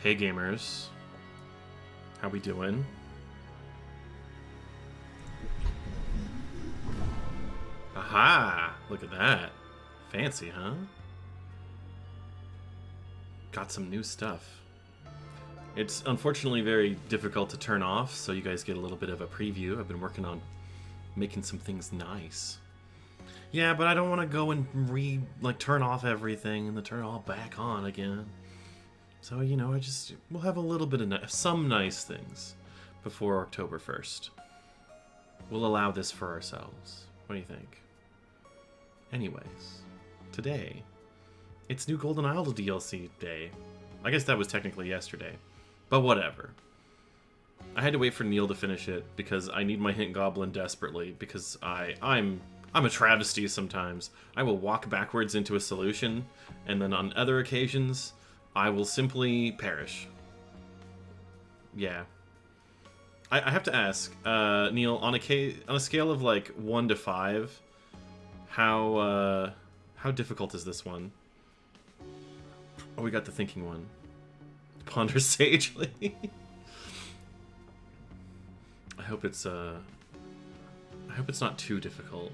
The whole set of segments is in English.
Hey gamers, how we doing? Aha! Look at that. Fancy, huh? Got some new stuff. It's unfortunately very difficult to turn off, so you guys get a little bit of a preview. I've been working on making some things nice. Yeah, but I don't want to go and turn off everything and then turn it all back on again. So, you know, we'll have a little bit of some nice things before October 1st. We'll allow this for ourselves. What do you think? Anyways, today, it's New Golden Isle DLC day. I guess that was technically yesterday, but whatever. I had to wait for Neil to finish it because I need my hint goblin desperately because I'm a travesty sometimes. I will walk backwards into a solution, and then on other occasions, I will simply perish. Yeah. I have to ask, Neil, on a scale of like 1 to 5, how difficult is this one? Oh, we got the thinking one. Ponder sagely. I hope it's not too difficult.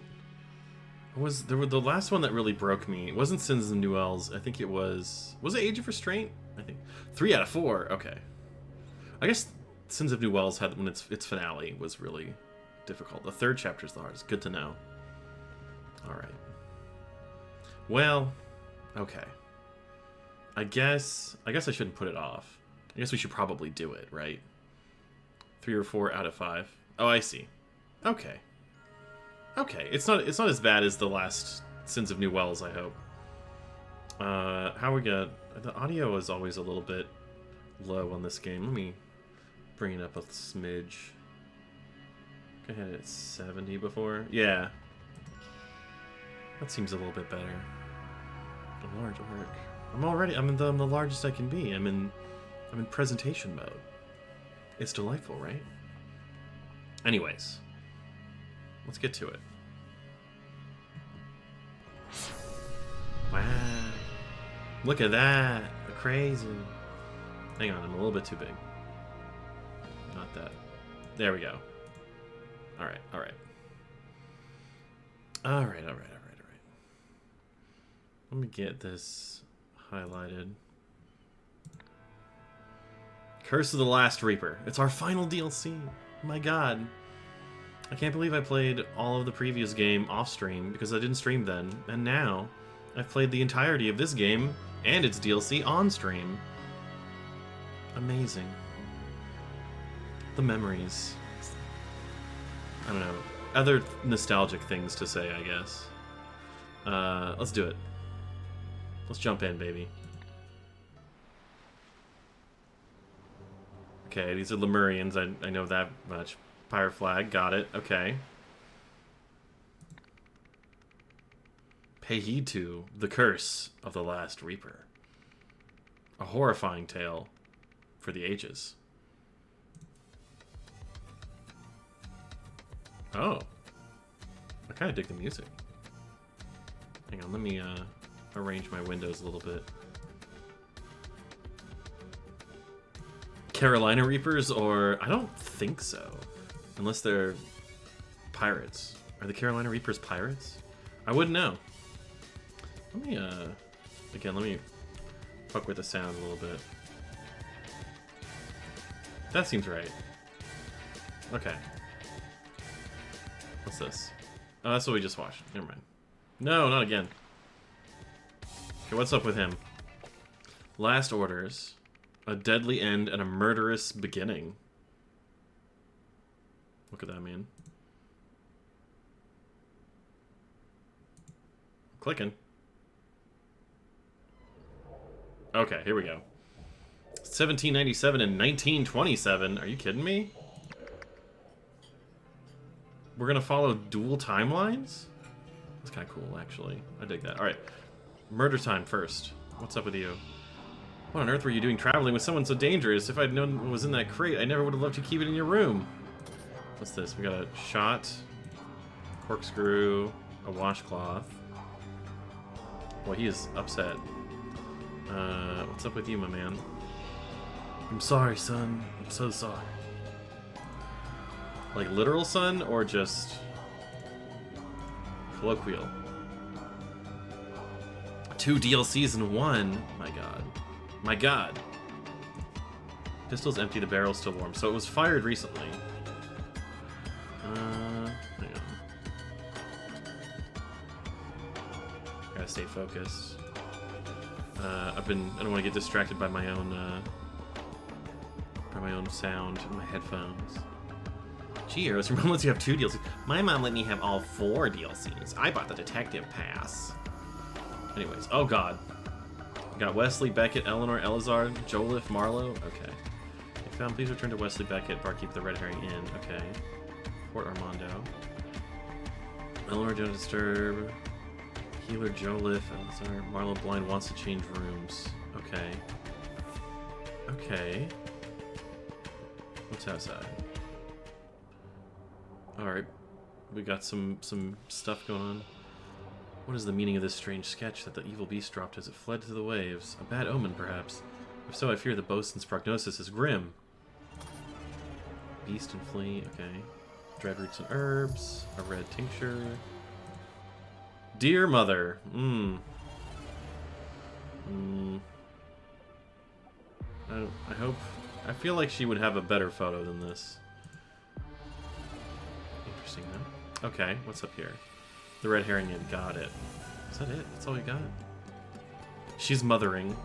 The last one that really broke me? It wasn't Sins of New Elves. I think it was it Age of Restraint? I think 3 out of 4. Okay. I guess Sins of New Wells had when its finale was really difficult. The third chapter's the hardest. Good to know. All right. Well, okay. I guess I shouldn't put it off. I guess we should probably do it, right? 3 or 4 out of 5. Oh, I see. Okay. Okay. It's not as bad as the last Sins of New Wells, I hope. How we got the audio is always a little bit low on this game. Let me bring it up a smidge. I had it at 70 before. Yeah. That seems a little bit better. Large work. I'm the largest I can be. I'm in presentation mode. It's delightful, right? Anyways, let's get to it. Wow. Look at that. Crazy. Hang on, I'm a little bit too big. Not that. There we go. Alright, alright. Alright. Let me get this highlighted. Curse of the Last Reaper. It's our final DLC. Oh my god. I can't believe I played all of the previous game off stream because I didn't stream then. And now, I've played the entirety of this game and its DLC on stream. Amazing. The memories. I don't know. Other nostalgic things to say, I guess. Let's do it. Let's jump in, baby. Okay, these are Lemurians. I know that much. Pirate flag, got it. Okay. Pay heed to the curse of the Last Reaper. A horrifying tale for the ages. Oh. I kind of dig the music. Hang on, let me arrange my windows a little bit. Carolina Reapers, or I don't think so. Unless they're pirates. Are the Carolina Reapers pirates? I wouldn't know. Let me fuck with the sound a little bit. That seems right. Okay. What's this? Oh, that's what we just watched. Never mind. No, not again. Okay, what's up with him? Last orders. A deadly end and a murderous beginning. Look at that, man. Clicking. Okay, here we go. 1797 and 1927. Are you kidding me? We're gonna follow dual timelines? That's kind of cool, actually. I dig that. Alright. Murder time first. What's up with you? What on earth were you doing traveling with someone so dangerous? If I'd known what was in that crate, I never would have let you keep it in your room. What's this? We got a shot, corkscrew, a washcloth. Boy, he is upset. What's up with you, my man? I'm sorry, son. I'm so sorry. Like literal son, or just colloquial? 2 DLCs in 1. My god. My god. Pistol's empty, the barrel's still warm. So it was fired recently. Hang on. Gotta stay focused. I don't want to get distracted by my own sound in my headphones. Cheers, your mom lets you have 2 DLCs. My mom let me have all 4 DLCs. I bought the detective pass. Anyways, oh god. We got Wesley, Beckett, Eleanor, Elazar, Joliffe, Marlowe. Okay. If found, please return to Wesley, Beckett, barkeep the Red Herring Inn. Okay. Port Armando. Eleanor, don't disturb. Healer, Joliffe, Elazar, Marlowe Blind wants to change rooms. Okay. Okay. What's outside? Alright. We got some stuff going on. What is the meaning of this strange sketch that the evil beast dropped as it fled to the waves? A bad omen, perhaps. If so, I fear the bosun's prognosis is grim. Beast and flee, okay. Dried roots and herbs. A red tincture. Dear mother. I hope... I feel like she would have a better photo than this. Interesting, though. Okay, what's up here? The Red Herring Inn. Got it. Is that it? That's all we got? She's mothering.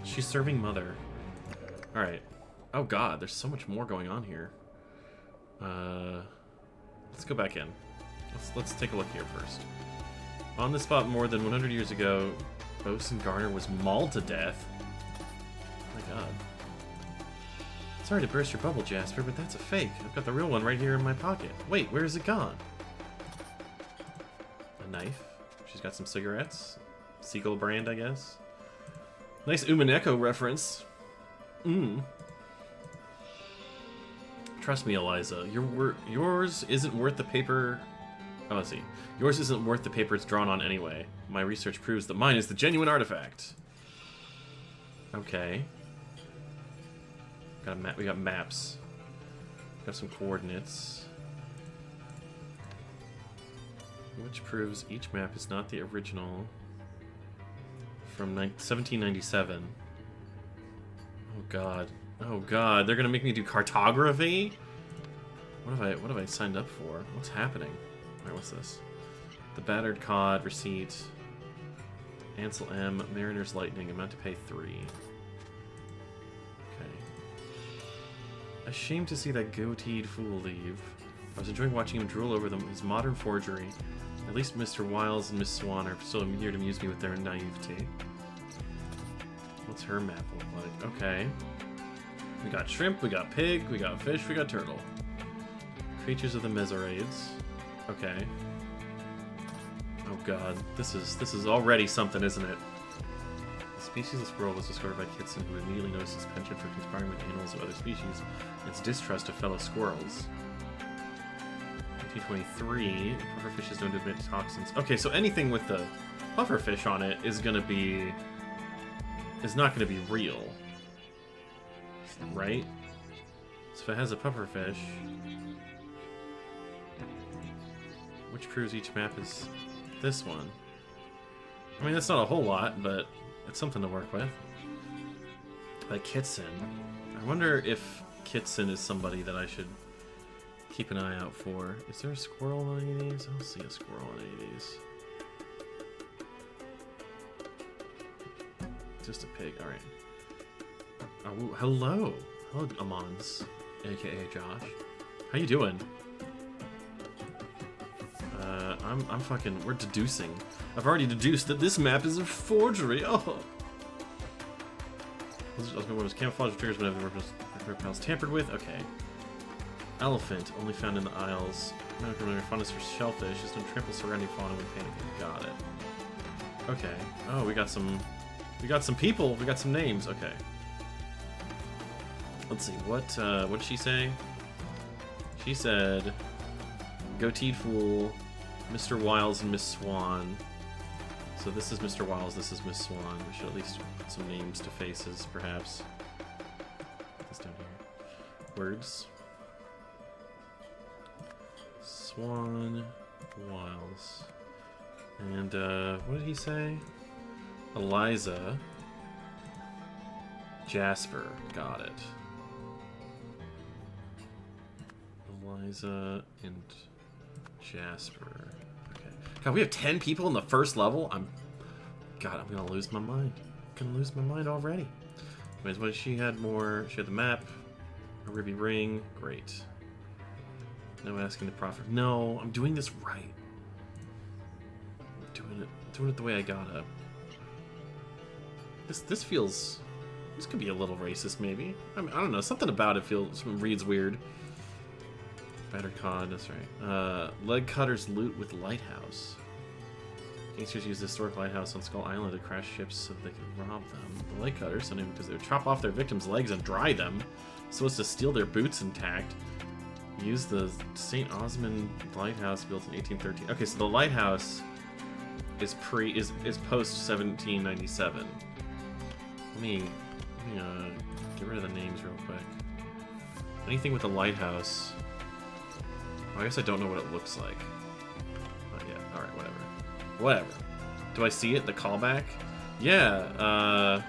She's serving mother. Alright. Oh god, there's so much more going on here. Let's go back in. Let's take a look here first. On the spot more than 100 years ago, Bosun Garner was mauled to death. Oh my god. Sorry to burst your bubble, Jasper, but that's a fake. I've got the real one right here in my pocket. Wait, where is it gone? A knife. She's got some cigarettes. Seagull brand, I guess. Nice Umaneko reference. Trust me, Eliza. Yours isn't worth the paper... Oh, let's see. Yours isn't worth the paper it's drawn on anyway. My research proves that mine is the genuine artifact. Okay. Got a map. We got maps. Got some coordinates. Which proves each map is not the original from 1797. Oh god. Oh god, they're gonna make me do cartography? What have I signed up for? What's happening? Alright, what's this? The battered cod, receipt. Ansel M, Mariner's Lightning, amount to pay 3. Okay. Ashamed to see that goateed fool leave. I was enjoying watching him drool over his modern forgery. At least Mr. Wiles and Miss Swan are still here to amuse me with their naivety. What's her map look like? Okay. We got shrimp, we got pig, we got fish, we got turtle. Creatures of the Mesorades. Okay. Oh god, this is already something, isn't it? The species of squirrel was discovered by Kitson, who immediately noticed its penchant for conspiring with animals of other species, and its distrust of fellow squirrels. 1923, pufferfish is known to emit toxins. Okay, so anything with the pufferfish on it is not gonna be real, right? So if it has a pufferfish, which proves each map is this one. I mean, that's not a whole lot, but it's something to work with. Like Kitson. I wonder if Kitson is somebody that I should keep an eye out for. Is there a squirrel on any of these? I don't see a squirrel on any of these. Just a pig. Alright. Oh, hello. Hello, Amons. AKA Josh. How you doing? I'm fucking... We're deducing. I've already deduced that this map is a forgery. Oh! What was camouflage triggers whenever the repels tampered with? Okay. Elephant, only found in the Isles. Medical fondness for shellfish. Just don't trample surrounding fauna when panicking. Got it. Okay. Oh, we got some people. We got some names. Okay. Let's see. What did she say? She said, goateed fool, Mr. Wiles and Miss Swan. So this is Mr. Wiles, this is Miss Swan. We should at least put some names to faces, perhaps. words. Swan Wiles. And, what did he say? Eliza. Jasper. Got it. Eliza and Jasper. Okay. God, we have 10 people in the first level? God, I'm gonna lose my mind. I'm gonna lose my mind already. Anyways, what she had more? She had the map, a ruby ring. Great. No asking the prophet. No, I'm doing this right. I'm doing it the way I gotta. This feels. This could be a little racist, maybe. I mean, I don't know. Something about it reads weird. Battered cod, that's right. Leg cutters loot with lighthouse. Gangsters use the historic lighthouse on Skull Island to crash ships so they can rob them. The leg cutters, because they would chop off their victims' legs and dry them, so as to steal their boots intact. Use the St. Osmond lighthouse built in 1813. Okay, so the lighthouse is post 1797. Let me get rid of the names real quick. Anything with a lighthouse. Oh, I guess I don't know what it looks like. Not yet. Alright, whatever. Whatever. Do I see it? The callback? Yeah,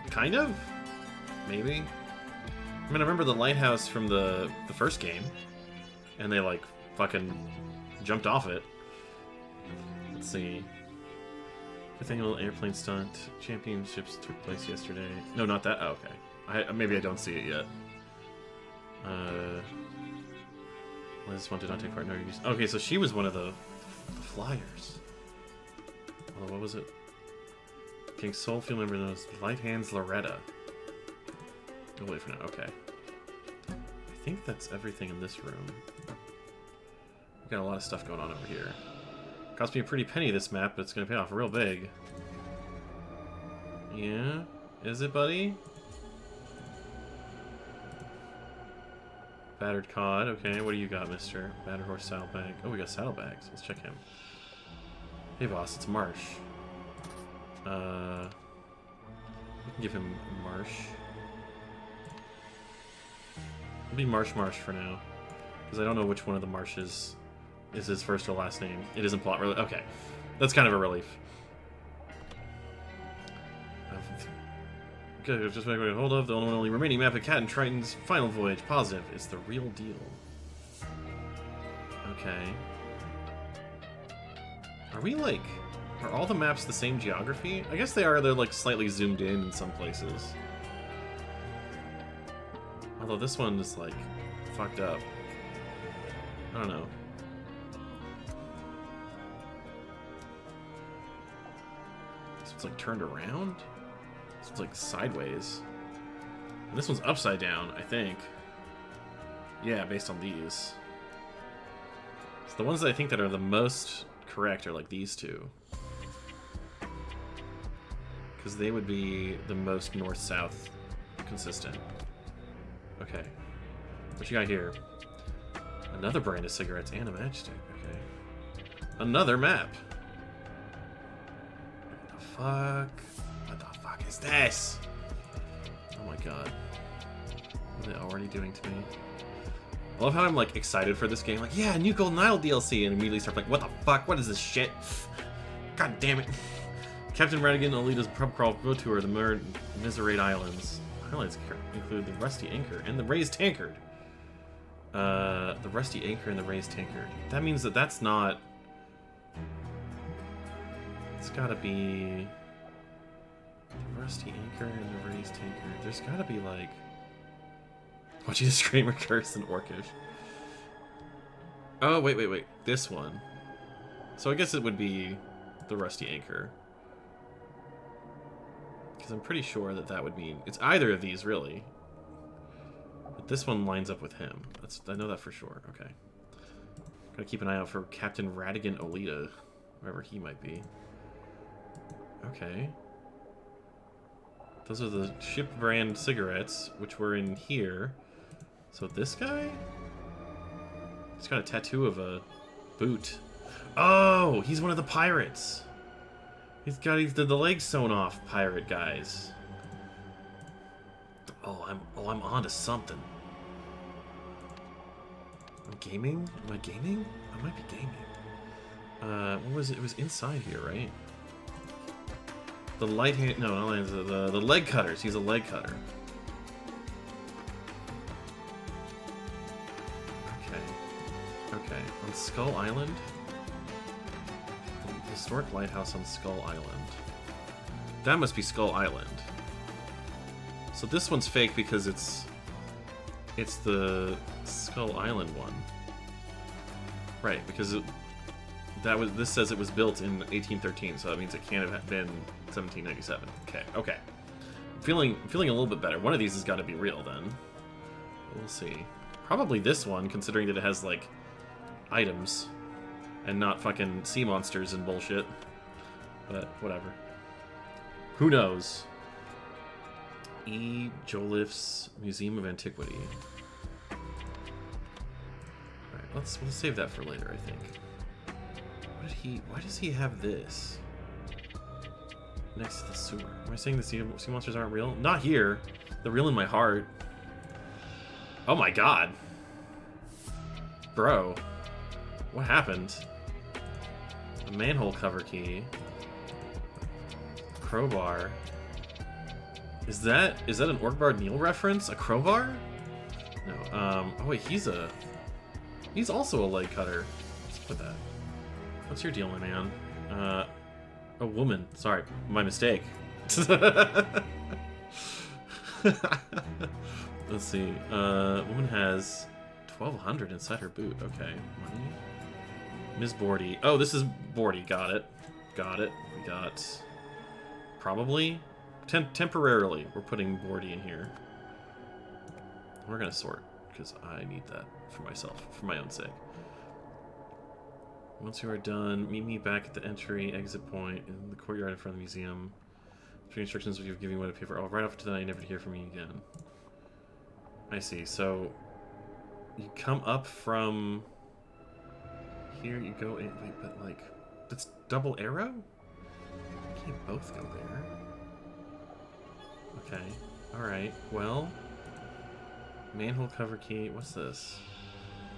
kind of? Maybe? I mean, I remember the lighthouse from the first game. And they, like, fucking jumped off it. Let's see. Fifth annual airplane stunt championships took place yesterday. No, not that. Oh, okay. Maybe I don't see it yet. This one did not take part in our use. Okay, so she was one of the flyers. Oh, what was it? King Soulfield member knows Light Hands Loretta. We'll wait for now. Okay. I think that's everything in this room. We've got a lot of stuff going on over here. Cost me a pretty penny this map, but it's gonna pay off real big. Yeah? Is it, buddy? Battered cod. Okay, what do you got, mister? Battered horse saddlebag. Oh, we got saddlebags. Let's check him. Hey, boss, it's Marsh. We can give him Marsh. It'll be Marsh for now. Because I don't know which one of the Marshes is his first or last name. It isn't plot really. Okay. That's kind of a relief. Okay, just making a hold of the only remaining map of Cat and Triton's final voyage. Positive. It's the real deal. Okay. Are all the maps the same geography? I guess they are. They're like slightly zoomed in some places. Although this one is like fucked up. I don't know. This one's like turned around? This one's like sideways. And this one's upside down, I think. Yeah, based on these. So the ones that I think that are the most correct are like these two. Because they would be the most north-south consistent. Okay. What you got here? Another brand of cigarettes and a matchstick. Okay. Another map. What the fuck? What the fuck is this? Oh my god. What are they already doing to me? I love how I'm like excited for this game. Like, yeah, new Golden Idol DLC, and immediately start like, what the fuck? What is this shit? God damn it. Captain Radigan Alita's pub crawl boat tour, the Miserate Islands. Highlights include the Rusty Anchor and the Raised Tankard. The Rusty Anchor and the Raised Tankard. That means that that's not... It's gotta be... The Rusty Anchor and the Raised Tankard. There's gotta be like... Watch you scream or curse in Orcish. Oh, wait. This one. So I guess it would be the Rusty Anchor. Because I'm pretty sure that that would mean... It's either of these, really. But this one lines up with him. I know that for sure. Okay. Gotta keep an eye out for Captain Radigan Olita. Wherever he might be. Okay. Those are the ship brand cigarettes, which were in here. So this guy? He's got a tattoo of a boot. Oh! He's one of the pirates! He's the legs sewn off pirate guys. I'm on to something. I'm gaming? Am I gaming? I might be gaming. What was it? It was inside here, right? The light hand... No, not light hands. The leg cutters. He's a leg cutter. Okay. On Skull Island? The historic lighthouse on Skull Island. That must be Skull Island. So this one's fake because it's the Skull Island one. Right, because this says it was built in 1813, so that means it can't have been 1797. Okay. Feeling a little bit better. One of these has got to be real then. We'll see. Probably this one, considering that it has like items and not fucking sea monsters and bullshit. But whatever. Who knows? E. Joliffe's Museum of Antiquity. Alright, we'll save that for later, I think. Why does he have this? Next to the sewer. Am I saying the sea monsters aren't real? Not here. They're real in my heart. Oh my god. Bro. What happened? A manhole cover key. Crowbar. Is that an Orcvibes Neil reference? A crowbar? No. Oh wait, he's also a leg cutter. Let's put that. What's your deal, my man? A woman. Sorry, my mistake. Let's see. Woman has 1,200 inside her boot. Okay. Money. Ms. Bordy. Oh, this is Bordy. Got it. We got... Probably... temporarily, we're putting Bordy in here. We're gonna sort, because I need that for myself, for my own sake. Once you are done, meet me back at the exit point in the courtyard in front of the museum. Three instructions you've given me what to pay for. Oh, right off to tonight, never to hear from me again. I see. So you come up from here. You go in. Wait, but like that's double arrow. You can't both go there. Okay. All right. Well, manhole cover key. What's this?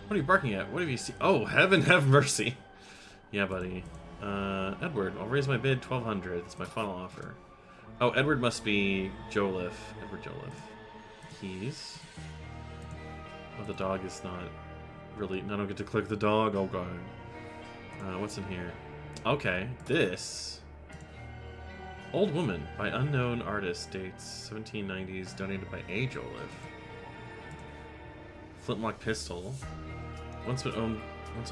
What are you barking at? What have you seen? Oh, heaven have mercy. Yeah, buddy. Edward, I'll raise my bid 1,200. It's my final offer. Oh, Edward must be Joliffe. Edward Joliffe. Keys. Oh, the dog is not really... I don't get to click the dog. Oh, God. What's in here? Okay, this... Old Woman by unknown artist. Dates 1790s. Donated by A. Joliffe. Flintlock pistol. Once owned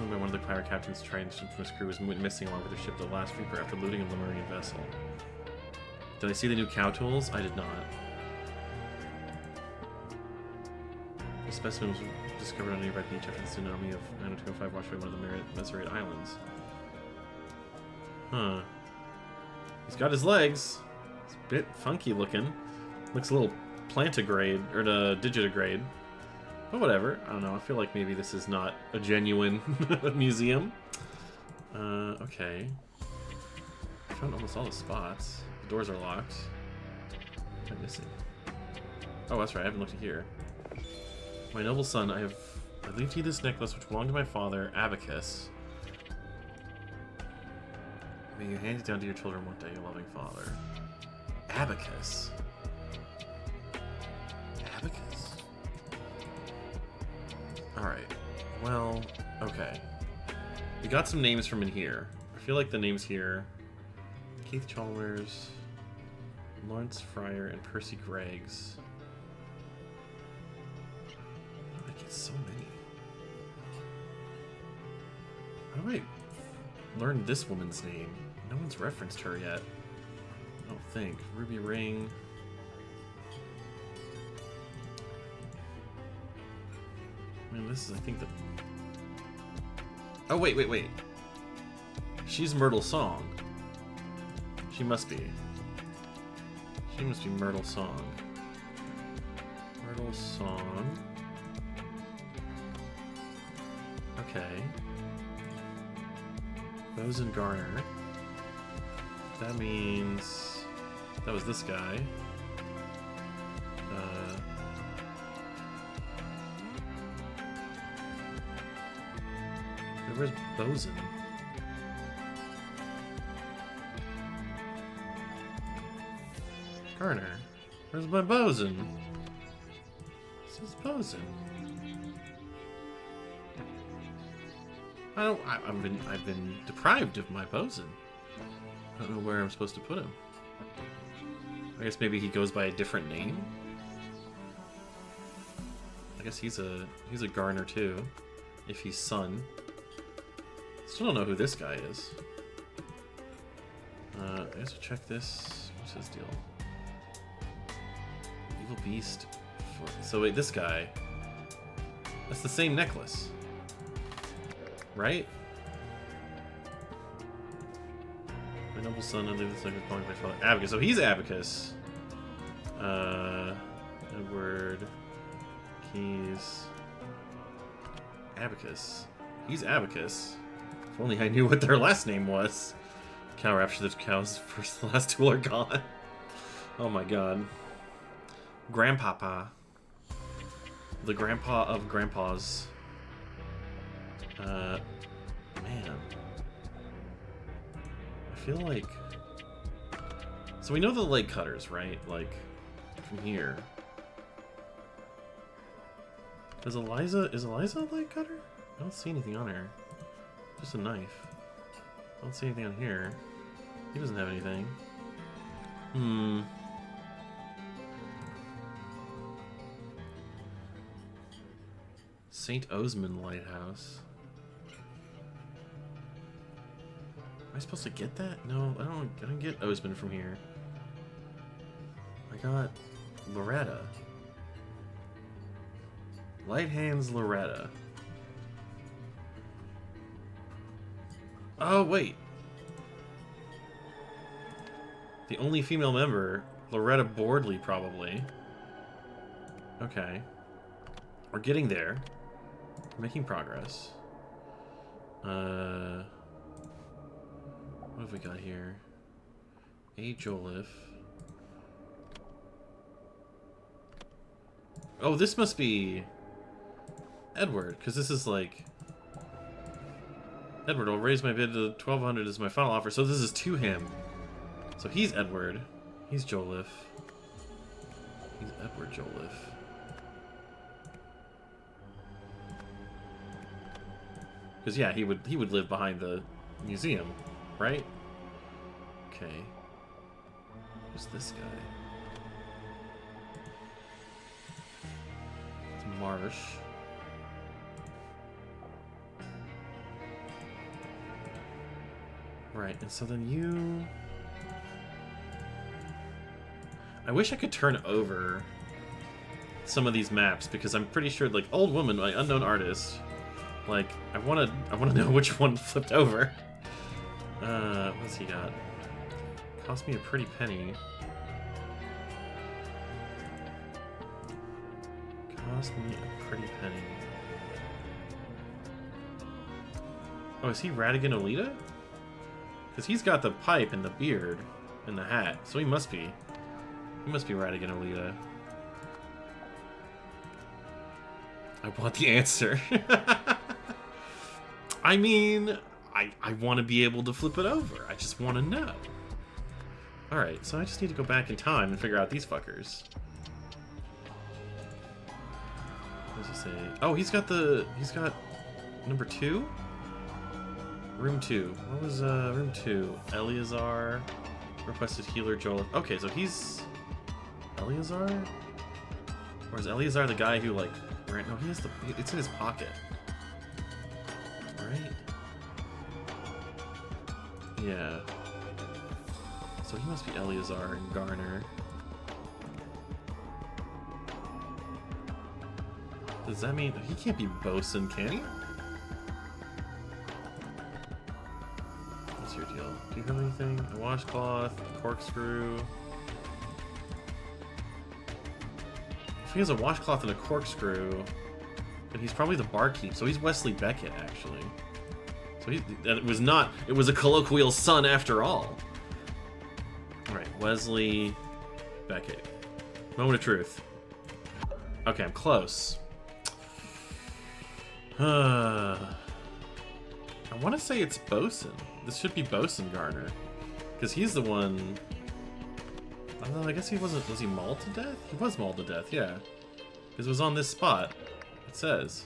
by one of the pirate captains trying to from his crew was missing along with their ship the last reaper after looting a Lemurian vessel. Did I see the new cow tools? I did not. The specimen was discovered on a nearby beach after the tsunami of 90205 washed away one of the Messerate Islands. Huh. He's got his legs. It's a bit funky looking. Looks a little plantigrade, or digitigrade. But whatever. I don't know. I feel like maybe this is not a genuine museum. Okay. I found almost all the spots. The doors are locked. What am I missing? Oh, that's right. I haven't looked at here. My noble son, I leave to you this necklace which belonged to my father, Abacus. May you hand it down to your children one day, your loving father. Abacus. Abacus? Alright. Well, okay. We got some names from in here. I feel like the names here... Keith Chalmers, Lawrence Fryer, and Percy Greggs. I get so many. How do I learn this woman's name? No one's referenced her yet. I don't think. Ruby Ring. I mean, this is, I think, the... Oh, wait. She's Myrtle Song. She must be. She must be Myrtle Song. Myrtle Song. Okay. Bosun Garner. That means... That was this guy. Hey, where's Bosun? Garner, where's my Bosun? This is Bosun. I've been deprived of my Bosun. I don't know where I'm supposed to put him. I guess maybe he goes by a different name. I guess he's a Garner too, if he's son. Still don't know who this guy is. I guess we'll check this. What's his deal? Evil Beast. So wait, this guy. That's the same necklace, right? My noble son, I leave the sacred calling my father. Abacus. So he's Abacus. Edward. He's Abacus. He's Abacus. If only I knew what their last name was. Cow rapture the cows first, the last two are gone. Oh my god. Grandpapa. The grandpa of grandpas. Man. I feel like... So we know the leg cutters, right? Like, from here. Is Eliza a leg cutter? I don't see anything on her. Just a knife. I don't see anything on here. He doesn't have anything. St. Osmond Lighthouse. Am I supposed to get that? No, I don't get Osmond from here. I got Loretta. Light Hands Loretta. Oh, wait. The only female member, Loretta Boardley, probably. Okay. We're getting there. We're making progress. What have we got here? A Joliffe. Oh, this must be Edward, because this is like... Edward, I'll raise my bid to 1,200 as my final offer, so this is to him. So he's Edward. He's Joliffe. He's Edward Joliffe. Because yeah, he would live behind the museum, right? Okay. Who's this guy? It's Marsh. Right, and so then you... I wish I could turn over some of these maps, because I'm pretty sure, like, Old Woman by Unknown Artist, like, I wanna know which one flipped over. What's he got? Cost me a pretty penny. Cost me a pretty penny. Oh, is he Radigan Olita? Because he's got the pipe and the beard and the hat, so he must be. He must be Radigan Olita. I want the answer. I mean, I want to be able to flip it over. I just want to know. Alright, so I just need to go back in time and figure out these fuckers. What does he say? Oh, he's got number 2? Room 2. What was room 2? Eleazar requested healer Joel. Okay, so he's Eleazar? Or is Eleazar the guy who, like, right? No, he has it's in his pocket. Right? Yeah. So he must be Eleazar and Garner. Does that mean he can't be Bosun, can he? What's your deal? Do you have anything? A washcloth, a corkscrew. If he has a washcloth and a corkscrew, then he's probably the barkeep. So he's Wesley Beckett, actually. So it was a colloquial son after all. Alright, Wesley Beckett. Moment of truth. Okay, I'm close. I want to say it's Bosun. This should be Bosun Garner. Because he's the one... I don't know, I guess he wasn't... Was he mauled to death? He was mauled to death, yeah. Because it was on this spot. It says.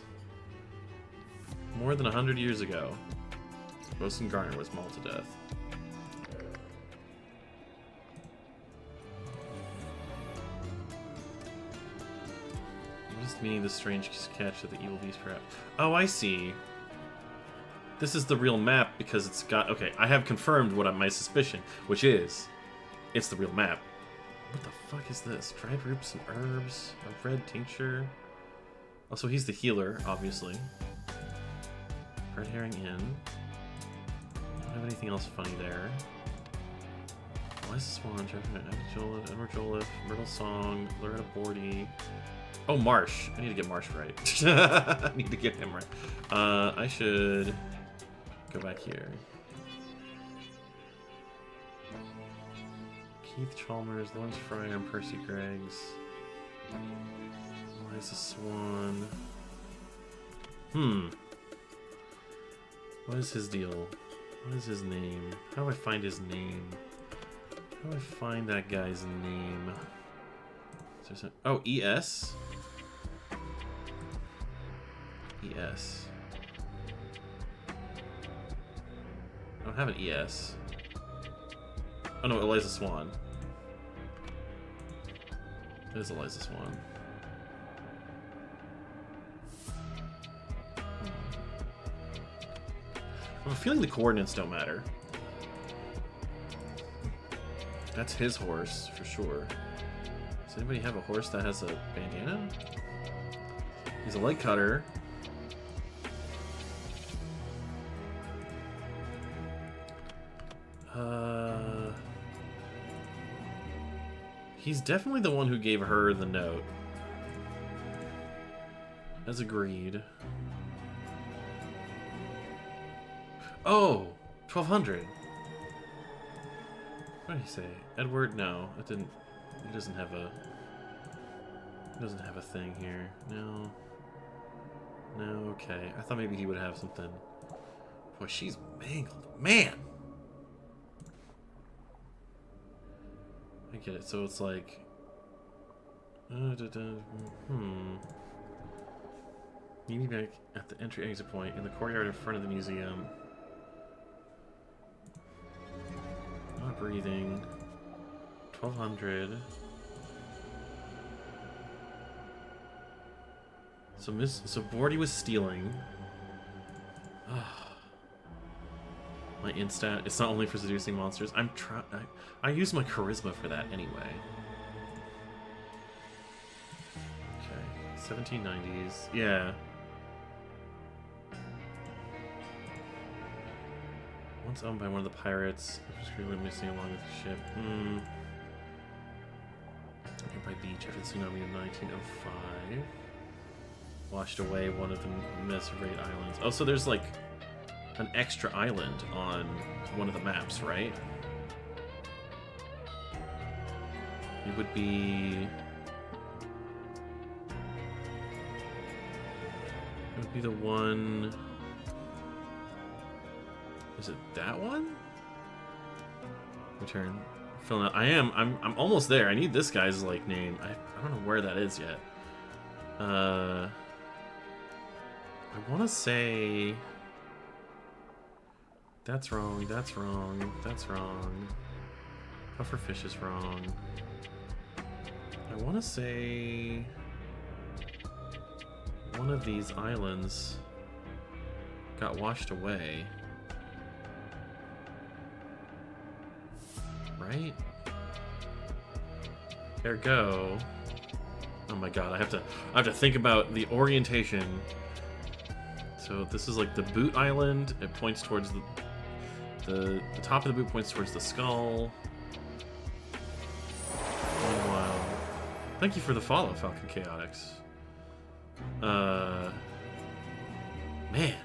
More than 100 years ago. Bosun Garner was mauled to death. What does mean the strange catch of the evil beast perhaps? Oh, I see. This is the real map because it's got... Okay, I have confirmed what my suspicion, which is... It's the real map. What the fuck is this? Dried roots and herbs? A red tincture? Oh, so he's the healer, obviously. Red herring in. Don't have anything else funny there. Why is this one? Edward Joliffe, Myrtle Song, Loretta Bordy. Oh, Marsh. I need to get Marsh right. I need to get him right. I should go back here. Keith Chalmers, Lawrence Fryer, and Percy Greggs. Eliza Swan. What is his deal? What is his name? How do I find his name? How do I find that guy's name? Is there some... Oh, ES? ES. I don't have an ES. Oh no, Eliza Swan. It is Eliza Swan. I have a feeling the coordinates don't matter. That's his horse, for sure. Does anybody have a horse that has a bandana? He's a leg cutter. He's definitely the one who gave her the note. As agreed. Oh! 1200! What did he say? Edward? No, it didn't. He doesn't have a... He doesn't have a thing here. No. No, okay. I thought maybe he would have something. Boy, she's mangled. Man! I get it. So it's like... Meeting back at the entry exit point in the courtyard in front of the museum. Not breathing. 1200. So Bordy was stealing. My instat. It's not only for seducing monsters. I use my charisma for that anyway. Okay. 1790s. Yeah. Once owned by one of the pirates. Screaming missing along with the ship. Nearby beach after the tsunami of 1905. Washed away one of the Messerate Islands. Oh, so there's like an extra island on one of the maps, right? It would be... It would be the one... Is it that one? Return. Filling out. I'm almost there. I need this guy's like name. I don't know where that is yet. I want to say... That's wrong, that's wrong, that's wrong. Pufferfish is wrong. I want to say... One of these islands got washed away. Right? Ergo... Oh my god, I have to think about the orientation. So this is like the boot island. It points towards the top of the boot points towards the skull. Meanwhile, thank you for the follow, Falcon Chaotix. Man.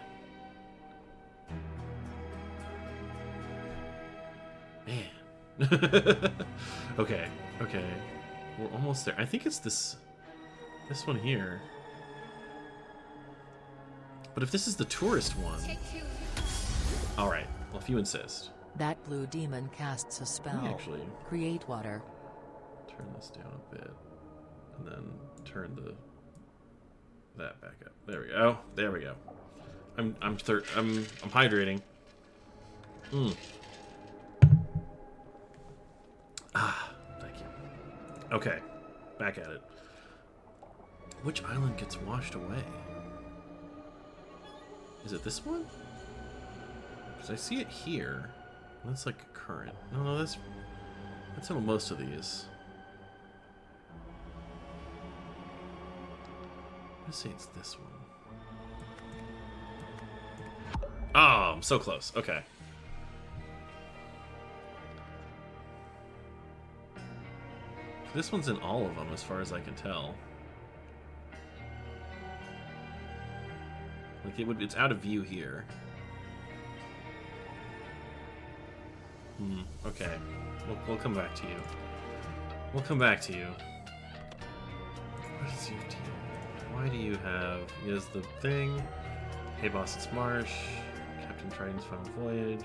Okay, okay. We're almost there. I think it's this one here. But if this is the tourist one... Alright, well, if you insist. That blue demon casts a spell. Actually, Create water. turn this down a bit. And then turn that back up. There we go. There we go. I'm hydrating. Ah, thank you. Okay, back at it. Which island gets washed away? Is it this one? Because I see it here. That's like a current. No, that's on most of these. Let's say it's this one. Oh, I'm so close. Okay. This one's in all of them, as far as I can tell. Like it's out of view here. Okay. We'll come back to you. We'll come back to you. What is your deal? Why do you have... He has the thing. Hey boss, it's Marsh. Captain Triton's Final Voyage.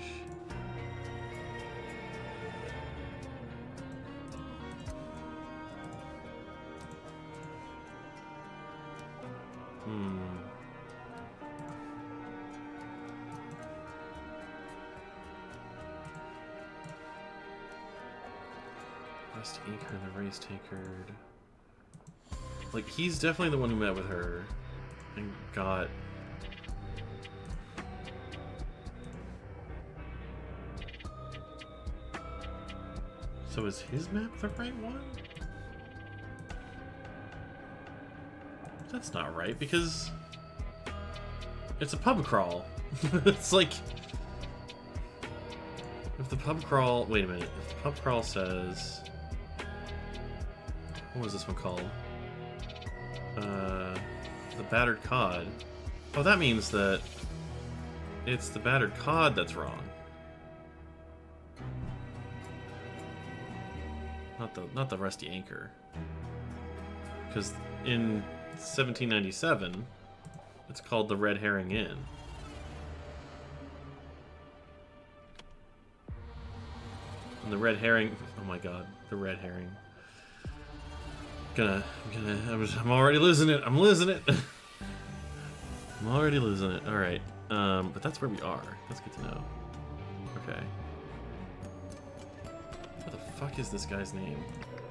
Rest Anchor and the Race Takered. Like, he's definitely the one who met with her and got... So is his map the right one? That's not right, because it's a pub crawl. It's like... If the pub crawl... Wait a minute. If the pub crawl says... What was this one called? The Battered Cod. Oh, that means that it's the Battered Cod that's wrong. Not the Rusty Anchor. Because in 1797, it's called the Red Herring Inn. And the Red Herring... Oh my god, the Red Herring. I'm already losing it. I'm losing it. I'm already losing it. Alright. But that's where we are. That's good to know. Okay. What the fuck is this guy's name?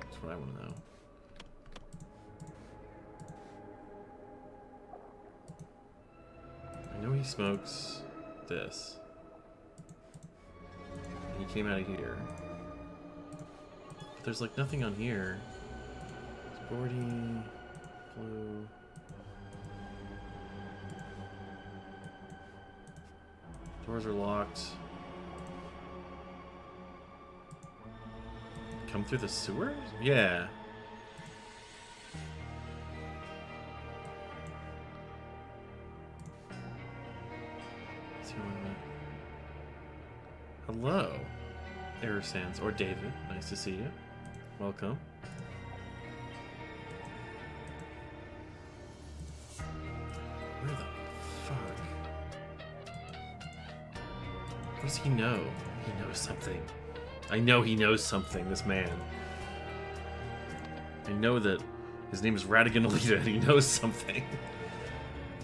That's what I want to know. I know he smokes this. And he came out of here. But there's like nothing on here. Sporty, blue. Doors are locked. Come through the sewers? Yeah. Hello, Air Sands, or David. Nice to see you. Welcome. Where the fuck? What does he know? He knows something. I know he knows something, this man. I know that his name is Radigan Alita and he knows something.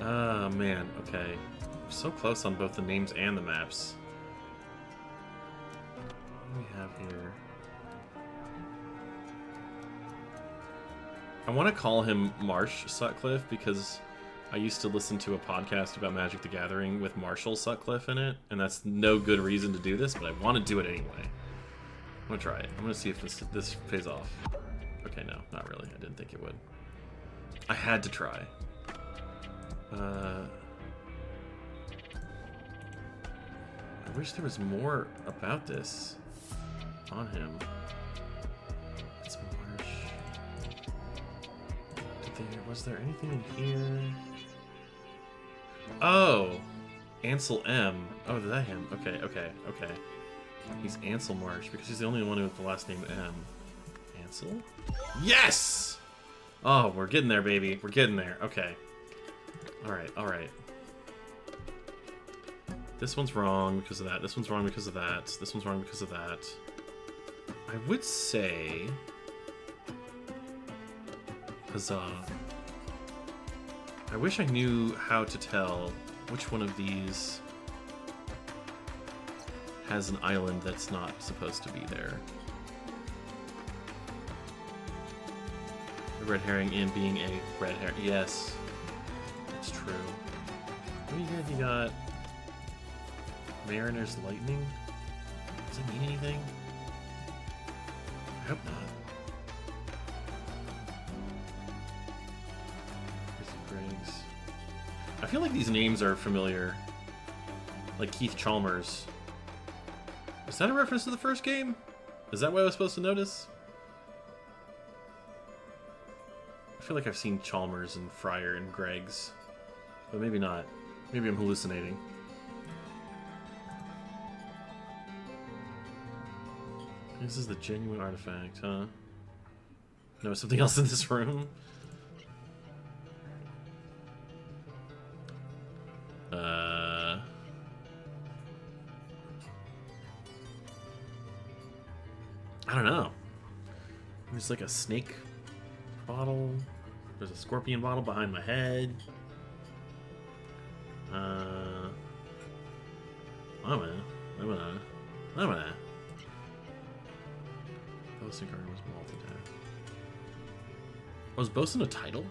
Ah, man. Okay. We're so close on both the names and the maps. What do we have here? I want to call him Marsh Sutcliffe because I used to listen to a podcast about Magic the Gathering with Marshall Sutcliffe in it, and that's no good reason to do this, but I want to do it anyway. I'm going to try it. I'm going to see if this pays off. Okay, no, not really. I didn't think it would. I had to try. I wish there was more about this on him. It's Marsh. Was there anything in here? Oh! Ansel M. Oh, is that him? Okay, okay, okay. He's Ansel Marsh because he's the only one with the last name M. Ansel? Yes! Oh, we're getting there, baby. We're getting there. Okay. Alright, alright. This one's wrong because of that. This one's wrong because of that. This one's wrong because of that. I would say... Huzzah. I wish I knew how to tell which one of these has an island that's not supposed to be there. The red herring in being a red herring. Yes, it's true. What do you got? You got Mariner's Lightning? Does it mean anything? I hope not. Greg's. I feel like these names are familiar. Like Keith Chalmers. Is that a reference to the first game? Is that what I was supposed to notice? I feel like I've seen Chalmers and Fryer and Greg's. But maybe not. Maybe I'm hallucinating. This is the genuine artifact, huh? No, something else in this room? I don't know. There's like a snake bottle. There's a scorpion bottle behind my head. I'm gonna. Bosun Garden was multi-tap. Was Bosun a title?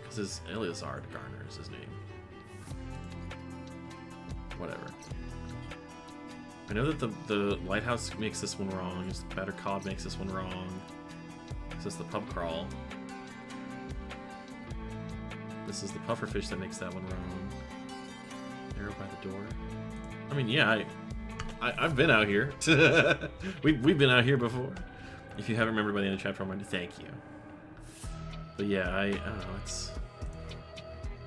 Because his Eleazar Garner is his name. Whatever. I know that the lighthouse makes this one wrong. The batter cod makes this one wrong. This is the pub crawl. This is the pufferfish that makes that one wrong. Arrow by the door. I mean, yeah, I've been out here. We've been out here before. If you haven't remembered by the end of chapter 1, thank you. But yeah, I don't know. It's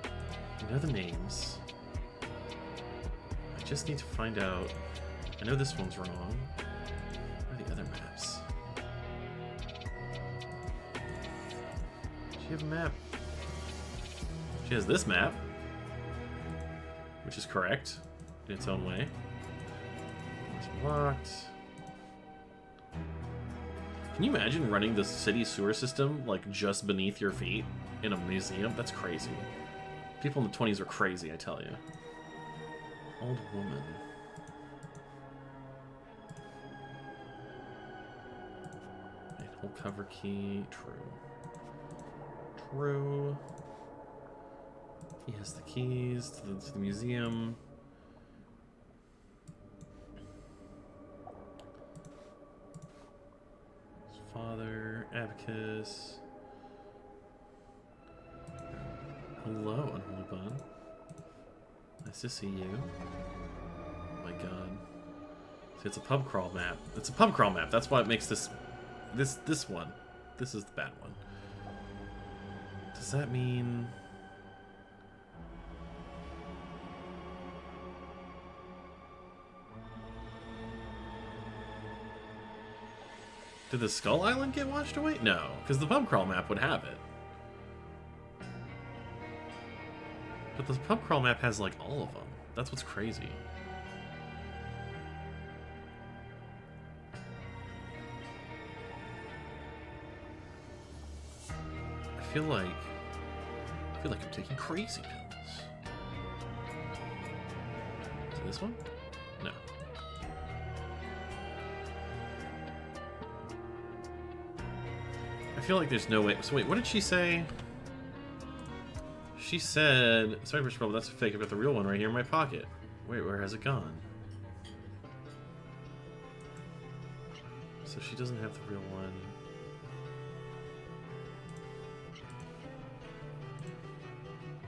I know the names. I just need to find out. I know this one's wrong. What are the other maps? Does she have a map? She has this map, which is correct in its own way. It's blocked. Can you imagine running the city sewer system like just beneath your feet in a museum? That's crazy. People in the 20s are crazy, I tell you. Old woman. Whole cover key. True. True. He has the keys to the museum. His father, Abacus. Hello, Unholy Bun. Nice to see you. Oh my god. See, it's a pub crawl map. It's a pub crawl map. That's why it makes this one. This is the bad one. Does that mean... Did the Skull Island get washed away? No, because the pub crawl map would have it. But the pub crawl map has like all of them. That's what's crazy. I feel like I'm taking crazy pills. Is it this one? No. I feel like there's no way. So wait, what did she say? She said, sorry for trouble, that's a fake. I've got the real one right here in my pocket. Wait, where has it gone? So she doesn't have the real one.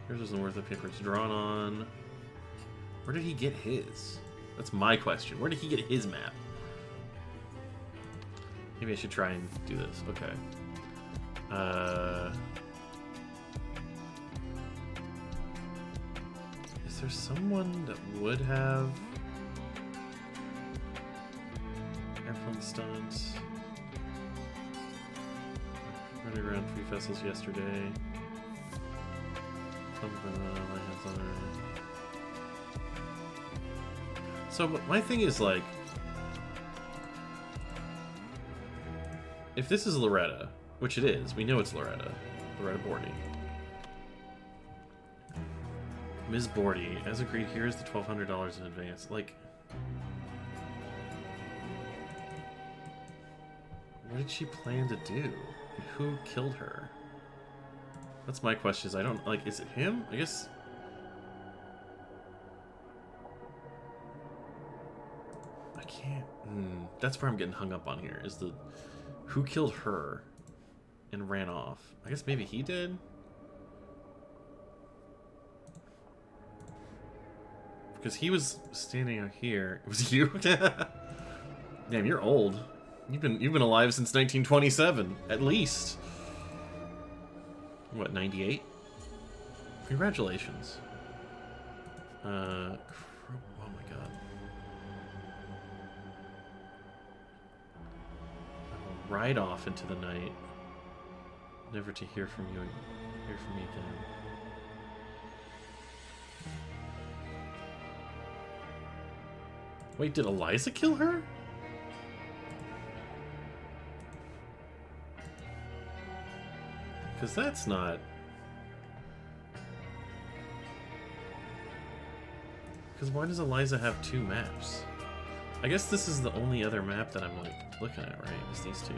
Yours isn't worth the paper it's drawn on. Where did he get his? That's my question. Where did he get his map? Maybe I should try and do this. Okay. Is there someone that would have airplane stunts? Running around 3 vessels yesterday. So my thing is like, if this is Loretta, which it is, we know it's Loretta Bordy. Ms. Bordy, as agreed, here is the $1,200 in advance. Like, what did she plan to do? And who killed her? That's my question. Is I don't like. Is it him? I guess. I can't. That's where I'm getting hung up on here. Is the who killed her and ran off? I guess maybe he did. Because he was standing out here. It was you. Damn, you're old. You've been alive since 1927, at least. What, 98? Congratulations. Oh my god. Ride off into the night, never to hear from me again. Wait, did Eliza kill her? Because that's not... Because why does Eliza have two maps? I guess this is the only other map that I'm, like, looking at, right? Is these two.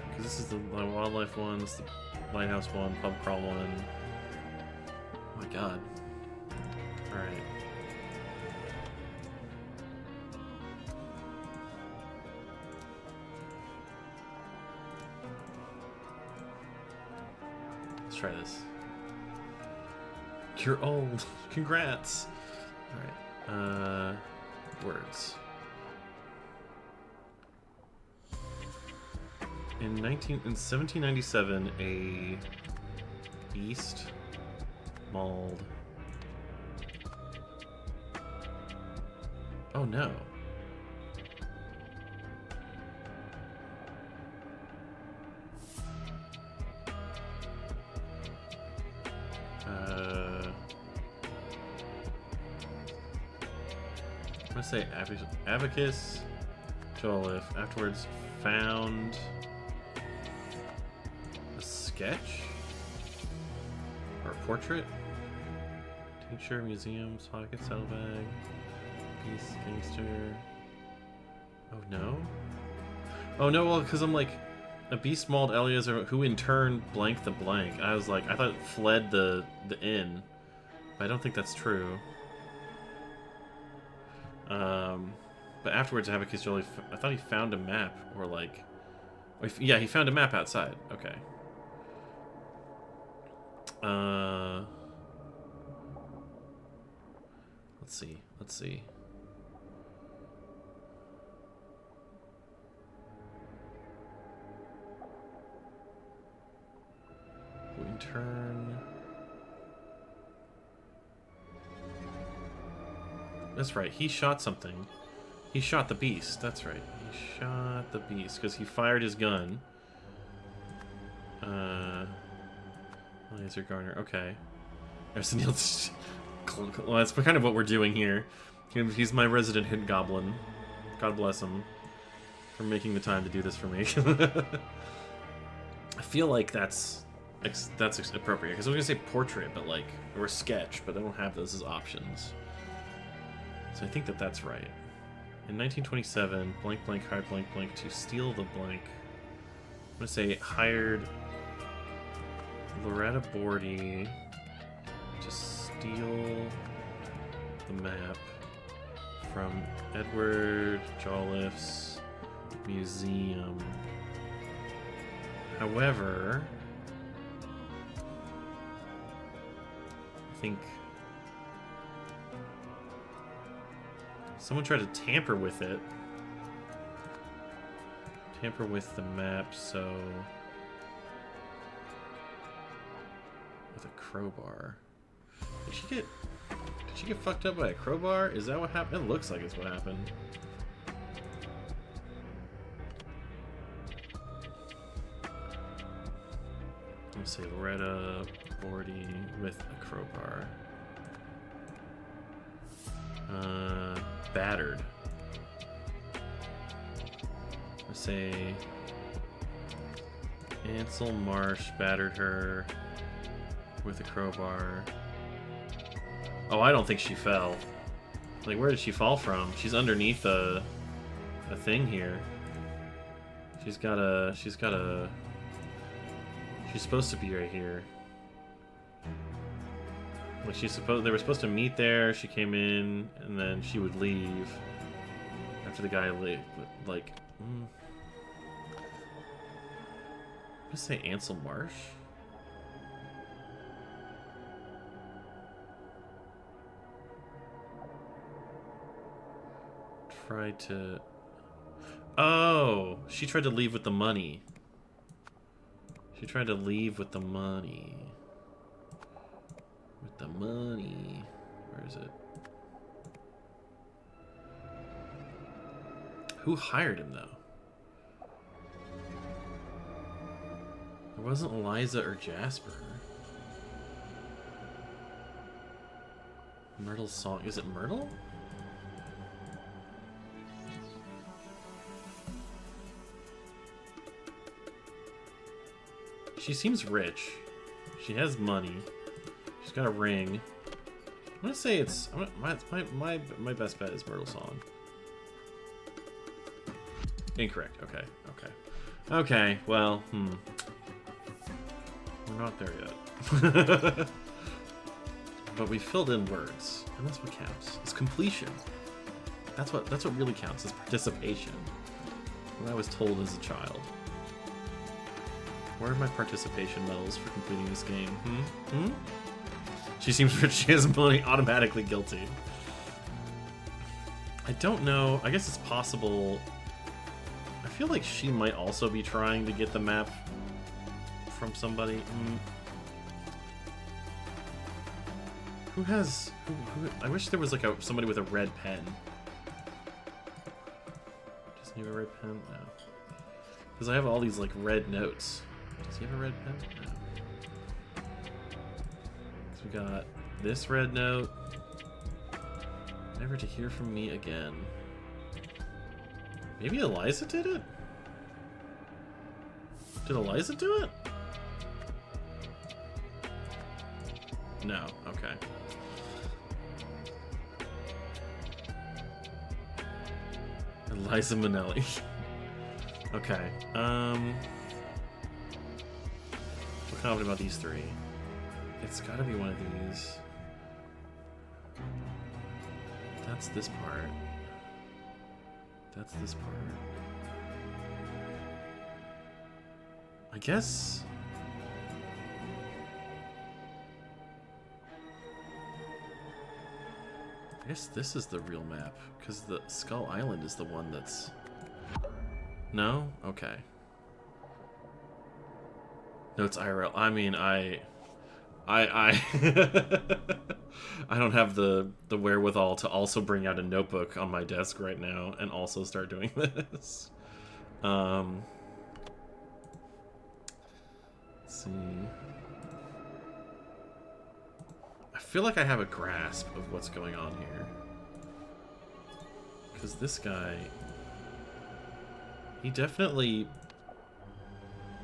Because this is the wildlife one, this is the lighthouse one, pub crawl one. Oh my god. Alright. Let's try this. You're old. Congrats. Alright. Words. In 1797, a beast mauled. Oh no. I'm gonna say abacus, Joliffe. Afterwards, found a sketch or a portrait. Tincture, museums, pocket, saddlebag, beast, gangster. Oh no. Oh no. Well, because I'm like, a beast mauled Eleazar, who in turn blanked the blank. I was like, I thought it fled the inn, but I don't think that's true. But afterwards, Abacus Jolie, I thought he found a map, or like, yeah, he found a map outside. Okay. Let's see. Let's see. In turn. That's right, he shot something. He shot the beast, that's right. He shot the beast, because he fired his gun. Laser Garner, okay. Well, that's kind of what we're doing here. He's my resident hint goblin. God bless him for making the time to do this for me. I feel like that's appropriate, because I was gonna say portrait, but like, or sketch, but I don't have those as options. So I think that that's right. In 1927, blank blank hired blank blank to steal the blank. I'm gonna say hired Loretta Bordy to steal the map from Edward Jolliffe's museum. However, I think someone tried to tamper with it. Tamper with the map, so... with a crowbar. Did she get fucked up by a crowbar? Is that what happened? It looks like it's what happened. Let's say Loretta, Bordy with a crowbar. Battered. Let's say Ansel Marsh battered her with a crowbar. Oh, I don't think she fell. Like, where did she fall from? She's underneath a thing here. She's supposed to be right here. Like, they were supposed to meet there. She came in, and then she would leave after the guy left. Like, let's say Ansel Marsh. Tried to. Oh, she tried to leave with the money. She tried to leave with the money. With the money. Where is it? Who hired him, though? It wasn't Eliza or Jasper. Myrtle's song. Is it Myrtle? She seems rich. She has money. She's got a ring. I'm gonna say it's my best bet is Myrtle Song. Incorrect. Okay. Well, we're not there yet. But we filled in words, and that's what counts. It's completion. That's what really counts. Is participation. What I was told as a child. Where are my participation medals for completing this game? She seems rich. She has money. Automatically guilty. I don't know. I guess it's possible. I feel like she might also be trying to get the map from somebody. Who has... Who, I wish there was like somebody with a red pen. Doesn't he have a red pen? No. Because I have all these like red notes. Does he have a red pen? No. So we got this red note. Never to hear from me again. Maybe Eliza did it? Did Eliza do it? No. Okay. Eliza Minnelli. Okay. Confident about these three. It's gotta be one of these. That's this part. That's this part. I guess. I guess this is the real map, because the Skull Island is the one that's... No? Okay. No, it's IRL. I mean, I I don't have the wherewithal to also bring out a notebook on my desk right now and also start doing this. Let's see. I feel like I have a grasp of what's going on here. Because this guy... He definitely...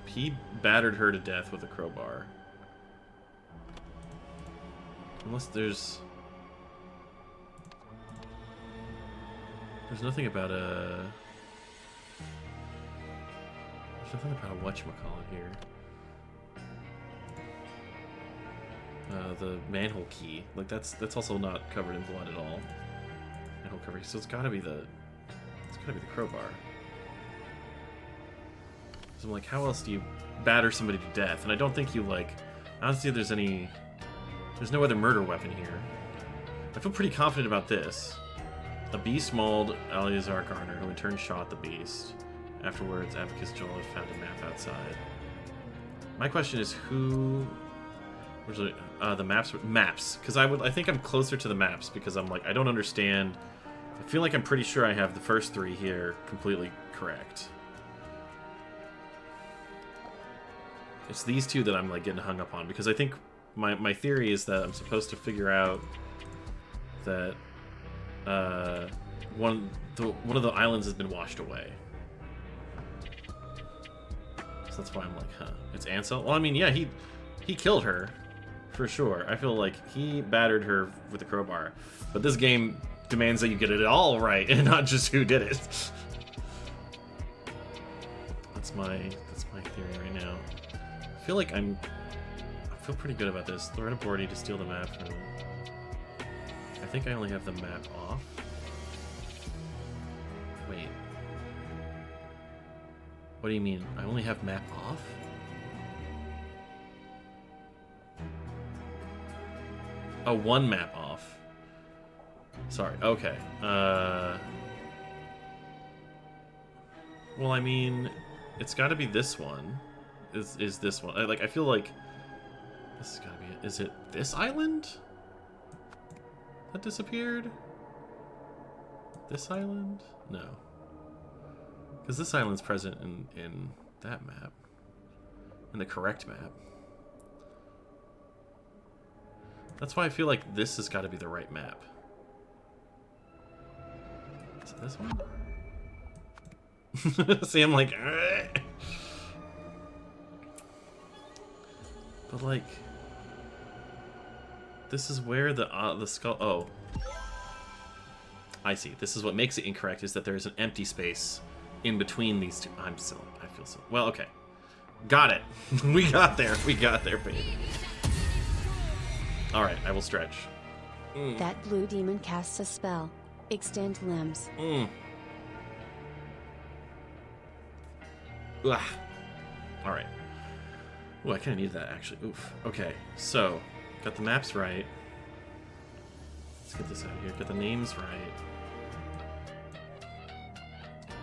He battered her to death with a crowbar. Unless there's... There's nothing about a... There's nothing about a whatchamacallit here. The manhole key. Like, that's also not covered in blood at all. Manhole cover. So it's gotta be the... It's gotta be the crowbar. So I'm like, how else do you batter somebody to death? And I don't think you, like... I don't see if there's any... There's no other murder weapon here. I feel pretty confident about this. A beast mauled Eleazar Garner, who in turn shot the beast. Afterwards, Abacus Joel found a map outside. My question is, who... Where's the maps? Maps. Because I think I'm closer to the maps, because I'm like, I don't understand... I feel like I'm pretty sure I have the first three here completely correct. It's these two that I'm like getting hung up on, because I think my theory is that I'm supposed to figure out that one of the islands has been washed away. So that's why I'm like, huh? It's Ansel? Well, I mean, yeah, he killed her for sure. I feel like he battered her with a crowbar, but this game demands that you get it all right and not just who did it. That's my theory right now. I feel like I feel pretty good about this. Loretta Bordy to steal the map from. I think I only have the map off. Wait. What do you mean? I only have map off? Oh, one map off. Sorry. Okay. Well, I mean, it's got to be this one. Is this one? I feel like this has got to be it. Is it this island that disappeared? This island? No. Because this island's present in that map. In the correct map. That's why I feel like this has got to be the right map. Is it this one? See, I'm like... Argh. But like... This is where the skull... Oh. I see. This is what makes it incorrect, is that there's an empty space in between these two. I'm silly. I feel silly. Well, okay. Got it. We got there. We got there, baby. Alright, I will stretch. That blue demon casts a spell. Extend limbs. Alright. Ooh, I kind of need that, actually. Oof. Okay, so, got the maps right. Let's get this out of here. Got the names right.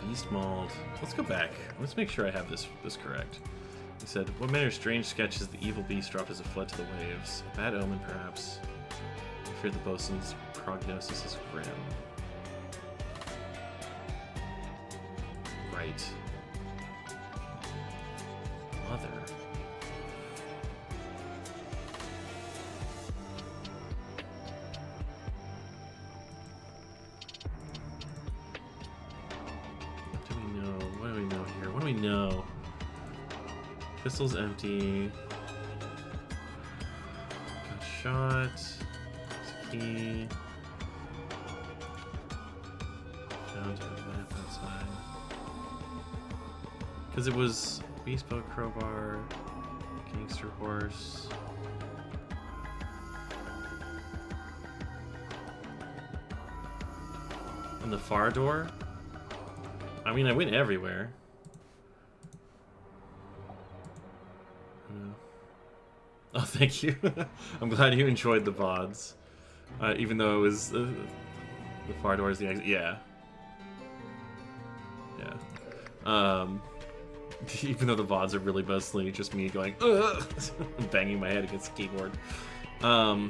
Beast Mauled. Let's go back. Let's make sure I have this correct. He said, what manner of strange sketches the evil beast dropped as it fled to the waves? A bad omen, perhaps. I fear the bosun's prognosis is grim. Right. Mother. What do we know? What do we know here? What do we know? Pistol's empty. Got shot. Key. Found a map outside. Because it was Beast Boat, Crowbar, Gangster Horse. And the far door? I mean, I went everywhere. Oh, thank you. I'm glad you enjoyed the VODs. Even though it was the far door is the exit. Yeah. Yeah. Even though the VODs are really mostly just me going, ugh, and banging my head against the keyboard. I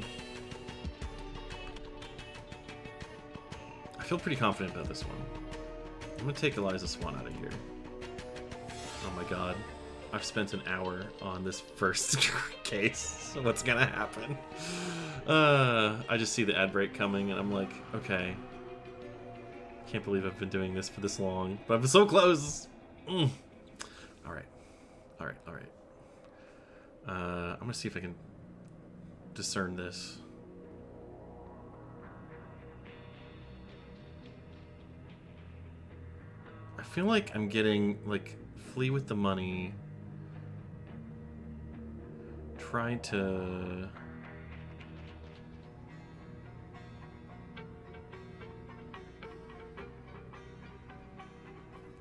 feel pretty confident about this one. I'm gonna take Eliza Swan out of here. Oh my god. I've spent an hour on this first case. So what's gonna happen? I just see the ad break coming and I'm like, okay. Can't believe I've been doing this for this long. But I'm so close! Alright. Alright, alright. I'm gonna see if I can discern this. I feel like I'm getting, like, flee with the money. Try to...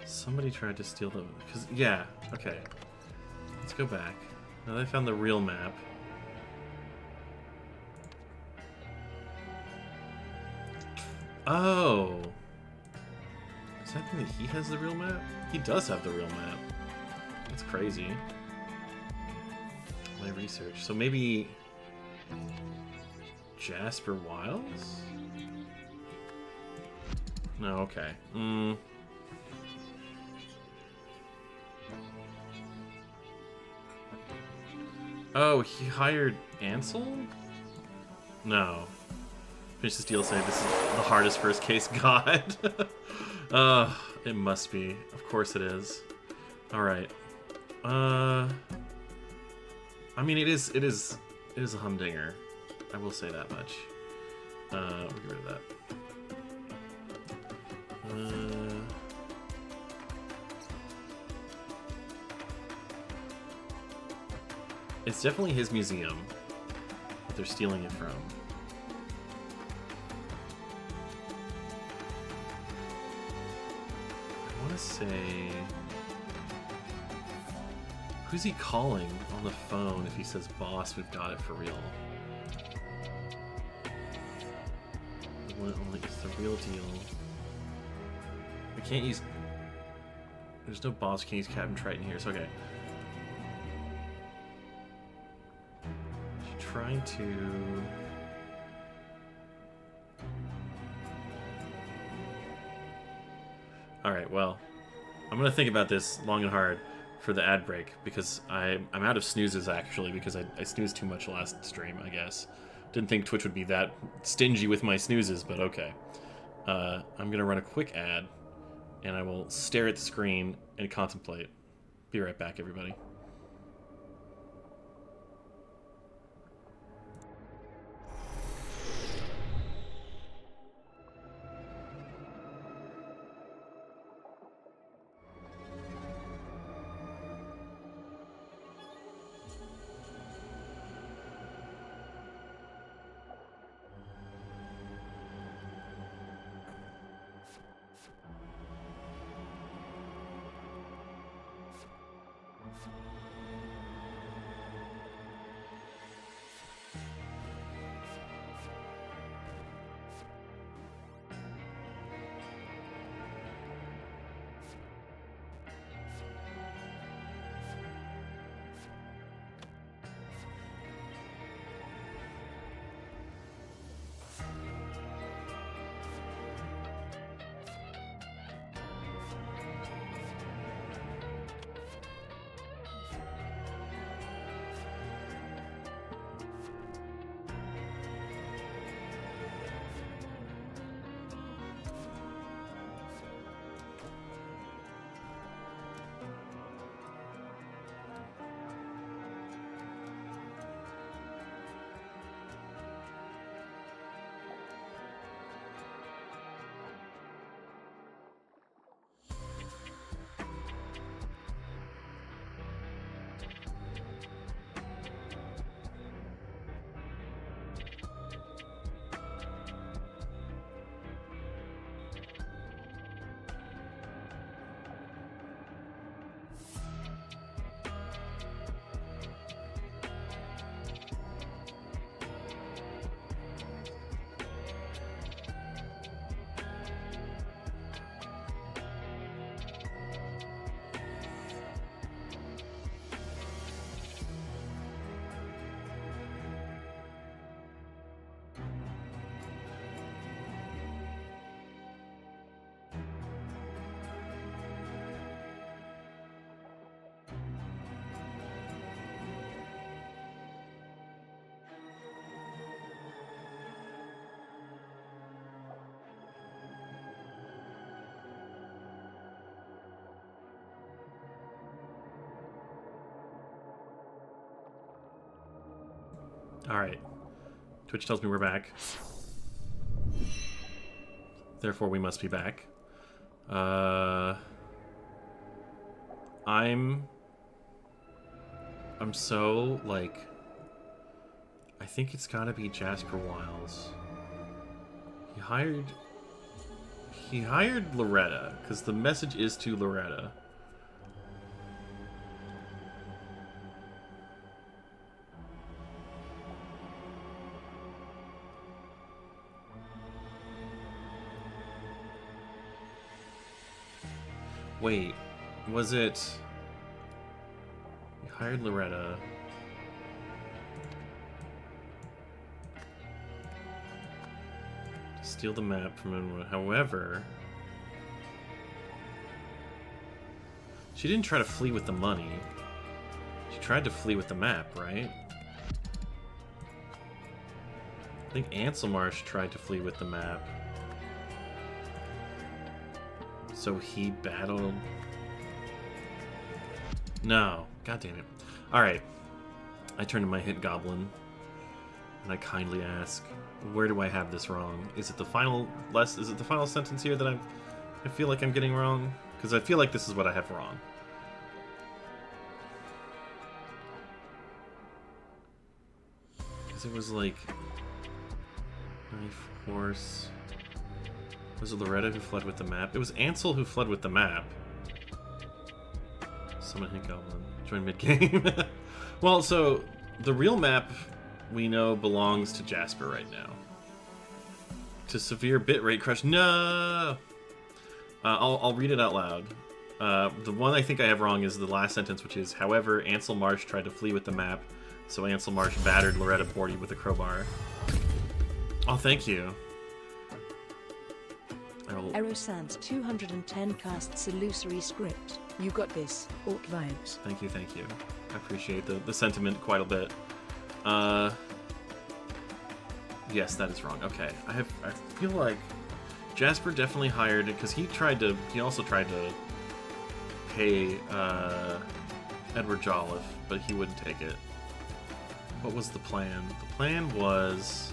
Somebody tried to steal the... Because, yeah, okay. Let's go back. Now that I found the real map. Oh! Does that mean that he has the real map? He does have the real map. That's crazy. My research. So maybe... Jasper Wiles? No, okay. Oh, he hired Ansel? No. Finish this deal, say this is the hardest first case god. It must be. Of course it is. Alright. I mean, it is a humdinger. I will say that much. We'll get rid of that. It's definitely his museum that they're stealing it from. I want to say... Who's he calling on the phone if he says, boss, we've got it for real? It's the real deal. I can't use... There's no boss, can't use Captain Triton here, so okay. Trying to... Alright, well, I'm gonna think about this long and hard for the ad break, because I'm out of snoozes, actually, because I snoozed too much last stream, I guess. Didn't think Twitch would be that stingy with my snoozes, but okay. I'm gonna run a quick ad, and I will stare at the screen and contemplate. Be right back, everybody. Alright. Twitch tells me we're back. Therefore, we must be back. I'm so, like... I think it's gotta be Jasper Wiles. He hired Loretta, because the message is to Loretta. Wait, was it... He hired Loretta. To steal the map from anyone. However... She didn't try to flee with the money. She tried to flee with the map, right? think Anselmarsh tried to flee with the map. So he battled... No. God damn it. Alright. I turn to my hit goblin, and I kindly ask, where do I have this wrong? Is it the final sentence here that I feel like I'm getting wrong? Because I feel like this is what I have wrong. Because it was like... Knife, horse... Was it Loretta who fled with the map? It was Ansel who fled with the map. Summon hit goblin. Join mid-game. Well, so the real map we know belongs to Jasper right now. To severe bitrate crush. No! I'll read it out loud. The one I think I have wrong is the last sentence, which is, however, Anselmarsh tried to flee with the map, so Anselmarsh battered Loretta Borty with a crowbar. Oh, thank you. Aerosant 210 casts illusory script. You got this, Orcvibes. Thank you, thank you. I appreciate the sentiment quite a bit. Yes, that is wrong. Okay, I feel like Jasper definitely hired it because he also tried to pay Edward Jolliffe, but he wouldn't take it. What was the plan? The plan was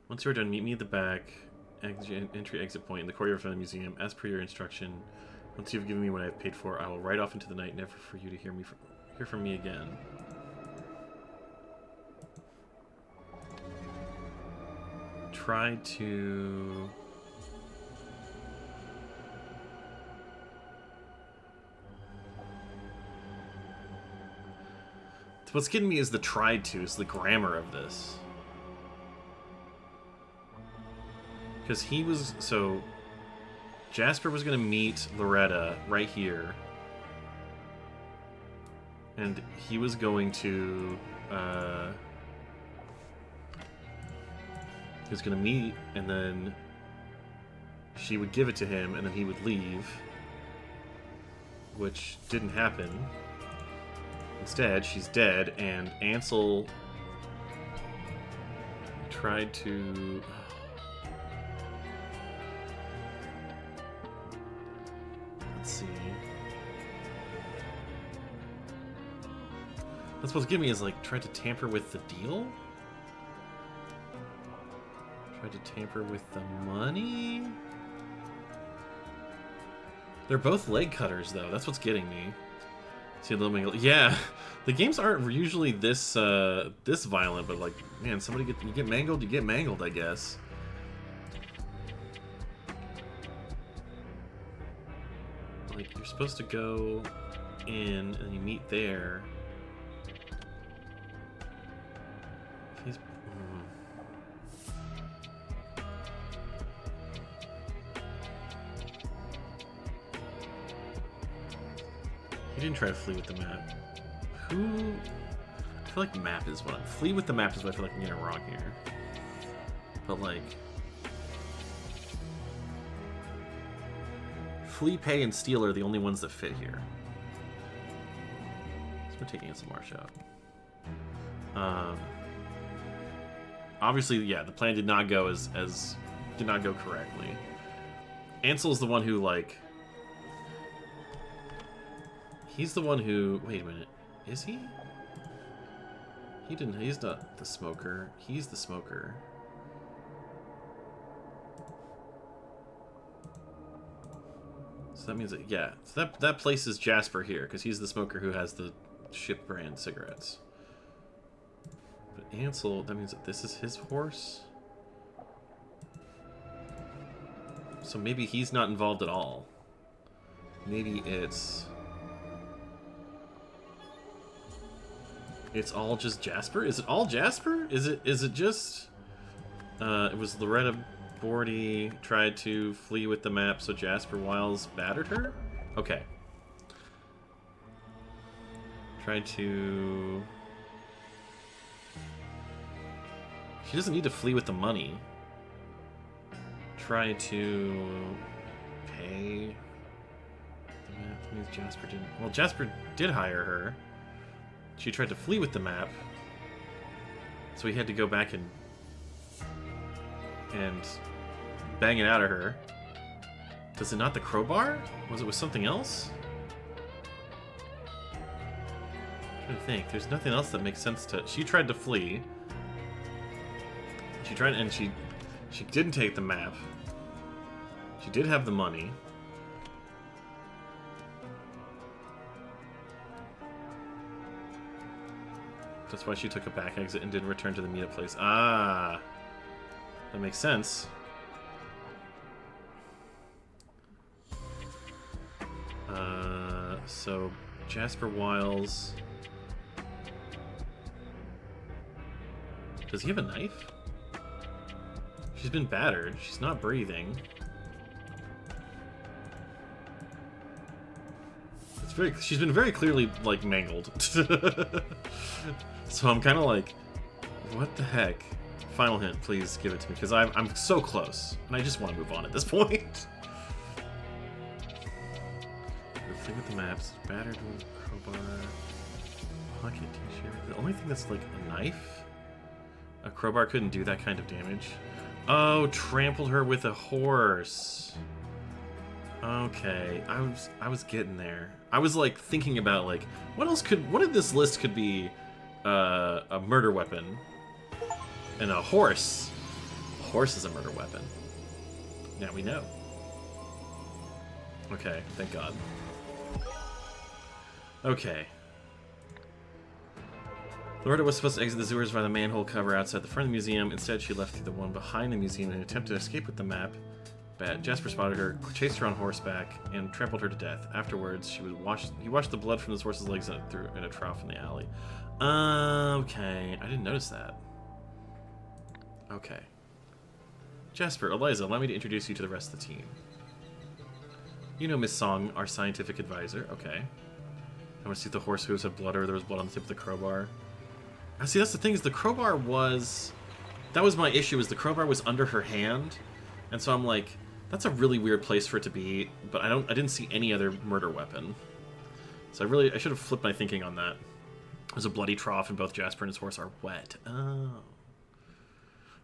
once you are done, meet me at the back, entry exit point in the courtyard of the museum. As per your instruction, once you've given me what I have paid for, I will ride off into the night, never for you to hear from me again. Try to... What's getting me is the tried to, is the grammar of this. Because he was... So, Jasper was going to meet Loretta right here. And he was going to... he was going to meet, and then she would give it to him, and then he would leave. Which didn't happen. Instead, she's dead, and Ansel tried to... Let's see. That's what's giving me is like tried to tamper with the deal? Tried to tamper with the money? They're both leg cutters, though. That's what's getting me. See, yeah, the games aren't usually this this violent, but like, man, you get mangled, I guess. Like, you're supposed to go in and you meet there. He's... He didn't try to flee with the map. I feel like map is what flee with the map is what I feel like I'm getting wrong here. But like... Flee, pay, and steal are the only ones that fit here. So I'm gonna take Anselmarsh out. Obviously, yeah, the plan did not go did not go correctly. Ansel's the one who, like... He's the one who... Wait a minute. Is he? He's not the smoker. He's the smoker. So that means that, yeah. So that places Jasper here, because he's the smoker who has the ship brand cigarettes. But Ansel, that means that this is his horse? So maybe he's not involved at all. Maybe it's all just Jasper? Is it all Jasper? Is it just... it was Loretta Borty tried to flee with the map, so Jasper Wiles battered her? Okay. Tried to... She doesn't need to flee with the money. Try to pay the map. That means Jasper didn't... Well, Jasper did hire her. She tried to flee with the map. So he had to go back and bang it out of her. Does it not the crowbar? Was it with something else? I'm trying to think. There's nothing else that makes sense to... She tried to flee. She tried, and she didn't take the map. She did have the money. That's why she took a back exit and didn't return to the meetup place. Ah, that makes sense. So Jasper Wiles. Does he have a knife? She's been battered. She's not breathing. She's been very clearly, like, mangled. So I'm kind of like, what the heck? Final hint, please give it to me, because I'm so close, and I just want to move on at this point. Thing with the maps, battered with crowbar, pocket t-shirt. The only thing that's like a knife? A crowbar couldn't do that kind of damage. Oh, trampled her with a horse. Okay, I was getting there. I was like thinking about like what if this list could be a murder weapon and a horse. A horse is a murder weapon. Now we know. Okay, thank God. Okay. Loretta was supposed to exit the sewers via the manhole cover outside the front of the museum. Instead, she left through the one behind the museum and attempted to escape with the map. Jasper spotted her, chased her on horseback, and trampled her to death. Afterwards, he washed the blood from his horse's legs and threw it in a trough in the alley. Okay. I didn't notice that. Okay. Jasper, Eliza, allow me to introduce you to the rest of the team. You know Miss Song, our scientific advisor. Okay. I want to see if the horse hooves had blood or there was blood on the tip of the crowbar. See, that's the thing, is the crowbar was... That was my issue, is the crowbar was under her hand. And so I'm like, that's a really weird place for it to be, but I didn't see any other murder weapon. So I should have flipped my thinking on that. There's a bloody trough and both Jasper and his horse are wet. Oh.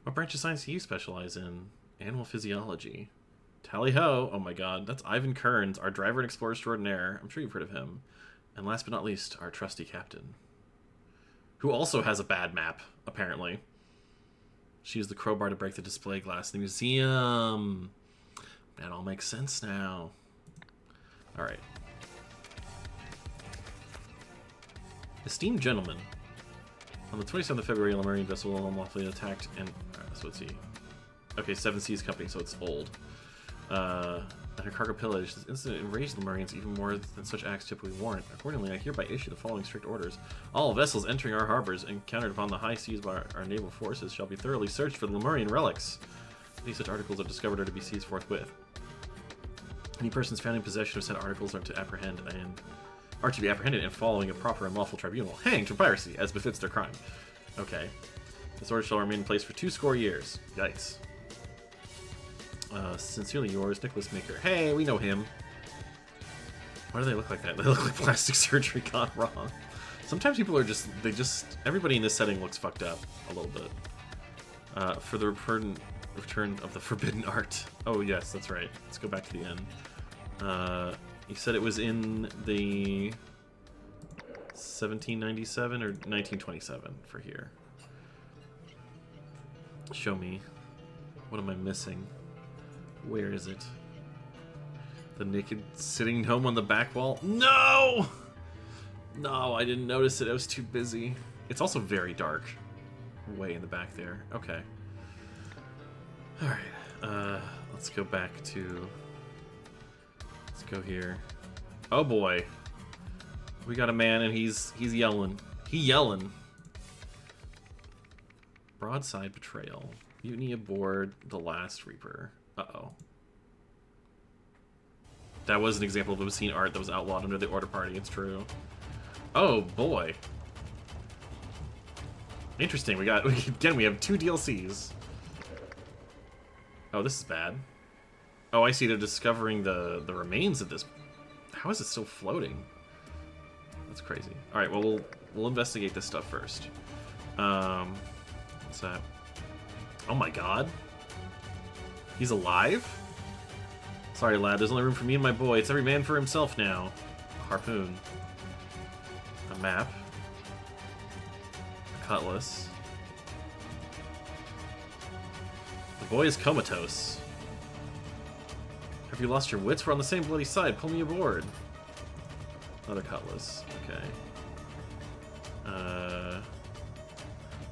What branch of science do you specialize in? Animal physiology. Tally-ho! Oh my god, that's Ivan Kearns, our driver and explorer extraordinaire. I'm sure you've heard of him. And last but not least, our trusty captain. Who also has a bad map, apparently. She used the crowbar to break the display glass in the museum. That all makes sense now. Alright. Esteemed gentlemen, on the 27th of February, a Lemurian vessel unlawfully attacked and... so let's see. Okay, Seven Seas Company, so it's old. And her cargo pillage. This incident enraged the Lemurians even more than such acts typically warrant. Accordingly, I hereby issue the following strict orders. All vessels entering our harbors encountered upon the high seas by our naval forces shall be thoroughly searched for the Lemurian relics. Any such articles are discovered or to be seized forthwith. Any persons found in possession of said articles are to be apprehended and following a proper and lawful tribunal, hanged for piracy, as befits their crime. Okay. This order shall remain in place for 20 years. Yikes. Sincerely yours, Nicholas Maker. Hey, we know him. Why do they look like that? They look like plastic surgery gone wrong. Sometimes people are everybody in this setting looks fucked up a little bit. For the return of the forbidden art. Oh, yes, that's right. Let's go back to the end. You said it was in the 1797 or 1927 for here. Show me. What am I missing? Where is it? The naked sitting gnome on the back wall? No! No, I didn't notice it. I was too busy. It's also very dark. Way in the back there. Okay. Alright. Let's go back to... Let's go here. Oh boy. We got a man and he's yelling. He yelling. Broadside betrayal. Mutiny aboard the Last Reaper. Uh-oh. That was an example of obscene art that was outlawed under the Order Party, it's true. Oh, boy. Interesting, we have 2 DLCs. Oh, this is bad. Oh, I see, they're discovering the remains of this How is it still floating? That's crazy. Alright, well, we'll investigate this stuff first. What's that? Oh my god. He's alive? Sorry, lad. There's only room for me and my boy. It's every man for himself now. A harpoon. A map. A cutlass. The boy is comatose. Have you lost your wits? We're on the same bloody side. Pull me aboard. Another cutlass. Okay.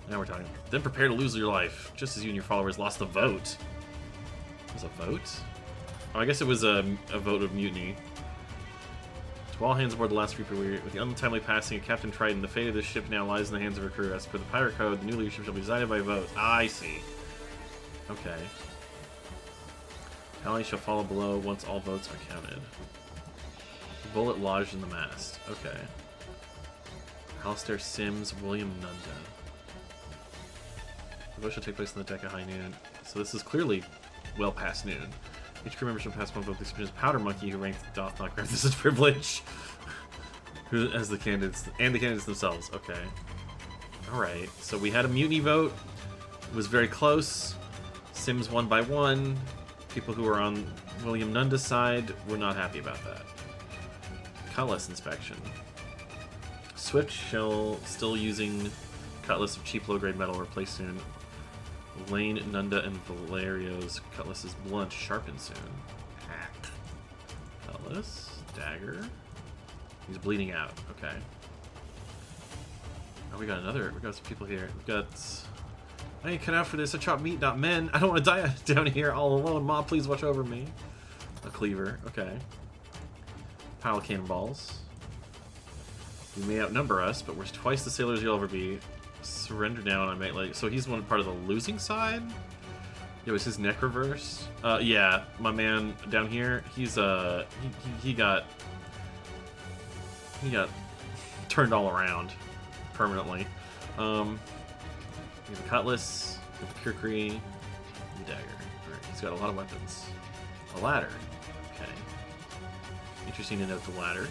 Now we're talking. Then prepare to lose your life, just as you and your followers lost the vote. It was a vote? Oh, I guess it was a vote of mutiny. To all hands aboard the last Reaper, with the untimely passing of Captain Triton, the fate of this ship now lies in the hands of her crew. As per the pirate code, the new leadership shall be decided by vote. Ah, I see. Okay. Tally shall follow below once all votes are counted. The bullet lodged in the mast. Okay. Alistair Sims, William Nunda. The vote shall take place on the deck at high noon. So this is clearly well past noon. Each crew member shall pass one vote. The experience Powder Monkey, who ranked doth not grant this as privilege. Who as the candidates and the candidates themselves. Okay. Alright. So we had a mutiny vote. It was very close. Sims won by 1. People who were on William Nunda's side were not happy about that. Cutlass inspection. Swift shall still using cutlass of cheap low-grade metal replaced soon. Lane, Nunda, and Valerio's cutlass is blunt, sharpened soon. Hack. Cutlass, dagger. He's bleeding out. Okay. Oh, we got some people here. We got. I ain't cut out for this. I chop meat, not men. I don't want to die down here all alone. Ma, please watch over me. A cleaver. Okay. Pile of cannonballs. You may outnumber us, but we're twice the sailors you'll ever be. Surrender down. I might like. So he's one part of the losing side. Yo, is his neck reversed? Yeah, my man down here. He's he got turned all around permanently. We have a cutlass, we have a kukri, and a dagger. Alright, he's got a lot of weapons. A ladder. Okay. Interesting to note the ladder.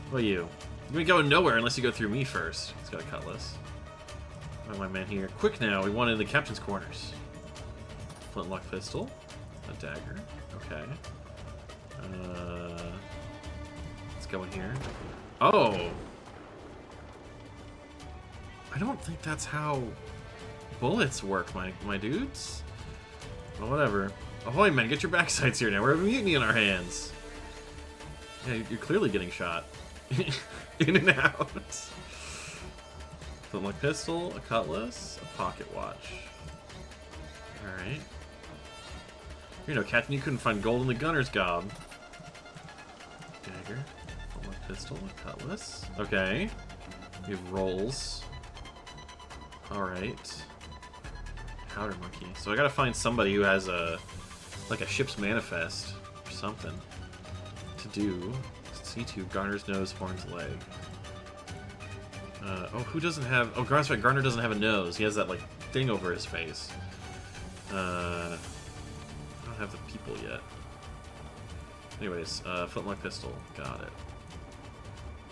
What about you? You ain't going nowhere unless you go through me first. He's got a cutlass. Oh, my man here. Quick now, we want in the captain's quarters. Flintlock pistol. A dagger. Okay. Let's go in here. Oh! I don't think that's how bullets work, my dudes. Well, whatever. Ahoy, men, get your backsides here now. We have a mutiny in our hands. Yeah, you're clearly getting shot. In and out. Flintlock pistol, a cutlass, a pocket watch. Alright. You know, Captain, you couldn't find gold in the gunner's gob. Dagger, flintlock pistol, a cutlass. Okay. We have rolls. Alright. Powder monkey. So I gotta find somebody who has a ship's manifest or something to do. C2, Garner's nose, horn's leg. Oh, who doesn't have... Oh, Garner doesn't have a nose. He has that, like, thing over his face. I don't have the people yet. Anyways, flintlock pistol. Got it.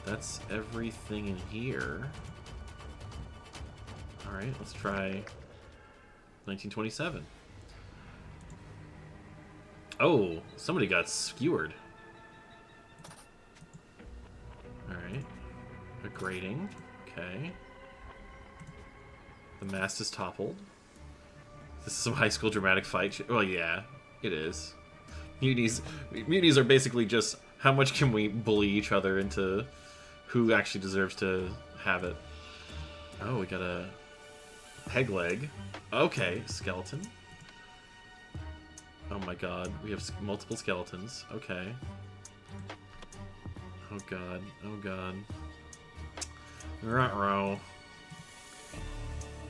That's everything in here. Alright, let's try 1927. Oh, somebody got skewered. Alright. A grating. Okay. The mast is toppled. This is some high school dramatic fight. Well, yeah, it is. Mutinies are basically just how much can we bully each other into who actually deserves to have it. Oh, we got a peg leg. Okay, skeleton. Oh my god, we have multiple skeletons. Okay. Oh god, oh god. Ruh-roh.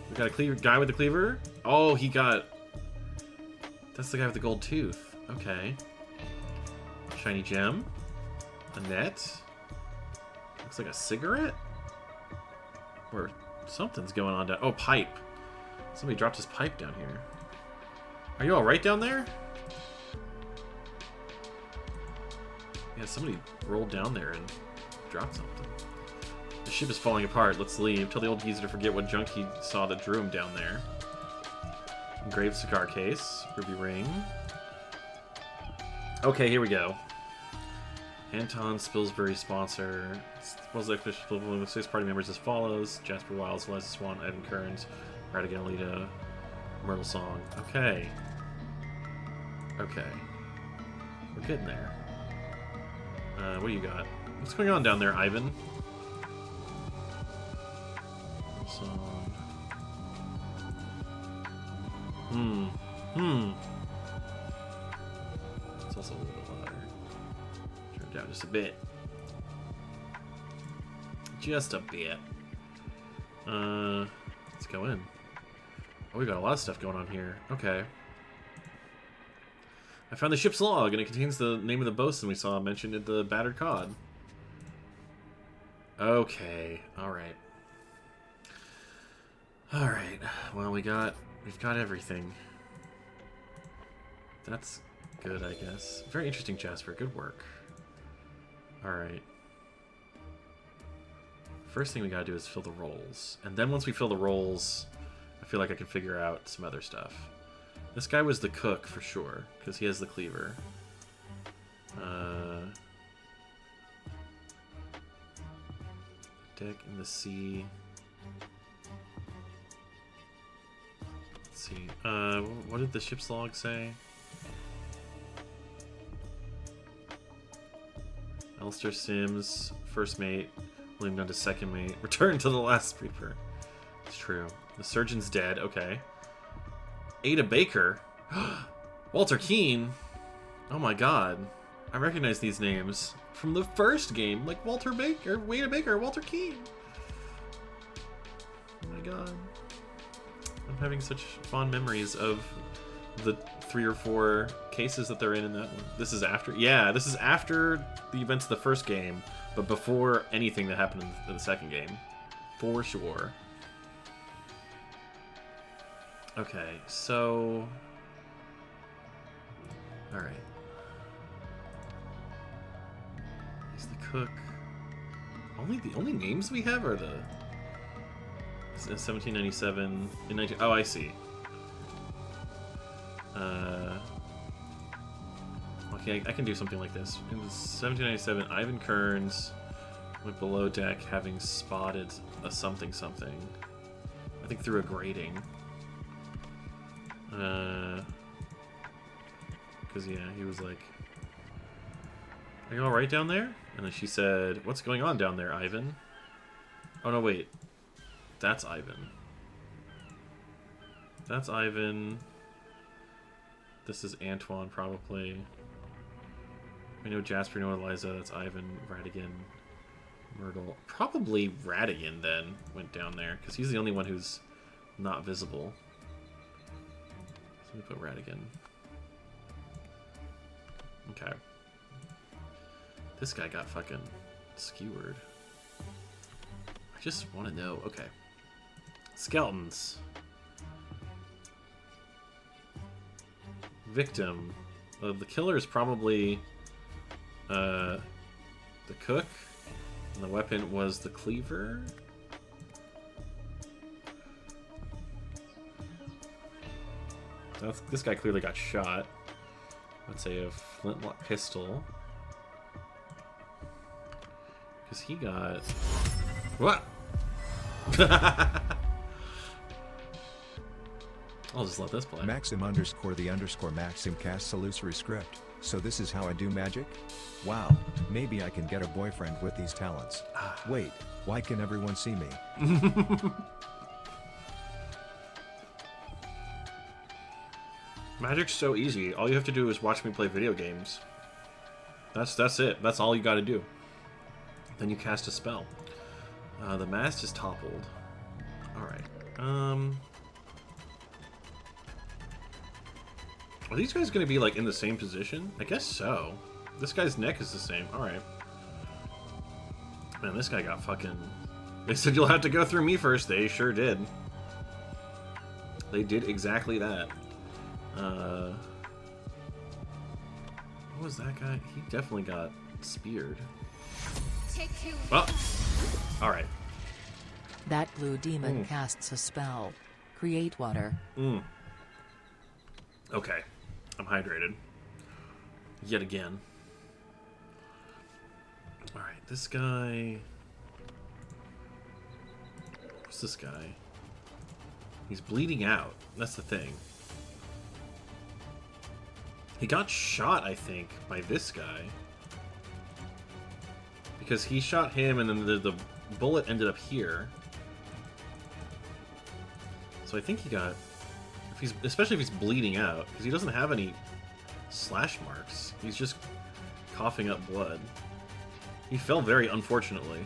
We got a guy with a cleaver. Oh, he got... That's the guy with the gold tooth. Okay. Shiny gem. A net. Looks like a cigarette? Or something's going on down... Oh, pipe. Somebody dropped his pipe down here. Are you alright down there? Yeah, somebody rolled down there and dropped something. The ship is falling apart. Let's leave. Tell the old geezer to forget what junk he saw that drew him down there. Engraved cigar case. Ruby ring. Okay, here we go. Anton Spilsbury sponsor. Spells the official 6 party members as follows: Jasper Wiles, Eliza Swan, Evan Kearns, Radigan Alita, Myrtle Song. Okay. Okay. We're getting there. What do you got? What's going on down there, Ivan? Song. It's also a little bit louder. Turn it down just a bit. Just a bit. Let's go in. Oh, we got a lot of stuff going on here. Okay. I found the ship's log, and it contains the name of the bosun we saw mentioned in the battered cod. Okay. Alright. Alright. Well, we've got everything. That's good, I guess. Very interesting, Jasper. Good work. Alright. First thing we gotta do is fill the roles. And then once we fill the roles, I feel like I can figure out some other stuff. This guy was the cook for sure, because he has the cleaver. Deck in the sea. Let's see. What did the ship's log say? Alistair Sims, first mate. William Dunn to second mate. Return to the last reaper. It's true. The surgeon's dead. Okay. Ada Baker. Walter Keane. Oh my god. I recognize these names from the first game. Like Walter Baker, Ada Baker, Walter Keane. Oh my god. I'm having such fond memories of the 3 or 4 cases that they're in that one. This is after? Yeah, this is after the events of the first game, but before anything that happened in the second game. For sure. Okay, so... Alright. He's the cook. The only names we have are the... 1797... In 19... Oh, I see. Okay, I can do something like this. In 1797, Ivan Kearns went below deck having spotted a something. I think through a grating. Because, yeah, he was like, "Are you alright down there?" And then she said, "What's going on down there, Ivan?" Oh, no, wait. That's Ivan. That's Ivan. This is Antoine, probably. We know Jasper, we know Eliza. That's Ivan, Radigan, Myrtle. Probably Radigan, then, went down there, because he's the only one who's not visible. So let me put Radigan. Okay. This guy got fucking skewered. I just want to know. Okay. Skeletons. Victim. The killer is probably the cook. And the weapon was the cleaver. This guy clearly got shot. Let's say a flintlock pistol. Because he got... What? I'll just let this play. Maxim_the_Maxim casts illusory script. So this is how I do magic? Wow, maybe I can get a boyfriend with these talents. Wait, why can everyone see me? Magic's so easy. All you have to do is watch me play video games. That's it. That's all you got to do. Then you cast a spell. The mast is toppled. Alright. Are these guys going to be, like, in the same position? I guess so. This guy's neck is the same. Alright. Man, this guy got fucking... They said you'll have to go through me first. They sure did. They did exactly that. What was that guy? He definitely got speared. Oh! Alright. That blue demon casts a spell. Create water. Okay. I'm hydrated. Yet again. Alright, this guy... What's this guy? He's bleeding out. That's the thing. He got shot, I think, by this guy. Because he shot him and then the bullet ended up here. So I think he got... especially if he's bleeding out, because he doesn't have any slash marks. He's just coughing up blood. He fell very unfortunately.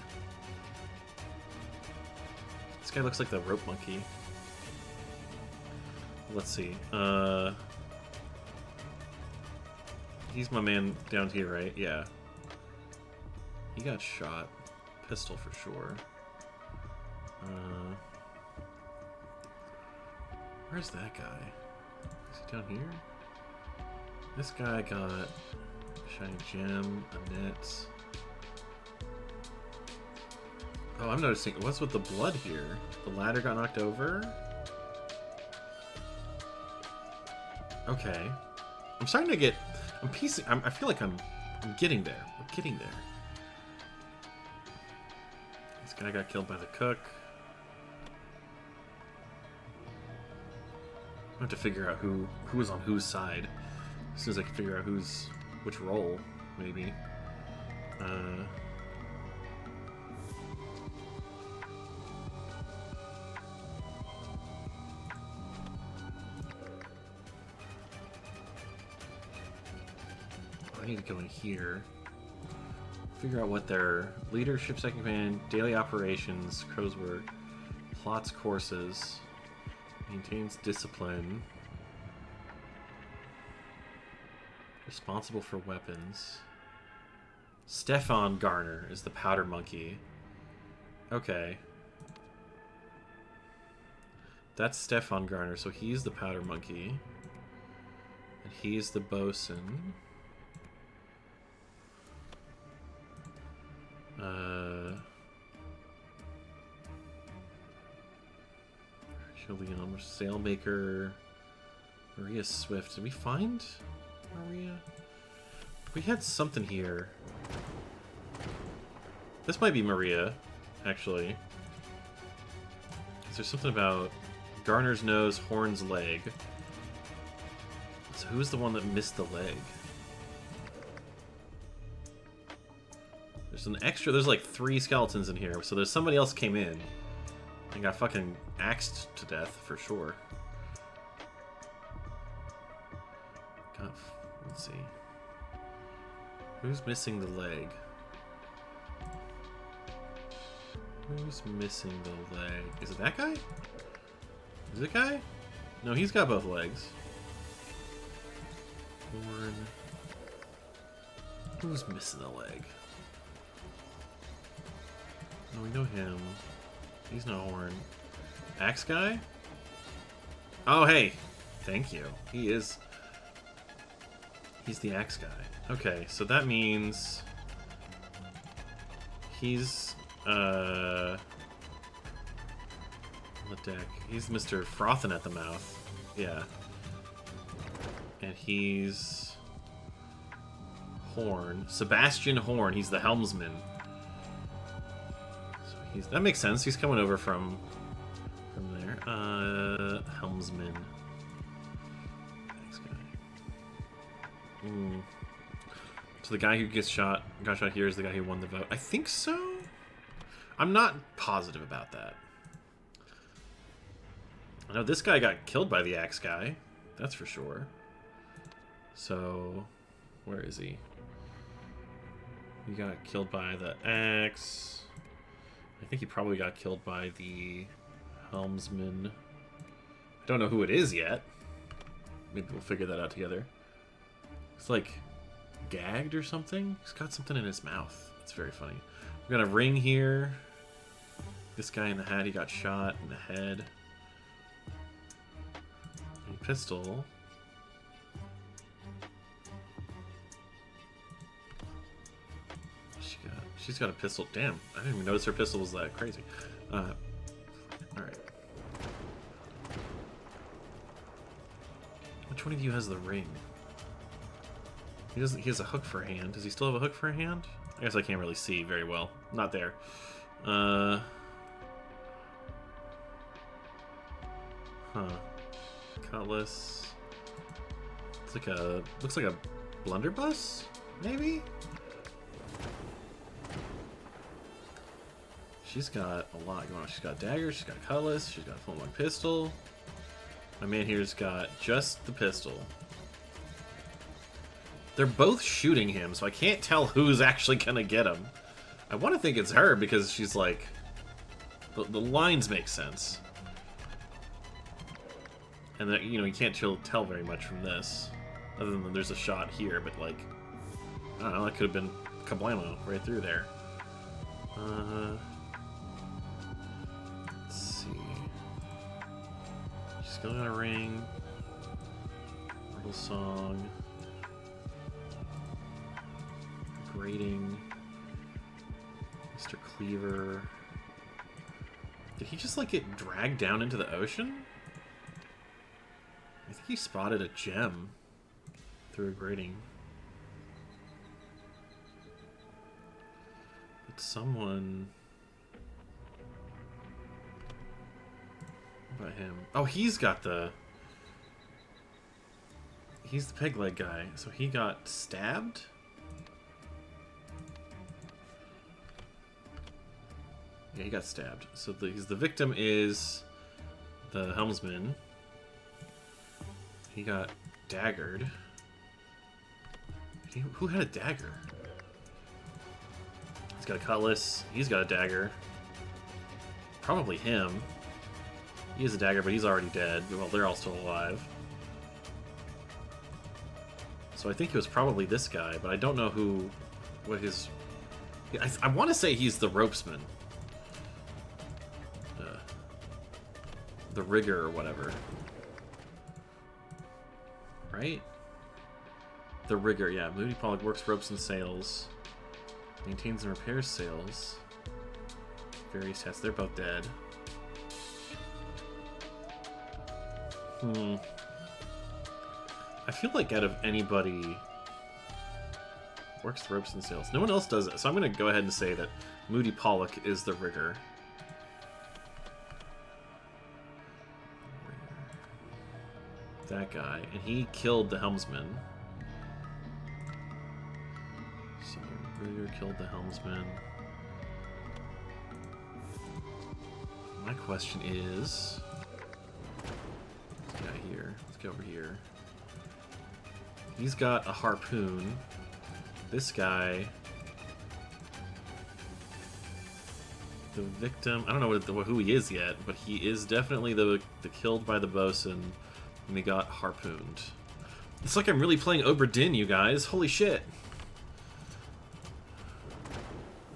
This guy looks like the rope monkey. Let's see. He's my man down here, right? Yeah. He got shot. Pistol for sure. Where's that guy? Is he down here? This guy got shiny gem, a net. Oh, I'm noticing. What's with the blood here? The ladder got knocked over? Okay. I'm starting to get... I'm piecing... I feel like I'm getting there. I'm getting there. This guy got killed by the cook. I have to figure out who was on whose side. As soon as I can figure out which role, maybe. I need to go in here. Figure out what their leadership, second command, daily operations, crow's work, plots courses, maintains discipline, responsible for weapons. Stefan Garner is the powder monkey. Okay. That's Stefan Garner, so he's the powder monkey. And he's the bosun. Leon, Sailmaker, Maria Swift. Did we find Maria? We had something here. This might be Maria, actually. Is there something about Garner's nose, Horn's leg? So who's the one that missed the leg? There's an extra... There's like 3 skeletons in here, so there's somebody else came in and got fucking axed to death, for sure. God, let's see. Who's missing the leg? Who's missing the leg? Is it that guy? Is it guy? No, he's got both legs. Horn. Who's missing the leg? No, we know him. He's not Horn. Axe guy? Oh, hey! Thank you. He is... He's the axe guy. Okay, so that means... He's... on the deck. He's Mr. Frothin' at the mouth. Yeah. And he's... Horn. Sebastian Horn. He's the helmsman. That makes sense. He's coming over from there. Helmsman. Next guy. So the guy who got shot here is the guy who won the vote. I think so. I'm not positive about that. I know this guy got killed by the axe guy. That's for sure. So, where is he? He got killed by the axe. I think he probably got killed by the helmsman. I don't know who it is yet. Maybe we'll figure that out together. It's like gagged or something. He's got something in his mouth. It's very funny. We got a ring here. This guy in the hat, he got shot in the head. A pistol. She's got a pistol. Damn, I didn't even notice her pistol was that crazy. Alright. Which one of you has the ring? He doesn't. He has a hook for a hand. Does he still have a hook for a hand? I guess I can't really see very well. Not there. Huh. Cutlass. It's like a. Looks like a blunderbuss, maybe? She's got a lot going on. She's got daggers, she's got cutlass, she's got a full-on pistol. My man here's got just the pistol. They're both shooting him, so I can't tell who's actually gonna get him. I want to think it's her because she's like... The lines make sense. And that, you know, you can't tell very much from this. Other than there's a shot here, but like... I don't know, that could have been kablamo right through there. Let's see. She's going on a ring. Little song. Grating. Mr. Cleaver. Did he just like get dragged down into the ocean? I think he spotted a gem through a grating. But someone... What about him? Oh, he's got the... He's the peg leg guy. So he got stabbed? Yeah, he got stabbed. So the victim is the helmsman. He got daggered. Who had a dagger? He's got a cutlass. He's got a dagger. Probably him. He has a dagger, but he's already dead. Well, they're all still alive. So I think it was probably this guy, but I don't know what his... I want to say he's the ropesman. The rigger or whatever. Right? The rigger, yeah. Moody Pollock works ropes and sails. Maintains and repairs sails. Various hats. They're both dead. I feel like out of anybody... Works ropes and sails. No one else does it. So I'm going to go ahead and say that Moody Pollock is the rigger. That guy, and he killed the helmsman. So Rigger killed the helmsman. My question is, this guy here. Let's go over here. He's got a harpoon. This guy, the victim. I don't know who he is yet, but he is definitely the killed by the bosun. And they got harpooned. It's like I'm really playing Obra Dinn, you guys. Holy shit.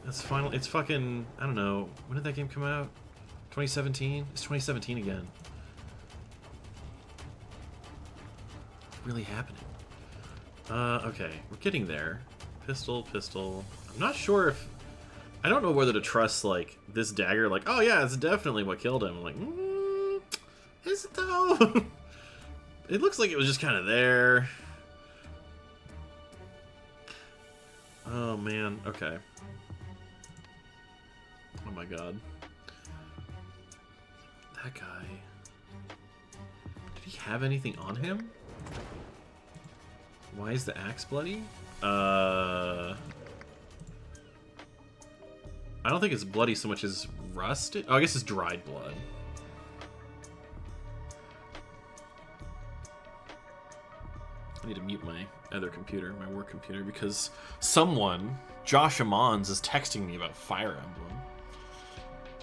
That's final. It's fucking... I don't know. When did that game come out? 2017? It's 2017 again. It's really happening. Okay. We're getting there. Pistol, pistol. I'm not sure if... I don't know whether to trust, like, this dagger. Like, oh yeah, it's definitely what killed him. I'm like, is it though? It looks like it was just kind of there. Oh, man. Okay. Oh, my God. That guy... Did he have anything on him? Why is the axe bloody? I don't think it's bloody so much as rusted. Oh, I guess it's dried blood. I need to mute my other computer, my work computer, because someone, Josh Amons, is texting me about Fire Emblem.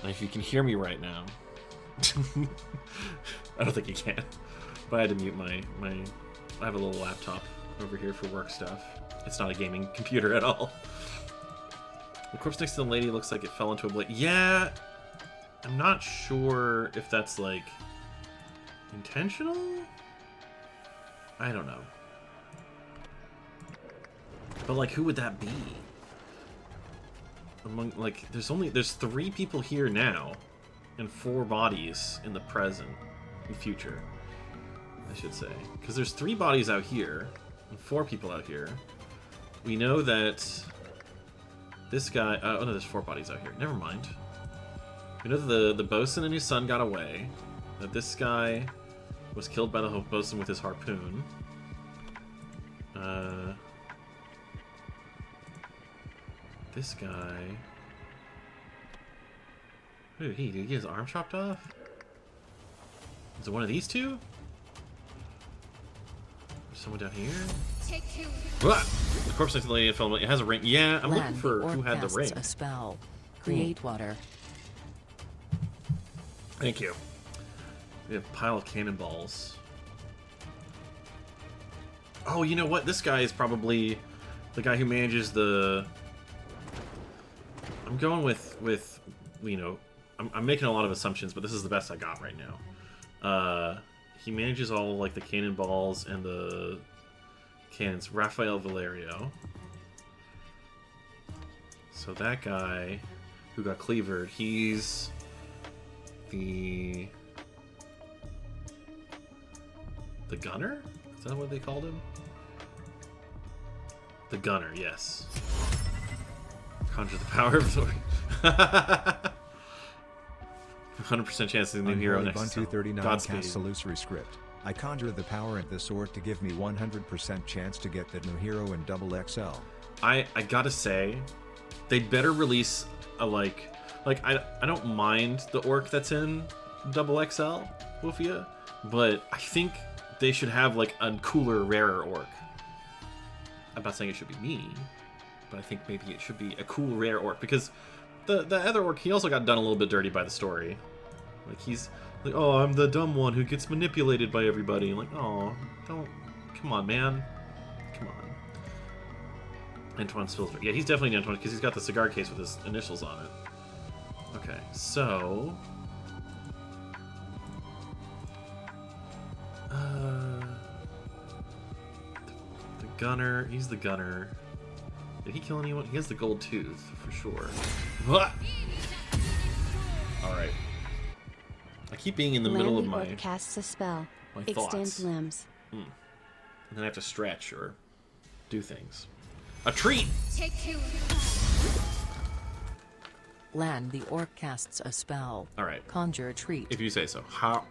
And if you can hear me right now... I don't think you can. But I had to mute my... I have a little laptop over here for work stuff. It's not a gaming computer at all. The corpse next to the lady looks like it fell into a blade. Yeah! I'm not sure if that's, like, intentional? I don't know. But, like, who would that be? among, like, there's 3 people here now, and 4 bodies in the present, in future, I should say. Because there's 3 bodies out here, and 4 people out here. We know that this guy, oh no, there's 4 bodies out here. Never mind. We know that the bosun and his son got away. That this guy was killed by the bosun with his harpoon. This guy... Who did he? Did he get his arm chopped off? Is it one of these 2? There's someone down here? Ah! The corpse next to the lady fell. It has a ring. Yeah, I'm looking for who had the ring. A spell. Create water. Thank you. We have a pile of cannonballs. Oh, you know what? This guy is probably the guy who manages the... I'm going with you know, I'm making a lot of assumptions, but this is the best I got right now. He manages all, like, the cannonballs and the cannons. Raphael Valerio. So that guy who got cleavered, he's the gunner? Is that what they called him? The gunner, yes. Conjure the power of the 100% chance of the new hero next Ubuntu 39 Godspeed. casts illusory script. I conjure the power of the sword to give me 100% chance to get the new hero in double XL. I gotta say, they'd better release a like I don't mind the orc that's in double XL Wolfia, but I think they should have like a cooler, rarer orc. I'm not saying it should be me, but I think maybe it should be a cool, rare orc, because the other orc, he also got done a little bit dirty by the story. Like, he's like, oh, I'm the dumb one who gets manipulated by everybody. I'm like, oh, don't, come on, man, come on. Antoine Spilsbury. Yeah, he's definitely Antoine, because he's got the cigar case with his initials on it. Okay, so... the gunner, he's the gunner. Did he kill anyone? He has the gold tooth, for sure. Alright. I keep being in the middle of my casts a spell. thoughts. Extend limbs. And then I have to stretch or do things. A treat! Land the orc casts a spell. Alright. Conjure a treat. If you say so. How?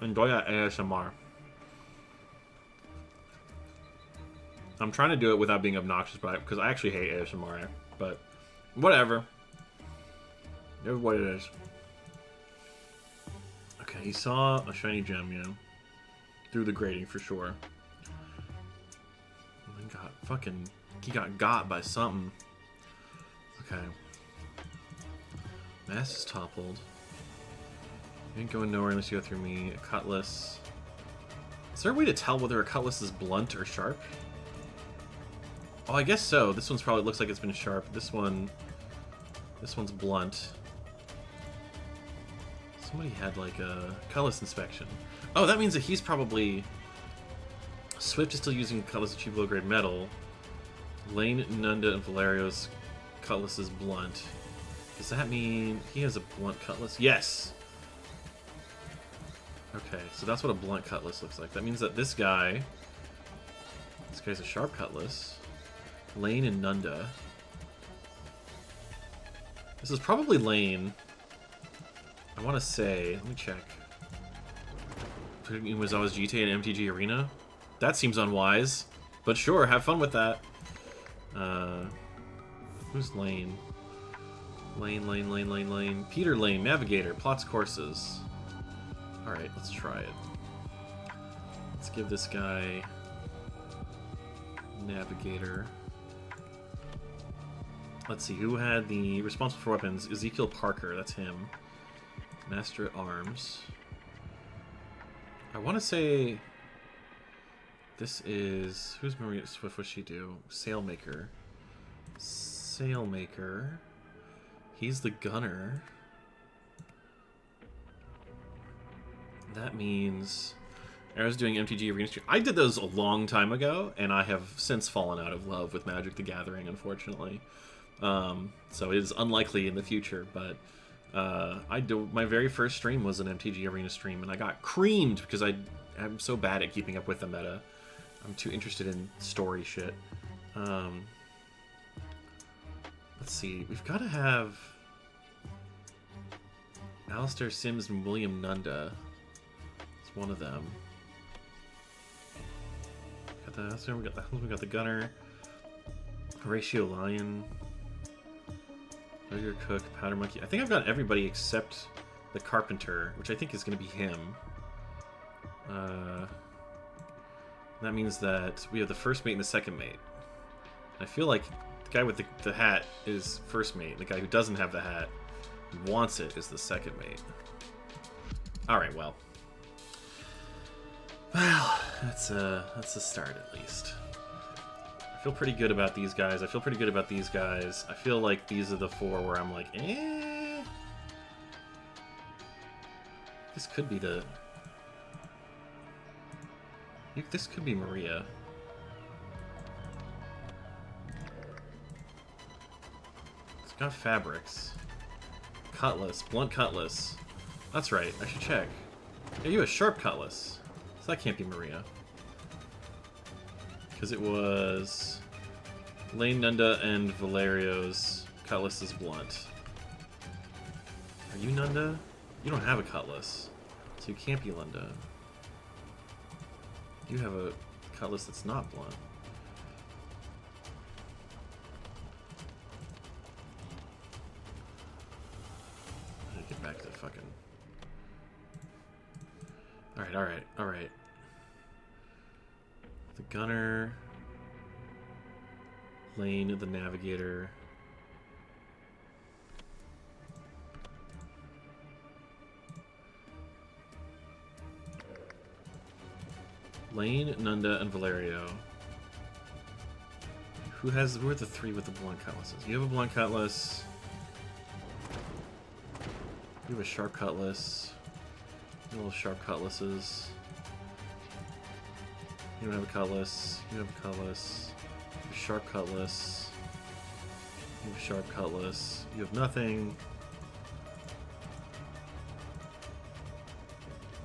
Enjoy that ASMR. I'm trying to do it without being obnoxious, because I actually hate ASMR, but whatever. It is what it is. Okay, he saw a shiny gem, yeah. Through the grating for sure. He got by something. Okay. Mass is toppled. You ain't going nowhere unless you go through me. A cutlass. Is there a way to tell whether a cutlass is blunt or sharp? Oh, I guess so. This one's probably looks like it's been sharp. This one's blunt. Somebody had like a cutlass inspection. Oh, that means that he's probably... Swift is still using cutlass of cheap low-grade metal. Lane, Nunda, and Valerio's cutlass is blunt. Does that mean he has a blunt cutlass? Yes! Okay, so that's what a blunt cutlass looks like. That means that this guy's a sharp cutlass. Lane and Nunda. This is probably Lane. I want to say, let me check. Was always GTA and MTG Arena? That seems unwise, but sure, have fun with that. Who's Lane? Lane. Peter Lane, Navigator, plots courses. Alright, let's try it. Let's give this guy Navigator. Let's see, who had the responsible for weapons? Ezekiel Parker, that's him. Master at Arms. I want to say this is... Who's Maria Swift? What's she do? Sailmaker. He's the gunner. That means... I was doing MTG Arena stream. I did those a long time ago, and I have since fallen out of love with Magic the Gathering, unfortunately. So it is unlikely in the future, but my very first stream was an MTG Arena stream, and I got creamed because I'm so bad at keeping up with the meta. I'm too interested in story shit. Let's see. We've got to have Alistair Sims and William Nunda. It's one of them. We got the Gunner, Horatio Lion, Burger Cook, Powder Monkey. I think I've got everybody except the Carpenter, which I think is going to be him. That means that we have the first mate and the second mate. I feel like the guy with the hat is first mate. The guy who doesn't have the hat and wants it is the second mate. Alright, well, that's a start at least. I feel pretty good about these guys. I feel like these are the four where I'm like, eh. This could be Maria. It's got fabrics. Cutlass. Blunt cutlass. That's right. I should check. Yeah, you have sharp cutlass. So that can't be Maria. Because it was Lane, Nunda, and Valerio's cutlass is blunt. Are you Nunda? You don't have a cutlass. So you can't be Nunda. You have a cutlass that's not blunt. I gotta get back to fucking... Alright. The Gunner, Lane, the Navigator. Lane, Nunda, and Valerio. Who are the three with the blunt cutlasses? You have a blunt cutlass. You have a sharp cutlass. Little sharp cutlasses. You don't have a cutlass. You have a cutlass. You have a sharp cutlass. You have a sharp cutlass. You have nothing.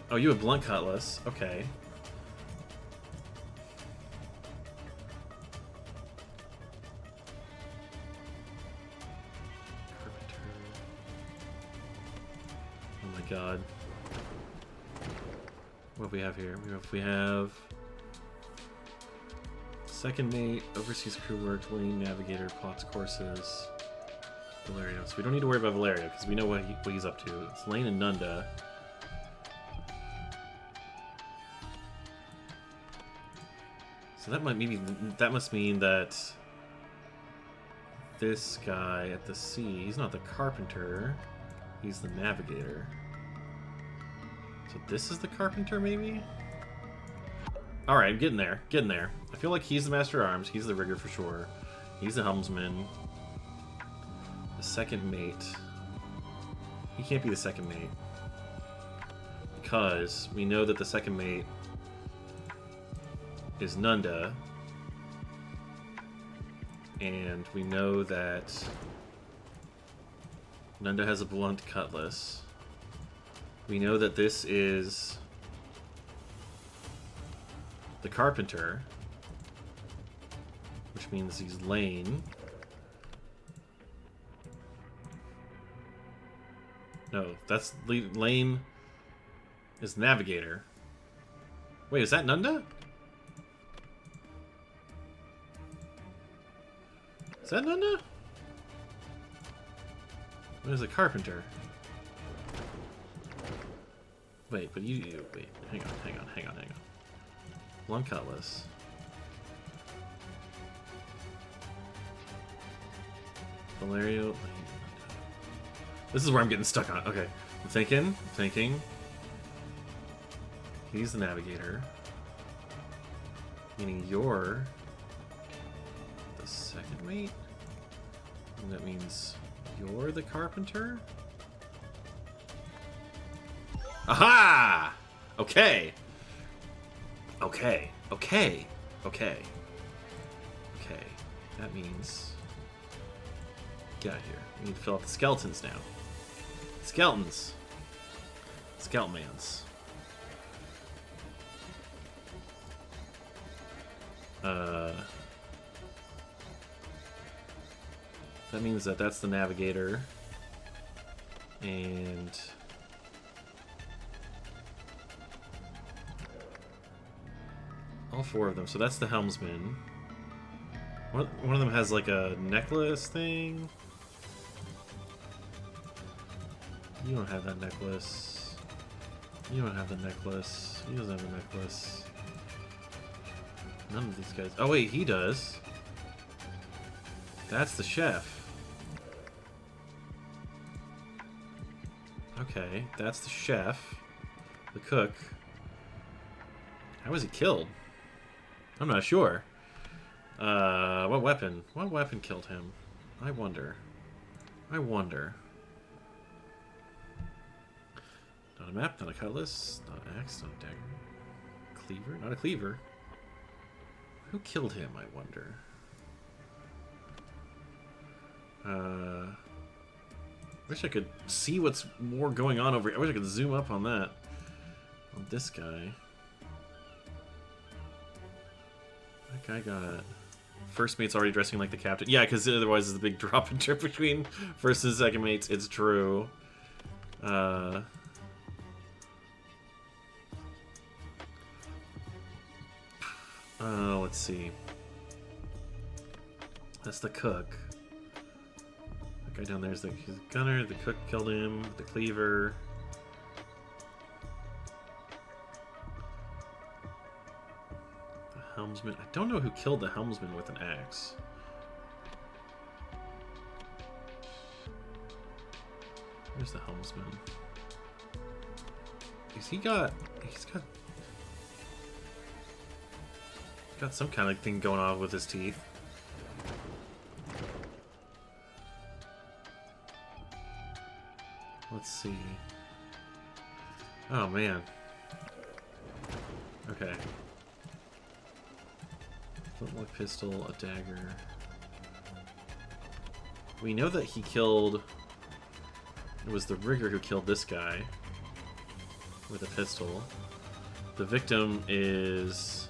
Oh, you have blunt cutlass. Okay. Carpenter. Oh my god. What do we have here? We have second mate, overseas crew work, Lane, Navigator, plots courses, Valerio. So we don't need to worry about Valerio because we know what he's up to. It's Lane and Nunda. So that must mean that this guy at the sea, he's not the Carpenter, he's the Navigator. So this is the Carpenter, maybe? Alright, I'm getting there. I feel like he's the Master at Arms. He's the Rigger for sure. He's the Helmsman. The second mate. He can't be the second mate. Because we know that the second mate is Nunda. And we know that Nunda has a blunt cutlass. We know that this is the Carpenter, which means he's Lane. No, that's Lane is Navigator. Wait, is that Nunda? Is that Nunda? What is a Carpenter? Wait, but wait, hang on. Blunt cutlass. Valerio, Lane. This is where I'm getting stuck on. Okay, I'm thinking. He's the Navigator. Meaning you're the second mate? And that means you're the Carpenter? Aha! Okay. Okay. Okay. Okay. Okay. That means... Get out of here. We need to fill out the skeletons now. Skeletons. Skeletonmans. That means that that's the navigator. And... all 4 of them. So that's the helmsman. One of them has like a necklace thing. You don't have that necklace. You don't have the necklace. He doesn't have the necklace. None of these guys. Oh wait, he does. That's the chef. Okay, that's the chef. The cook. How was he killed? I'm not sure. What weapon? What weapon killed him? I wonder. I wonder. Not a map, not a cutlass, not an axe, not a dagger. Cleaver? Not a cleaver. Who killed him, I wonder? Wish I could see what's more going on over here. I wish I could zoom up on that. On this guy. That guy got... First mate's already dressing like the captain. Yeah, because otherwise there's a big drop in trip between first and second mates. It's true. Let's see. That's the cook. That guy down there is the gunner. The cook killed him. The cleaver. The helmsman. I don't know who killed the helmsman with an axe. Where's the helmsman? He's got some kind of thing going on with his teeth. Let's see. Oh man. Okay. Flintlock pistol, a dagger. We know that he killed... It was the rigger who killed this guy with a pistol. The victim is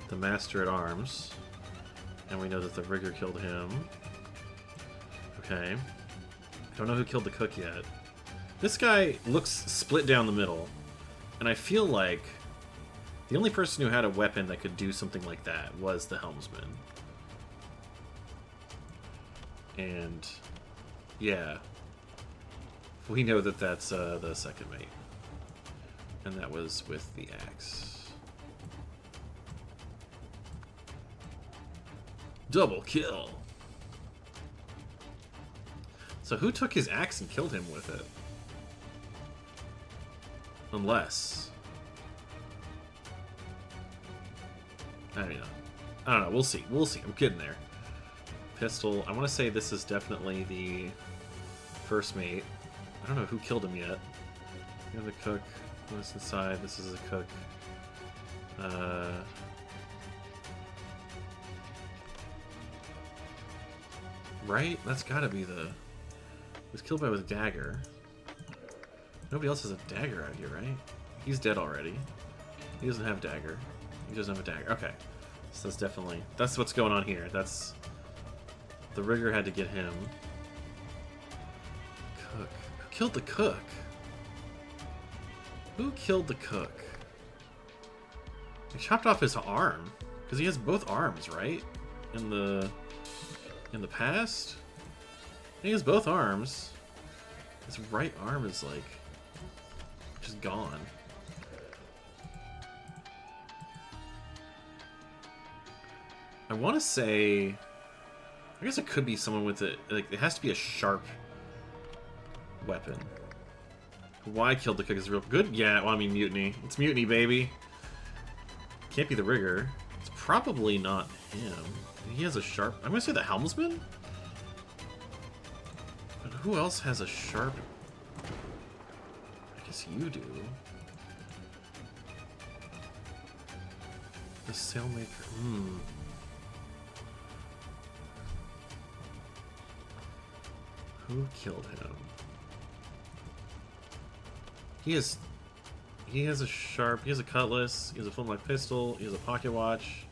the master at arms, and we know that the rigger killed him. Okay. Don't know who killed the cook yet. This guy looks split down the middle, and I feel like the only person who had a weapon that could do something like that was the helmsman. And yeah, we know that that's the second mate, and that was with the axe. Double kill. So who took his axe and killed him with it? Unless... I don't know. We'll see. We'll see. I'm getting there. Pistol. I want to say this is definitely the first mate. I don't know who killed him yet. You have the cook. What's inside? This is a cook. Right? That's gotta be the... He was killed by with a dagger. Nobody else has a dagger out here, right? He's dead already. He doesn't have a dagger. He doesn't have a dagger. Okay. So that's definitely... That's what's going on here. That's... The rigger had to get him. Cook. Who killed the cook? Who killed the cook? He chopped off his arm. Because he has both arms, right? In the past? He has both arms. His right arm is like... just gone. I want to say... I guess it could be someone with it. Like, it has to be a sharp weapon. Why killed the cook is real good? Yeah, well, I mean, mutiny. It's mutiny, baby. Can't be the rigger. It's probably not him. He has a sharp... I'm going to say the helmsman? But who else has a sharp... I guess you do. The Sailmaker. Who killed him? He has a sharp, he has a cutlass, he has a flintlock pistol, he has a pocket watch.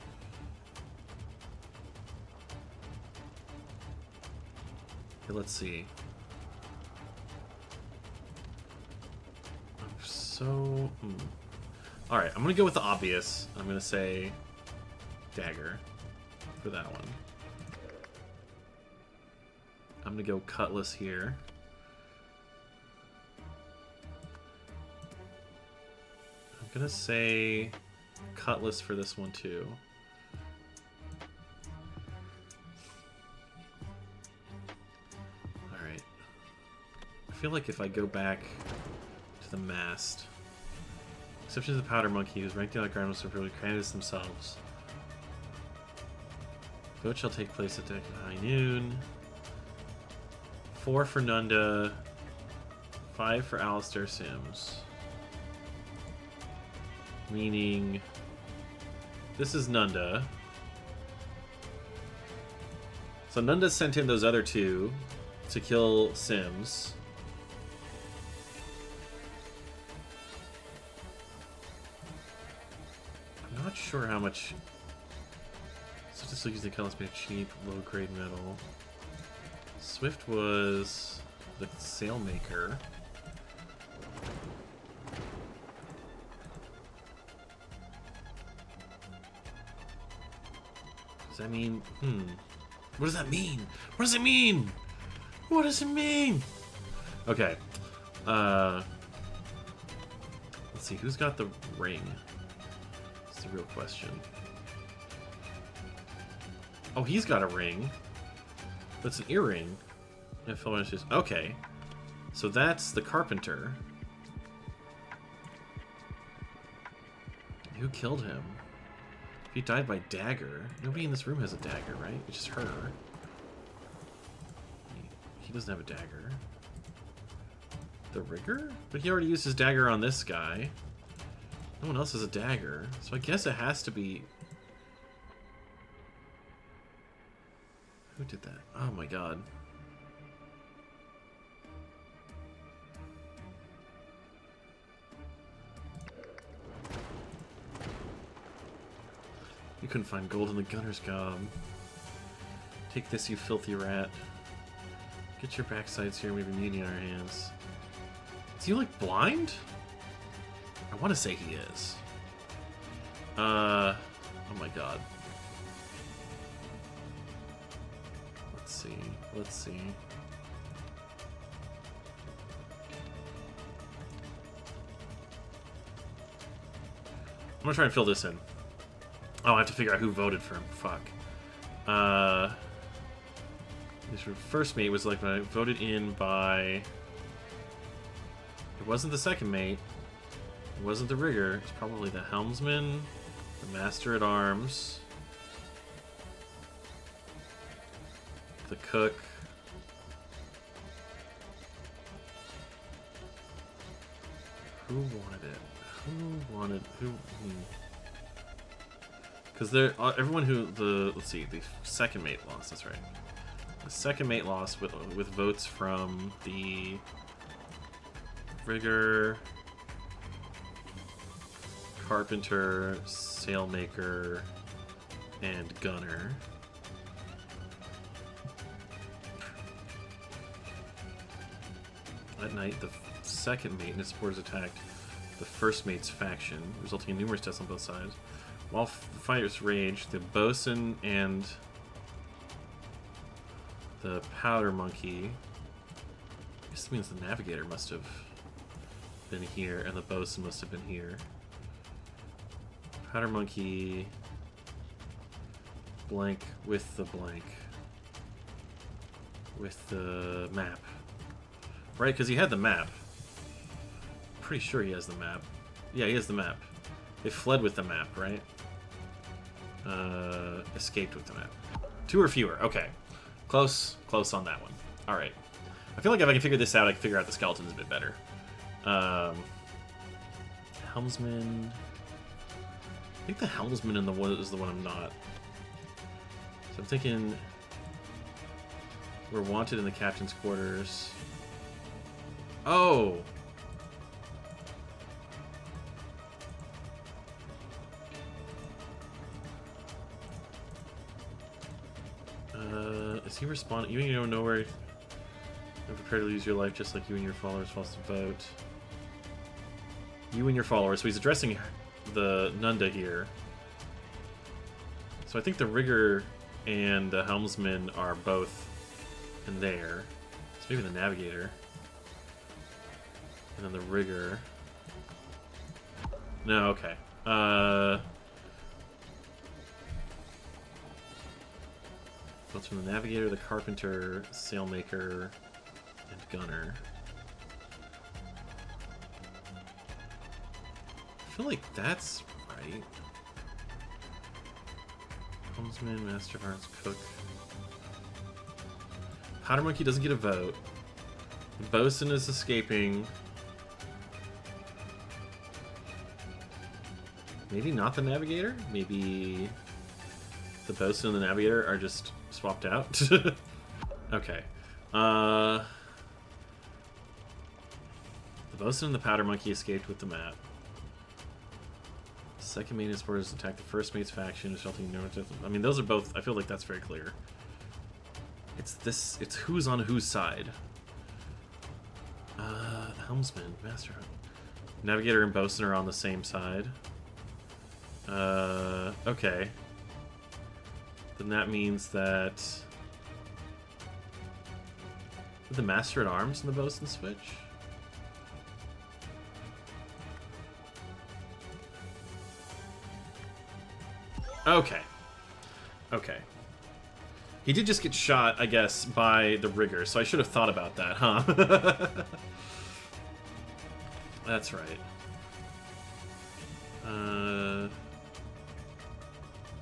Okay, let's see. So, Alright, I'm gonna go with the obvious. I'm gonna say dagger for that one. I'm gonna go cutlass here. I'm gonna say cutlass for this one too. Alright. I feel like if I go back to the mast, exception to the powder monkey, who's ranked on the ground, was severely candidates themselves. Vote shall take place at high noon. 4 for Nunda, 5 for Alistair Sims. Meaning, this is Nunda. So Nunda sent in those other 2 to kill Sims. I'm not sure how much. So just using the colors made cheap, low grade metal. Swift was the Sailmaker. Does that mean? What does that mean? What does it mean? What does it mean? Okay. Let's see. Who's got the ring? That's the real question. Oh, he's got a ring. That's an earring. Okay. So that's the carpenter. Who killed him? He died by dagger. Nobody in this room has a dagger, right? It's just her. He doesn't have a dagger. The rigger? But he already used his dagger on this guy. No one else has a dagger. So I guess it has to be... Who did that? Oh my god. You couldn't find gold in the gunner's gob. Take this, you filthy rat. Get your backsides here, we have a mutiny on our hands. Is he, like, blind? I want to say he is. Oh my god. Let's see. I'm gonna try and fill this in. Oh, I have to figure out who voted for him. Fuck. His first mate was like voted in by... It wasn't the second mate. It wasn't the rigger. It's probably the helmsman, the master at arms, the cook. Who wanted it? Because everyone who let's see, the second mate lost. That's right. The second mate lost with votes from the rigger, carpenter, sailmaker, and gunner. At night, the second mate and his supporters attacked the first mate's faction, resulting in numerous deaths on both sides. While fighters raged, the bosun and the powder monkey, this means the navigator must have been here, and the bosun must have been here. Powder monkey, blank with the blank, with the map. Right, because he had the map. Pretty sure he has the map. Yeah, he has the map. They fled with the map, right? Escaped with the map. 2 or fewer. Okay. Close on that one. Alright. I feel like if I can figure this out, I can figure out the skeletons a bit better. Helmsman... think the helmsman in the one is the one I'm not. So I'm thinking we're wanted in the captain's quarters. Oh! Is he responding? You don't know where. I'm prepared to lose your life just like you and your followers forced to vote. You and your followers. So he's addressing the Nunda here. So I think the rigger and the helmsman are both in there. So maybe the navigator. And then the rigger. No, okay. So it's from the navigator, the carpenter, sailmaker, and gunner. I feel like that's right. Helmsman, master of arts, cook. Powder monkey doesn't get a vote. The bosun is escaping. Maybe not the navigator? Maybe the bosun and the navigator are just swapped out? Okay. The bosun and the powder monkey escaped with the map. Second mate is orders to attack the first mate's faction, resulting in no death. I mean, those are both. I feel like that's very clear. It's this. It's who's on whose side. Helmsman, master. Navigator and bosun are on the same side. Okay. Then that means that did the master at arms and the bosun switch? Okay. Okay. He did just get shot, I guess, by the rigger, so I should have thought about that, huh? That's right.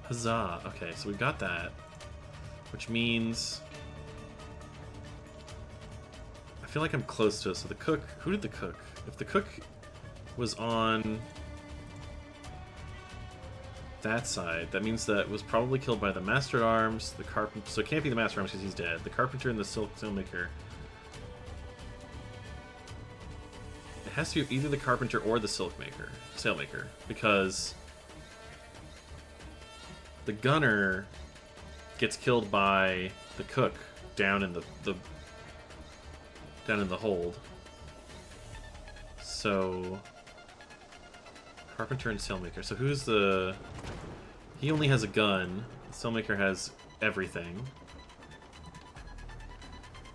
Huzzah. Okay, so we've got that. Which means I feel like I'm close to it. So the cook, who did the cook? If the cook was on that side, that means that it was probably killed by the master at arms, the carpenter. So it can't be the master at arms because he's dead. The carpenter and the sailmaker. It has to be either the carpenter or the sailmaker, because the gunner gets killed by the cook down in the down in the hold. So carpenter and sailmaker. So who's the? He only has a gun. The sailmaker has everything.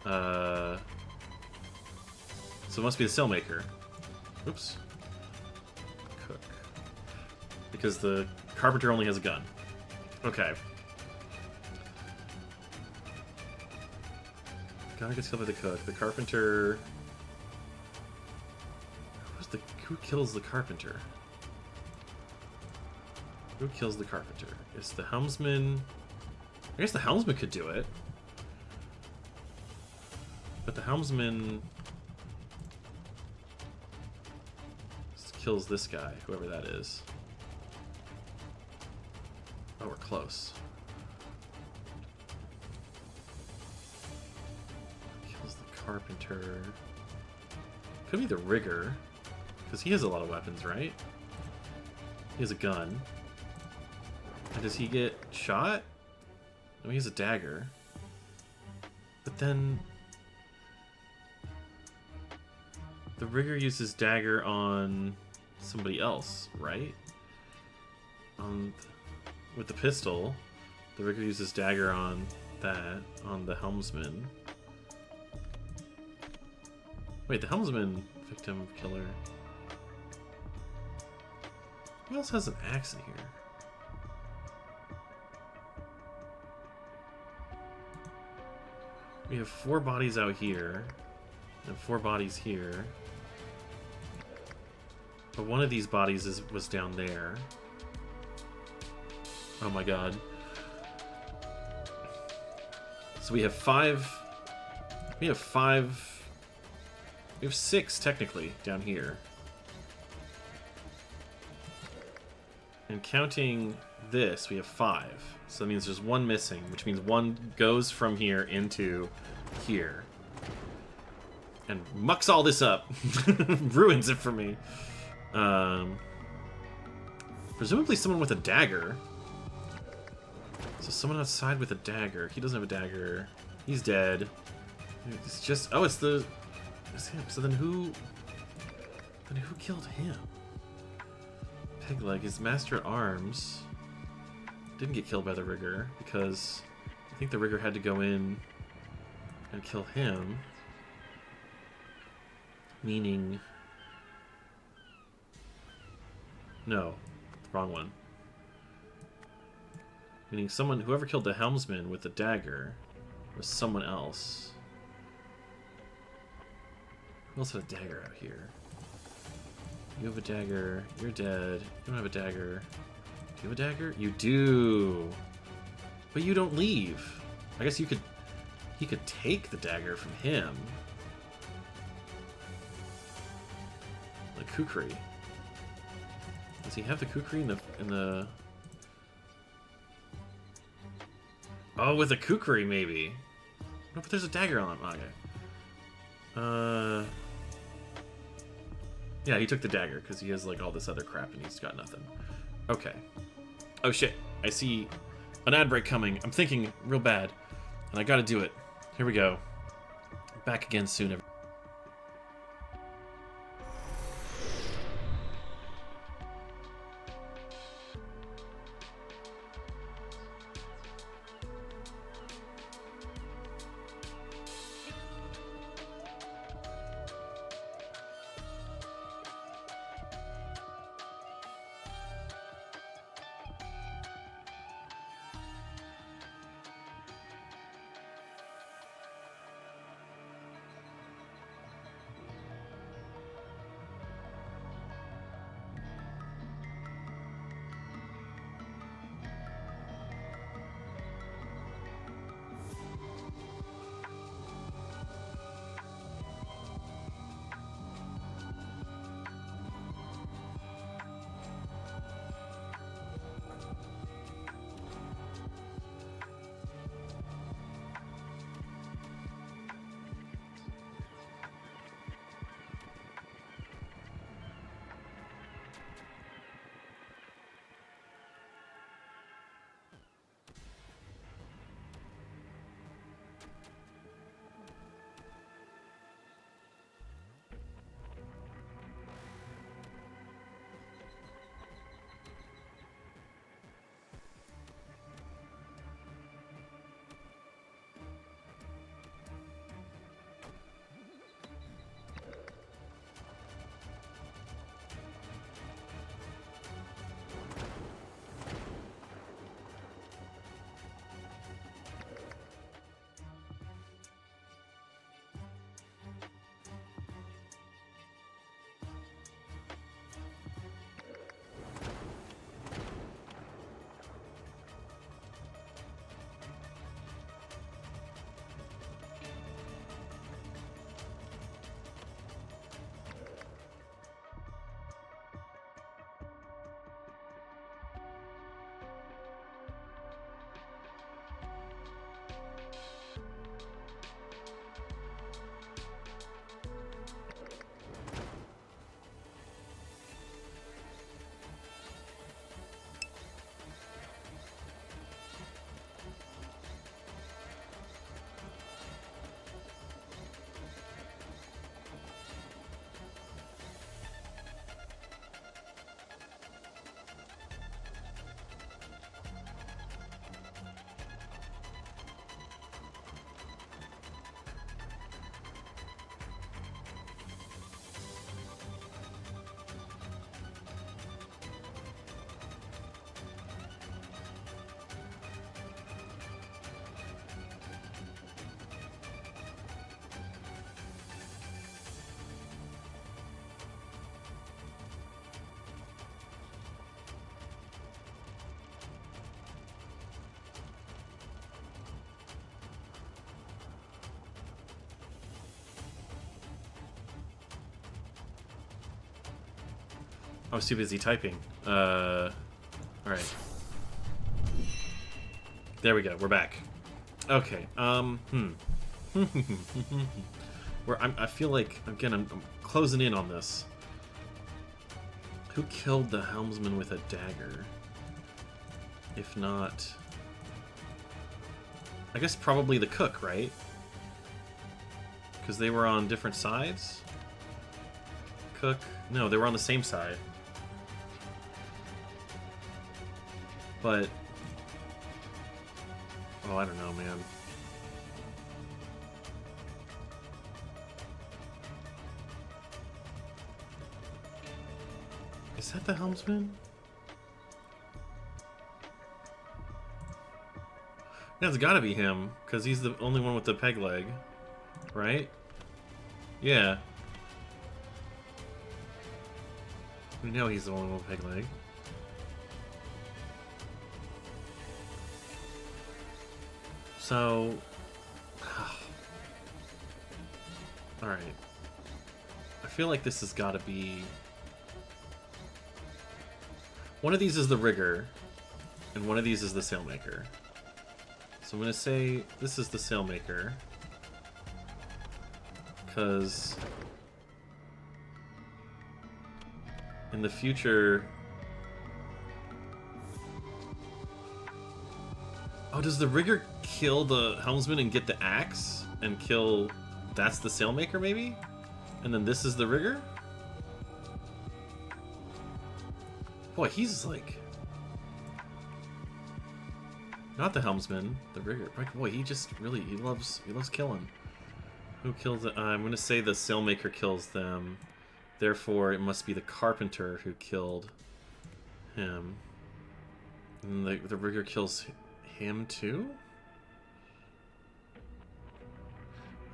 So it must be the sailmaker. Oops. Cook. Because the carpenter only has a gun. Okay. Gunner gets killed by the cook. The carpenter. Who kills the carpenter? Who kills the carpenter? It's the helmsman. I guess the helmsman could do it. But the helmsman kills this guy, whoever that is. Oh, we're close. Kills the carpenter. Could be the rigger, because he has a lot of weapons, right? He has a gun. And does he get shot? No, he has a dagger. But then the rigger uses dagger on somebody else, right? With the pistol, the rigger uses dagger on that, on the helmsman. Wait, the helmsman, victim, killer. Who else has an axe in here? We have 4 bodies out here, and 4 bodies here. But one of these bodies was down there. Oh my god. So we have 5... We have 6, technically, down here. And counting this, we have 5. So that means there's 1 missing, which means 1 goes from here into here. And mucks all this up. Ruins it for me. Presumably someone with a dagger. So someone outside with a dagger. He doesn't have a dagger. He's dead. It's just... Oh, it's him. So then who... Then who killed him? Pegleg, his master at arms, didn't get killed by the rigger because I think the rigger had to go in and kill him. Meaning... No, the wrong one. Meaning someone, whoever killed the helmsman with the dagger was someone else. Who else had a dagger out here? You have a dagger. You're dead. You don't have a dagger. Do you have a dagger? You do. But you don't leave. I guess you could... He could take the dagger from him. The kukri. Does he have the kukri in the... Oh, with a kukri, maybe. No, but there's a dagger on it. Okay. Yeah, he took the dagger because he has like all this other crap and he's got nothing. Okay. Oh shit. I see an ad break coming. I'm thinking real bad. And I gotta do it. Here we go. Back again soon. I was too busy typing. Alright. There we go. We're back. Okay. I feel like, again, I'm closing in on this. Who killed the helmsman with a dagger? If not... I guess probably the cook, right? Because they were on different sides? Cook? No, they were on the same side. But... oh, I don't know, man. Is that the helmsman? Yeah, it's gotta be him, because he's the only one with the peg leg. Right? Yeah. We know he's the only one with the peg leg. So... alright. I feel like this has gotta be... one of these is the rigger, and one of these is the sailmaker. So I'm going to say this is the sailmaker, because in the future... oh, does the rigger kill the helmsman and get the axe and kill... that's the sailmaker, maybe? And then this is the rigger? Boy, he's like... not the helmsman, the rigger. Boy, he just really, he loves killing. Who kills it? I'm going to say the sailmaker kills them. Therefore, it must be the carpenter who killed him. And the rigger kills him too?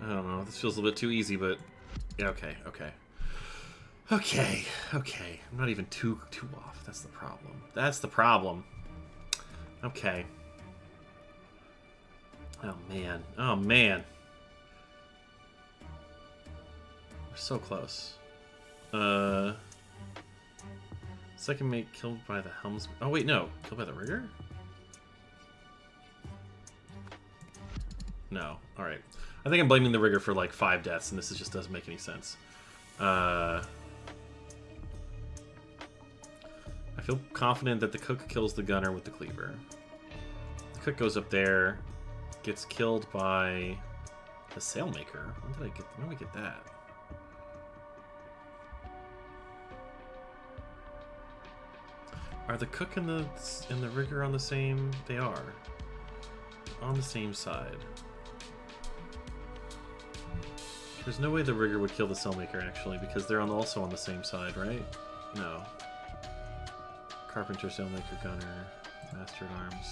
I don't know. This feels a little bit too easy, but... yeah, okay. I'm not even too off. That's the problem. Okay. Oh, man. We're so close. Second mate killed by the helmsman. Oh, wait, no. Killed by the rigger? No. Alright. I think I'm blaming the rigger for like 5 deaths, and this just doesn't make any sense. I feel confident that the cook kills the gunner with the cleaver. The cook goes up there, gets killed by the sailmaker. When did I get that? Are the cook and the rigger on the same? They are. On the same side. There's no way the rigger would kill the sailmaker, actually, because they're also on the same side, right? No. Carpenter, sailmaker, gunner, master at arms.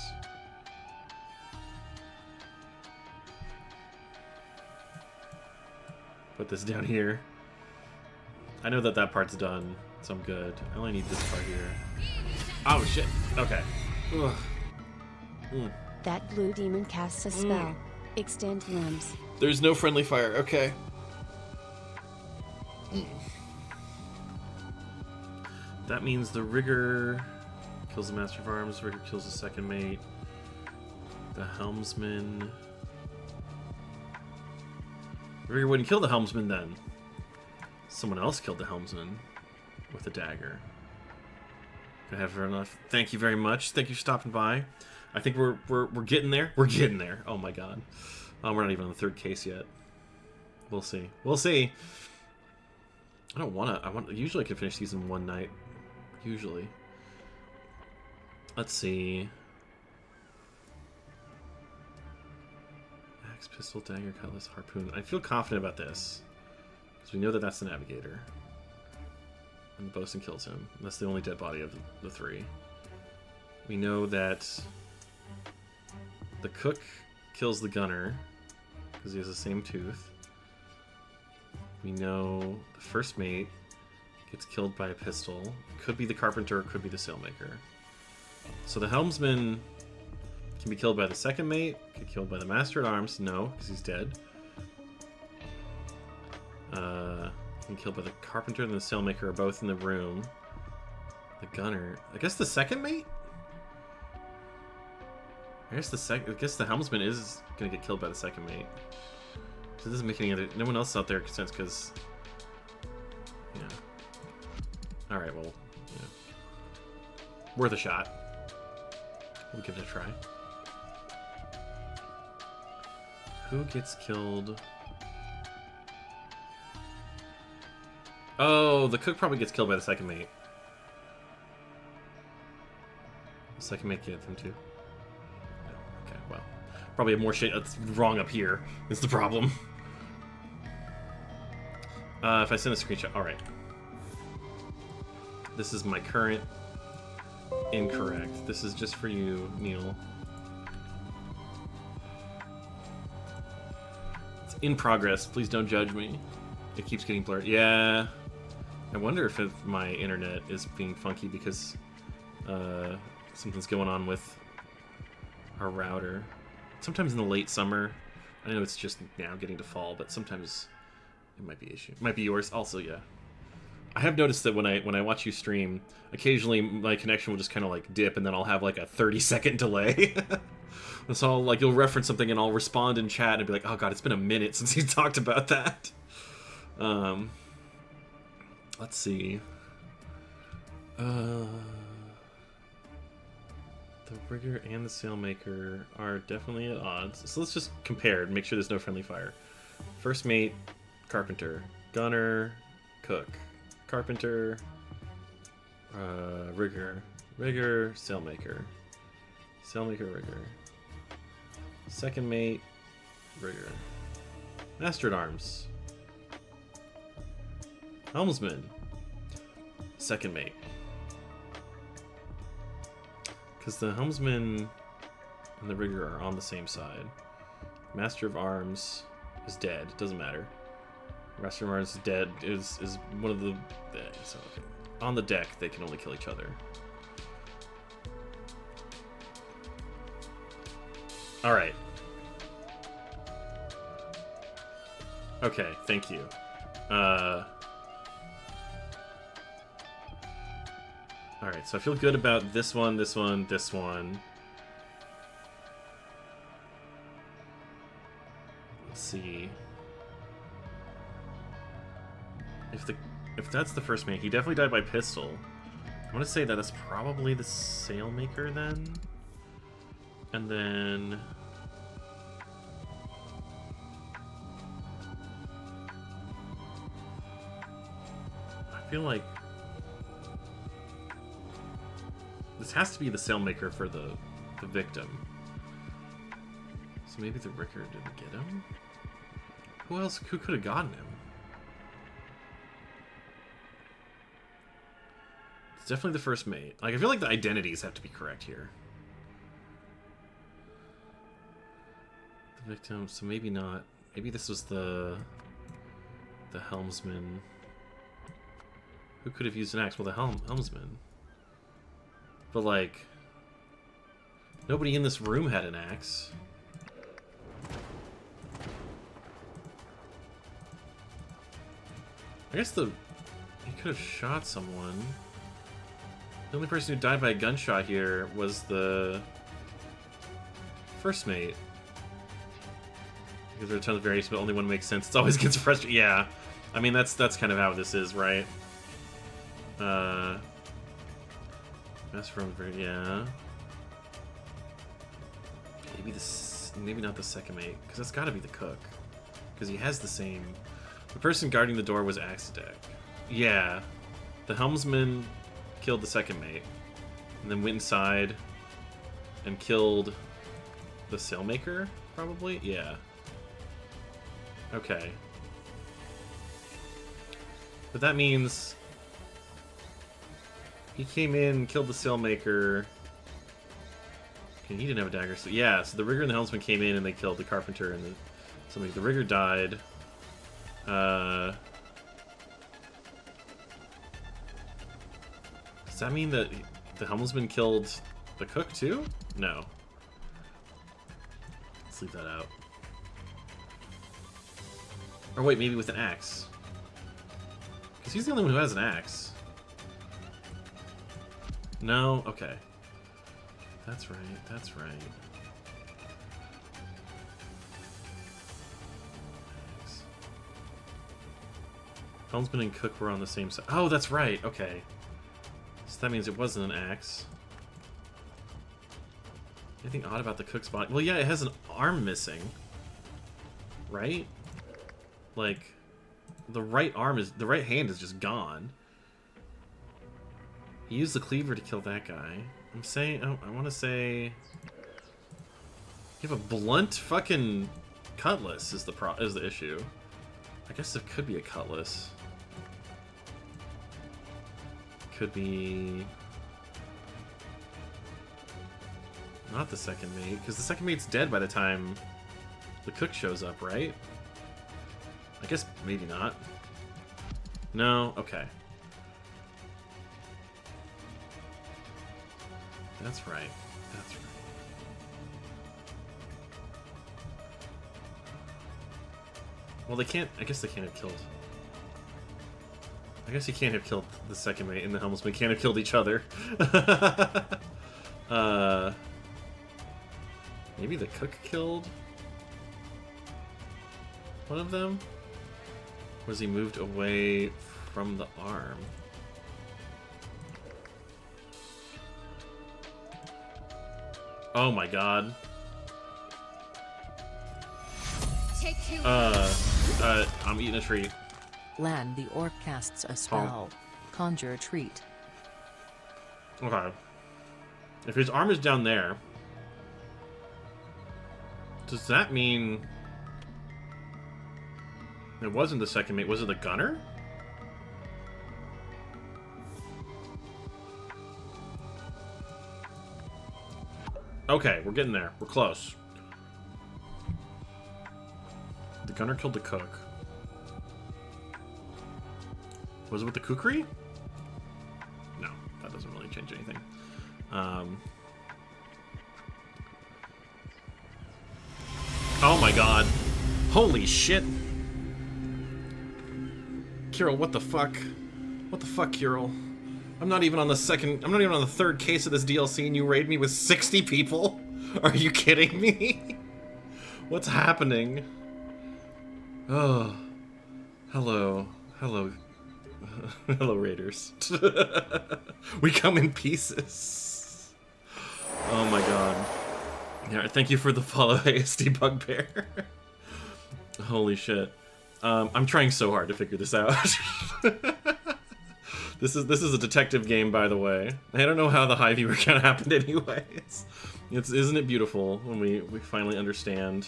Put this down here. I know that part's done, so I'm good. I only need this part here. Oh, shit. Okay. Ugh. That blue demon casts a spell. Extend limbs. There's no friendly fire. Okay. That means the rigger kills the master of arms, rigger kills the second mate. The helmsman... the rigger wouldn't kill the helmsman then. Someone else killed the helmsman with a dagger. Good have enough. Thank you very much. Thank you for stopping by. I think we're getting there. We're getting there. Oh my god. We're not even on the third case yet. We'll see. We'll see. I don't want to. Usually I can finish these in one night. Usually. Let's see. Axe, pistol, dagger, cutlass, harpoon. I feel confident about this. Because we know that that's the navigator. And the bosun kills him. That's the only dead body of the 3. We know that the cook kills the gunner. Because he has the same tooth. We know the first mate gets killed by a pistol. Could be the carpenter, could be the sailmaker. So the helmsman can be killed by the second mate, get killed by the master at arms. No, because he's dead. Can be killed by the carpenter and the sailmaker are both in the room. The gunner, I guess the second mate? I guess the helmsman is gonna get killed by the second mate. So this doesn't make any other. No one else out there sense because. Yeah. All right. Well. Yeah. Worth a shot. We'll give it a try. Who gets killed? Oh, the cook probably gets killed by the second mate. The second mate gets him too. No. Okay, well. Probably have more shit that's wrong up here is the problem. If I send a screenshot. Alright. This is my current incorrect. This is just for you, Neil. It's in progress. Please don't judge me. It keeps getting blurred. Yeah. I wonder if my internet is being funky because something's going on with our router. Sometimes in the late summer, I know it's just now getting to fall, but sometimes it might be an issue. It might be yours also, yeah. I have noticed that when I watch you stream, occasionally my connection will just kind of like dip, and then I'll have like a 30-second delay. And so I'll, like, you'll reference something, and I'll respond in chat and be like, "Oh God, it's been a minute since you talked about that." Let's see. The rigger and the sailmaker are definitely at odds. So let's just compare and make sure there's no friendly fire. First mate, carpenter. Gunner, cook. Carpenter, rigger. Rigger, sailmaker. Sailmaker, rigger. Second mate, rigger. Master at arms. Helmsman. Second mate. Because the helmsman and the rigger are on the same side. Master of arms is dead. Doesn't matter. Master of arms is dead. Is one of the. So okay. On the deck, they can only kill each other. All right. Okay. Thank you. Alright, so I feel good about this one, this one, this one. Let's see. If that's the first mate, he definitely died by pistol. I want to say that that's probably the sailmaker then. And then I feel like this has to be the sailmaker for the victim. So maybe the rigger didn't get him? Who else? Who could have gotten him? It's definitely the first mate. Like, I feel like the identities have to be correct here. The victim, so maybe not. Maybe this was the helmsman. Who could have used an axe? Well, the helmsman. But, like, nobody in this room had an axe. I guess he could have shot someone. The only person who died by a gunshot here was the first mate. Because there are tons of variations, but only one makes sense. It always gets frustrating. Yeah. I mean, that's kind of how this is, right? That's from yeah. Maybe not the second mate, because that's got to be the cook, because he has the same. The person guarding the door was Axidek. Yeah, the helmsman killed the second mate, and then went inside and killed the sailmaker. Probably, yeah. Okay, but that means. He came in, killed the sailmaker. Okay, he didn't have a dagger, so yeah. So the rigger and the helmsman came in, and they killed the carpenter and the rigger died. Does that mean that the helmsman killed the cook too? No. Let's leave that out. Or wait, maybe with an axe. Because he's the only one who has an axe. No? Okay. That's right, that's right. Helmsman and cook were on the same side. Oh, that's right. Okay. So that means it wasn't an axe. Anything odd about the cook's body? Well, yeah, it has an arm missing. Right? Like, the right hand is just gone. He used the cleaver to kill that guy. I'm saying, I want to say, you have a blunt fucking cutlass is the issue. I guess there could be a cutlass. Could be not the second mate, because the second mate's dead by the time the cook shows up, right? I guess maybe not. No? Okay. That's right. That's right. Well, they can't... I guess they can't have killed... I guess he can't have killed the second mate, and the helmsman can't have killed each other. Maybe the cook killed one of them? Was he moved away from the arm? Oh my god. I'm eating a treat. Land the orc casts a spell. Conjure treat. Okay. If his arm is down there, does that mean it wasn't the second mate? Was it the gunner? Okay, we're getting there. We're close. The gunner killed the cook. Was it with the kukri? No, that doesn't really change anything. Oh my god. Holy shit. Kirill, what the fuck? What the fuck, Kirill? I'm not even on the third case of this DLC and you raid me with 60 people? Are you kidding me? What's happening? Oh. Hello. Hello. Hello, raiders. We come in pieces. Oh my god. Yeah, thank you for the follow, ASD Bugbear. Holy shit. I'm trying so hard to figure this out. This is a detective game, by the way. I don't know how the high viewer count happened anyways. Isn't it beautiful when we finally understand?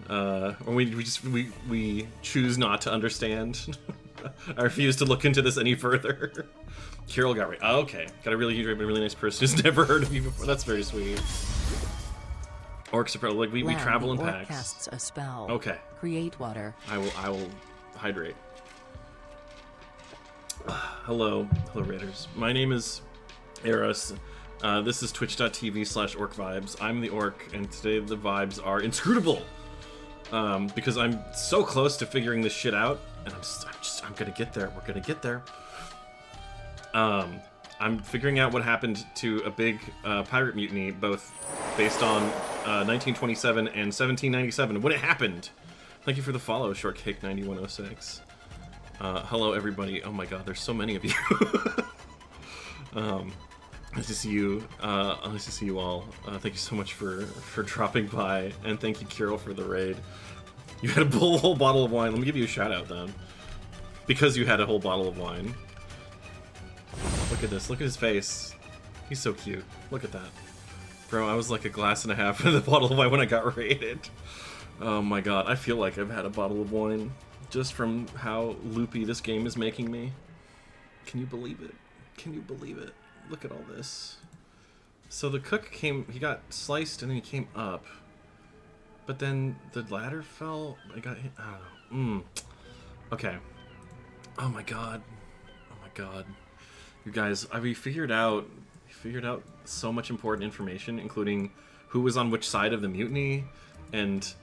Or we choose not to understand. I refuse to look into this any further. Kirill got right. Oh, okay. Got a really huge, really nice person who's never heard of you before. That's very sweet. Orcs are probably like we travel in packs. Casts a spell. Okay. Create water. I will hydrate. Hello, raiders. My name is Eros. This is twitch.tv/orcvibes. I'm the orc, and today the vibes are inscrutable. Because I'm so close to figuring this shit out, and I'm gonna get there. We're gonna get there. I'm figuring out what happened to a big pirate mutiny, both based on 1927 and 1797. When it happened. Thank you for the follow, Shortcake9106. Hello, everybody. Oh my god, there's so many of you. Nice to see you. Nice to see you all. Thank you so much for dropping by, and thank you, Kirill, for the raid. You had a whole bottle of wine. Let me give you a shout out then, because you had a whole bottle of wine. Look at this. Look at his face. He's so cute. Look at that, bro. I was like a glass and a half of the bottle of wine when I got raided. Oh my god, I feel like I've had a bottle of wine just from how loopy this game is making me. Can you believe it? Can you believe it? Look at all this. So the cook came, he got sliced and then he came up. But then the ladder fell, I got hit, I don't know. Okay. Oh my god. Oh my god. You guys, we figured out so much important information, including who was on which side of the mutiny, and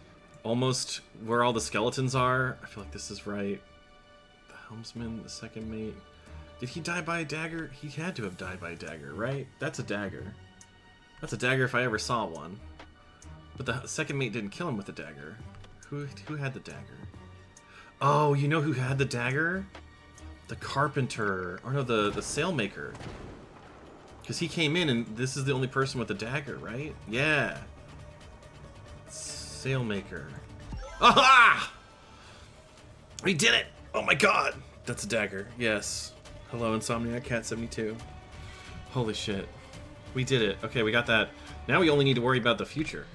almost where all the skeletons are. I feel like this is right. The helmsman, the second mate. Did he die by a dagger? He had to have died by a dagger, right? That's a dagger. That's a dagger if I ever saw one. But the second mate didn't kill him with the dagger. Who had the dagger? Oh, you know who had the dagger? The carpenter. Or no, the sailmaker. Because he came in and this is the only person with a dagger, right? Yeah. Sailmaker. Aha! We did it! Oh my god! That's a dagger. Yes. Hello, Insomniac Cat 72. Holy shit. We did it. Okay, we got that. Now we only need to worry about the future.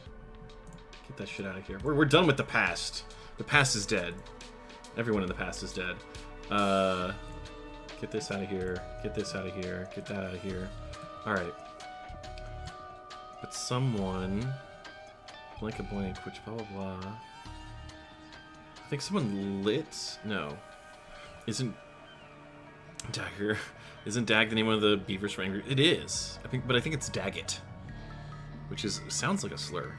Get that shit out of here. We're done with the past. The past is dead. Everyone in the past is dead. Get this out of here. Get this out of here. Get that out of here. Alright. But someone... Blank a blank, which blah blah blah. I think someone lit... No. Isn't... Dagger... Isn't Dag the name of the beavers from Angry... It is. But I think it's Daggett. Which is... Sounds like a slur.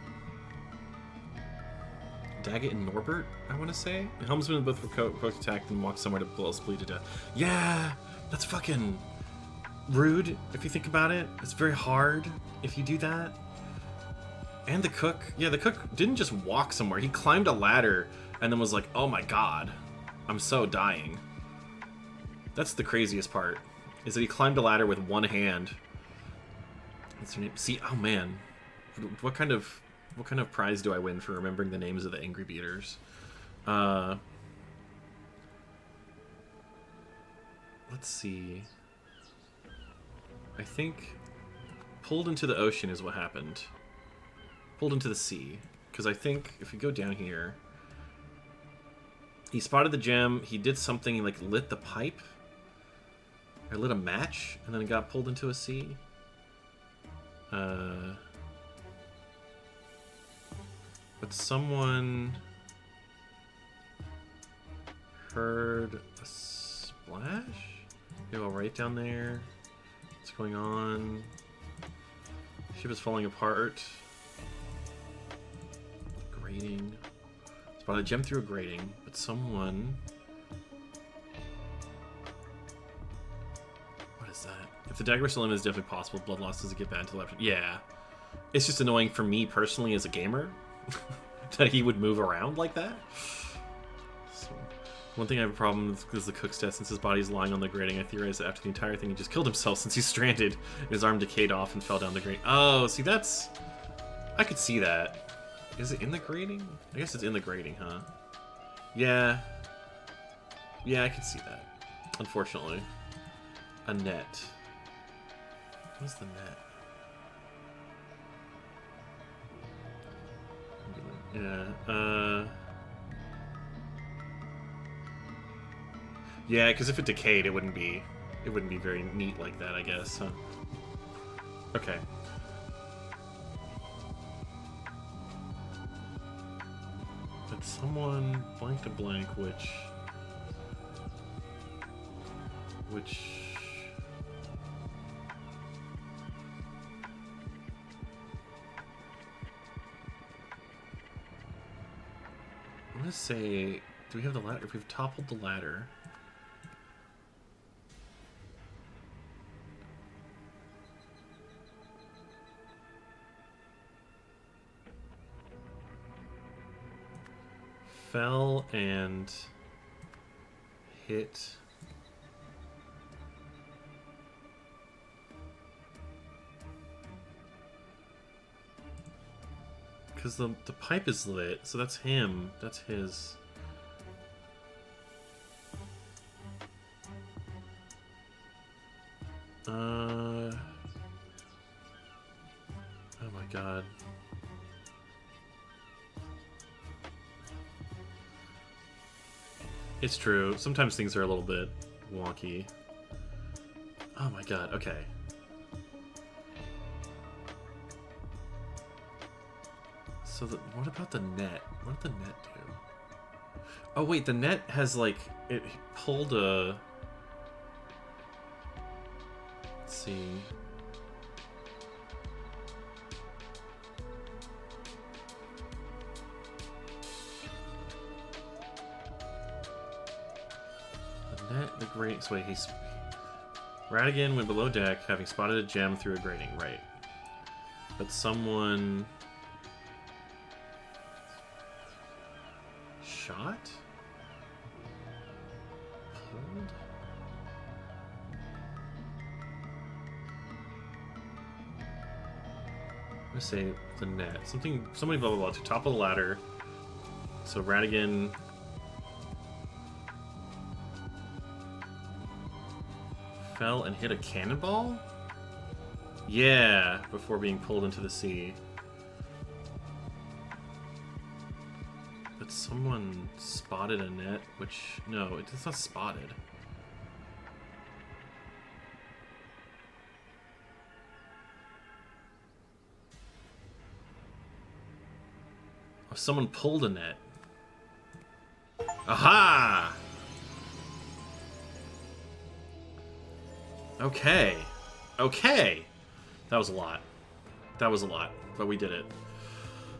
Daggett and Norbert, I want to say? The helmsman both provoked attacked and walked somewhere to bleed to death. Yeah! That's fucking... rude, if you think about it. It's very hard if you do that. And the cook. Yeah, the cook didn't just walk somewhere. He climbed a ladder and then was like, oh my god, I'm so dying. That's the craziest part, is that he climbed a ladder with one hand. What's her name? See, oh man. What kind of prize do I win for remembering the names of the angry beaters? Let's see. I think pulled into the ocean is what happened. Pulled into the sea. Because I think if we go down here, he spotted the gem, he did something, he like lit the pipe, or lit a match, and then it got pulled into a sea. But someone heard a splash? Go right down there. What's going on? Ship is falling apart. Grating. Spotted a gem through a grating, but someone... What is that? If the dagger still in is definitely possible, blood loss doesn't get bad until after... Yeah. It's just annoying for me personally as a gamer that he would move around like that. So, one thing I have a problem with is the cook's death. Since his body is lying on the grating, I theorize that after the entire thing he just killed himself since he's stranded. His arm decayed off and fell down the grating. Oh, see that's... I could see that. Is it in the grating? I guess it's in the grating, huh? Yeah. Yeah, I could see that. Unfortunately. A net. What's the net? Yeah, yeah, because if it decayed, it wouldn't be very neat like that, I guess, huh? Okay. But someone blanked a blank, which I'm gonna say, do we have the ladder? If we've toppled the ladder, fell and hit. Because the pipe is lit, so that's him. That's his. Oh my god. It's true. Sometimes things are a little bit wonky. Oh my god, okay. So what about the net? What did the net do? Oh wait, the net has like, it pulled a... Let's see. The net, the grating, so wait, Radigan went below deck, having spotted a gem through a grating, right. But someone... shot? Pulled? gonna say the net. Somebody blah blah blah to top of the ladder. So Radigan fell and hit a cannonball? Yeah, before being pulled into the sea. But someone spotted a net, which... No, it's not spotted. Oh, someone pulled a net. Aha! Okay. Okay! That was a lot. That was a lot, but we did it.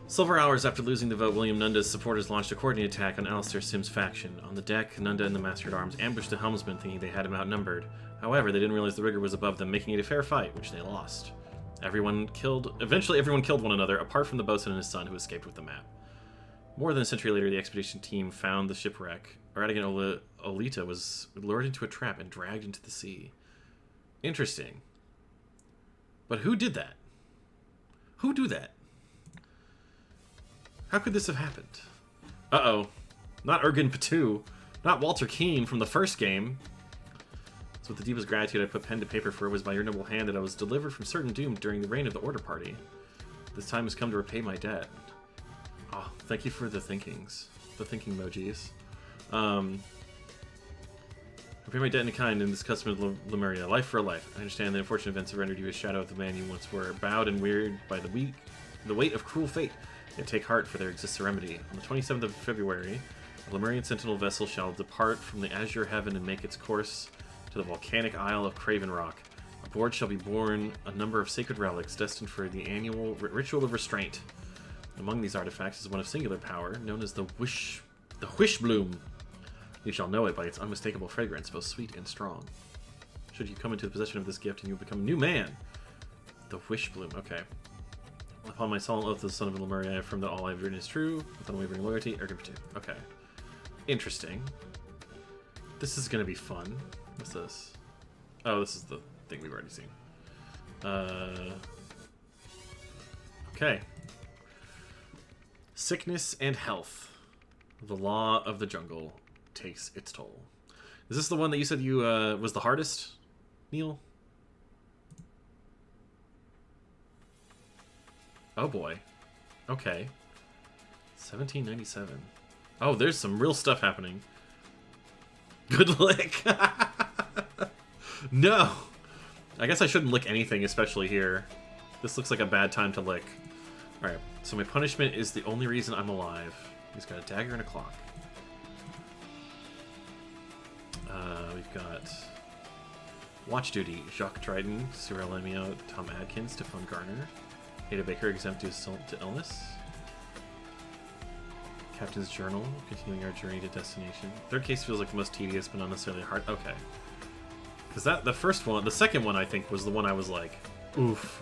Several hours after losing the vote, William Nunda's supporters launched a coordinated attack on Alistair Sim's faction. On the deck, Nunda and the Master-at-Arms ambushed the helmsman, thinking they had him outnumbered. However, they didn't realize the rigger was above them, making it a fair fight, which they lost. Eventually everyone killed one another, apart from the boatswain and his son, who escaped with the map. More than a century later, the expedition team found the shipwreck. Radigan Olita was lured into a trap and dragged into the sea. Interesting. But who did that? Who do that? How could this have happened? Uh-oh. Not Ergen Patu. Not Walter Keane from the first game. So with the deepest gratitude I put pen to paper, for it was by your noble hand that I was delivered from certain doom during the reign of the Order Party. This time has come to repay my debt. Oh, thank you for the thinkings. The thinking emojis. Repay my debt in kind in this custom of Lemuria. Life for a life. I understand the unfortunate events have rendered you a shadow of the man you once were, bowed and wearied by the weight of cruel fate. Yet take heart, for there exists a remedy. On the 27th of February, a Lemurian sentinel vessel shall depart from the azure heaven and make its course to the volcanic isle of Craven Rock. Aboard shall be borne a number of sacred relics destined for the annual ritual of restraint. Among these artifacts is one of singular power, known as the Whish Bloom. You shall know it by its unmistakable fragrance, both sweet and strong. Should you come into the possession of this gift, and you will become a new man. The Whish Bloom. Okay. Upon my solemn oath as the son of Lemuria, I affirm that all I have written is true, with unwavering loyalty. Ergen Patu. Okay. Interesting. This is going to be fun. What's this? Oh, this is the thing we've already seen. Okay. Sickness and health. The law of the jungle takes its toll. Is this the one that you said you was the hardest, Neil? Oh boy. Okay. 1797. Oh, there's some real stuff happening. Good lick. No. I guess I shouldn't lick anything, especially here. This looks like a bad time to lick. Alright, so my punishment is the only reason I'm alive. He's got a dagger and a clock. We've got Watch Duty. Jacques Dryden, Cyril Lemio, Tom Adkins, Stefan Garner. Ada Baker, exempt due to illness. Captain's Journal, continuing our journey to destination. Third case feels like the most tedious, but not necessarily hard. Okay. Because the first one, the second one, I think, was the one I was like, oof.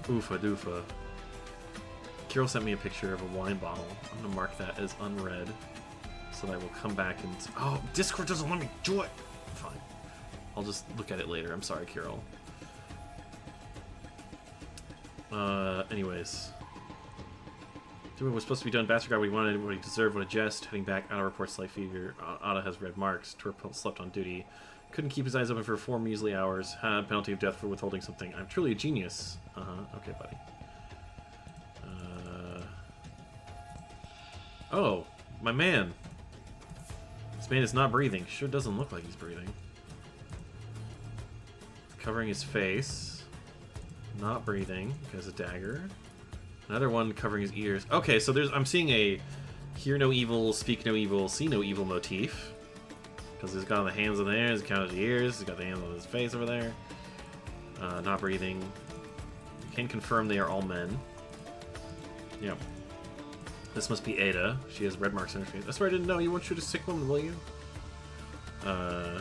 Oofa doofa. Kirill sent me a picture of a wine bottle. I'm going to mark that as unread, so that I will come back and... Oh, Discord doesn't let me do it! Fine. I'll just look at it later. I'm sorry, Kirill. Anyways. Doing what was supposed to be done. Bastard got what he wanted, what he deserved, what a jest. Heading back, Ada reports slight fever. Ada has red marks. Torp slept on duty. Couldn't keep his eyes open for 4 measly hours. Penalty of death for withholding something. I'm truly a genius. Okay, buddy. Oh, my man. This man is not breathing. Sure doesn't look like he's breathing. Covering his face. Not breathing. Has a dagger. Another one covering his ears. Okay, so I'm seeing a hear no evil, speak no evil, see no evil motif. Because he's got the hands on there, he's got the ears, he's got the hands on his face over there. Not breathing. Can confirm they are all men. Yep. This must be Ada. She has red marks on her face. That's why I didn't know. You won't shoot a sick woman, will you? Okay.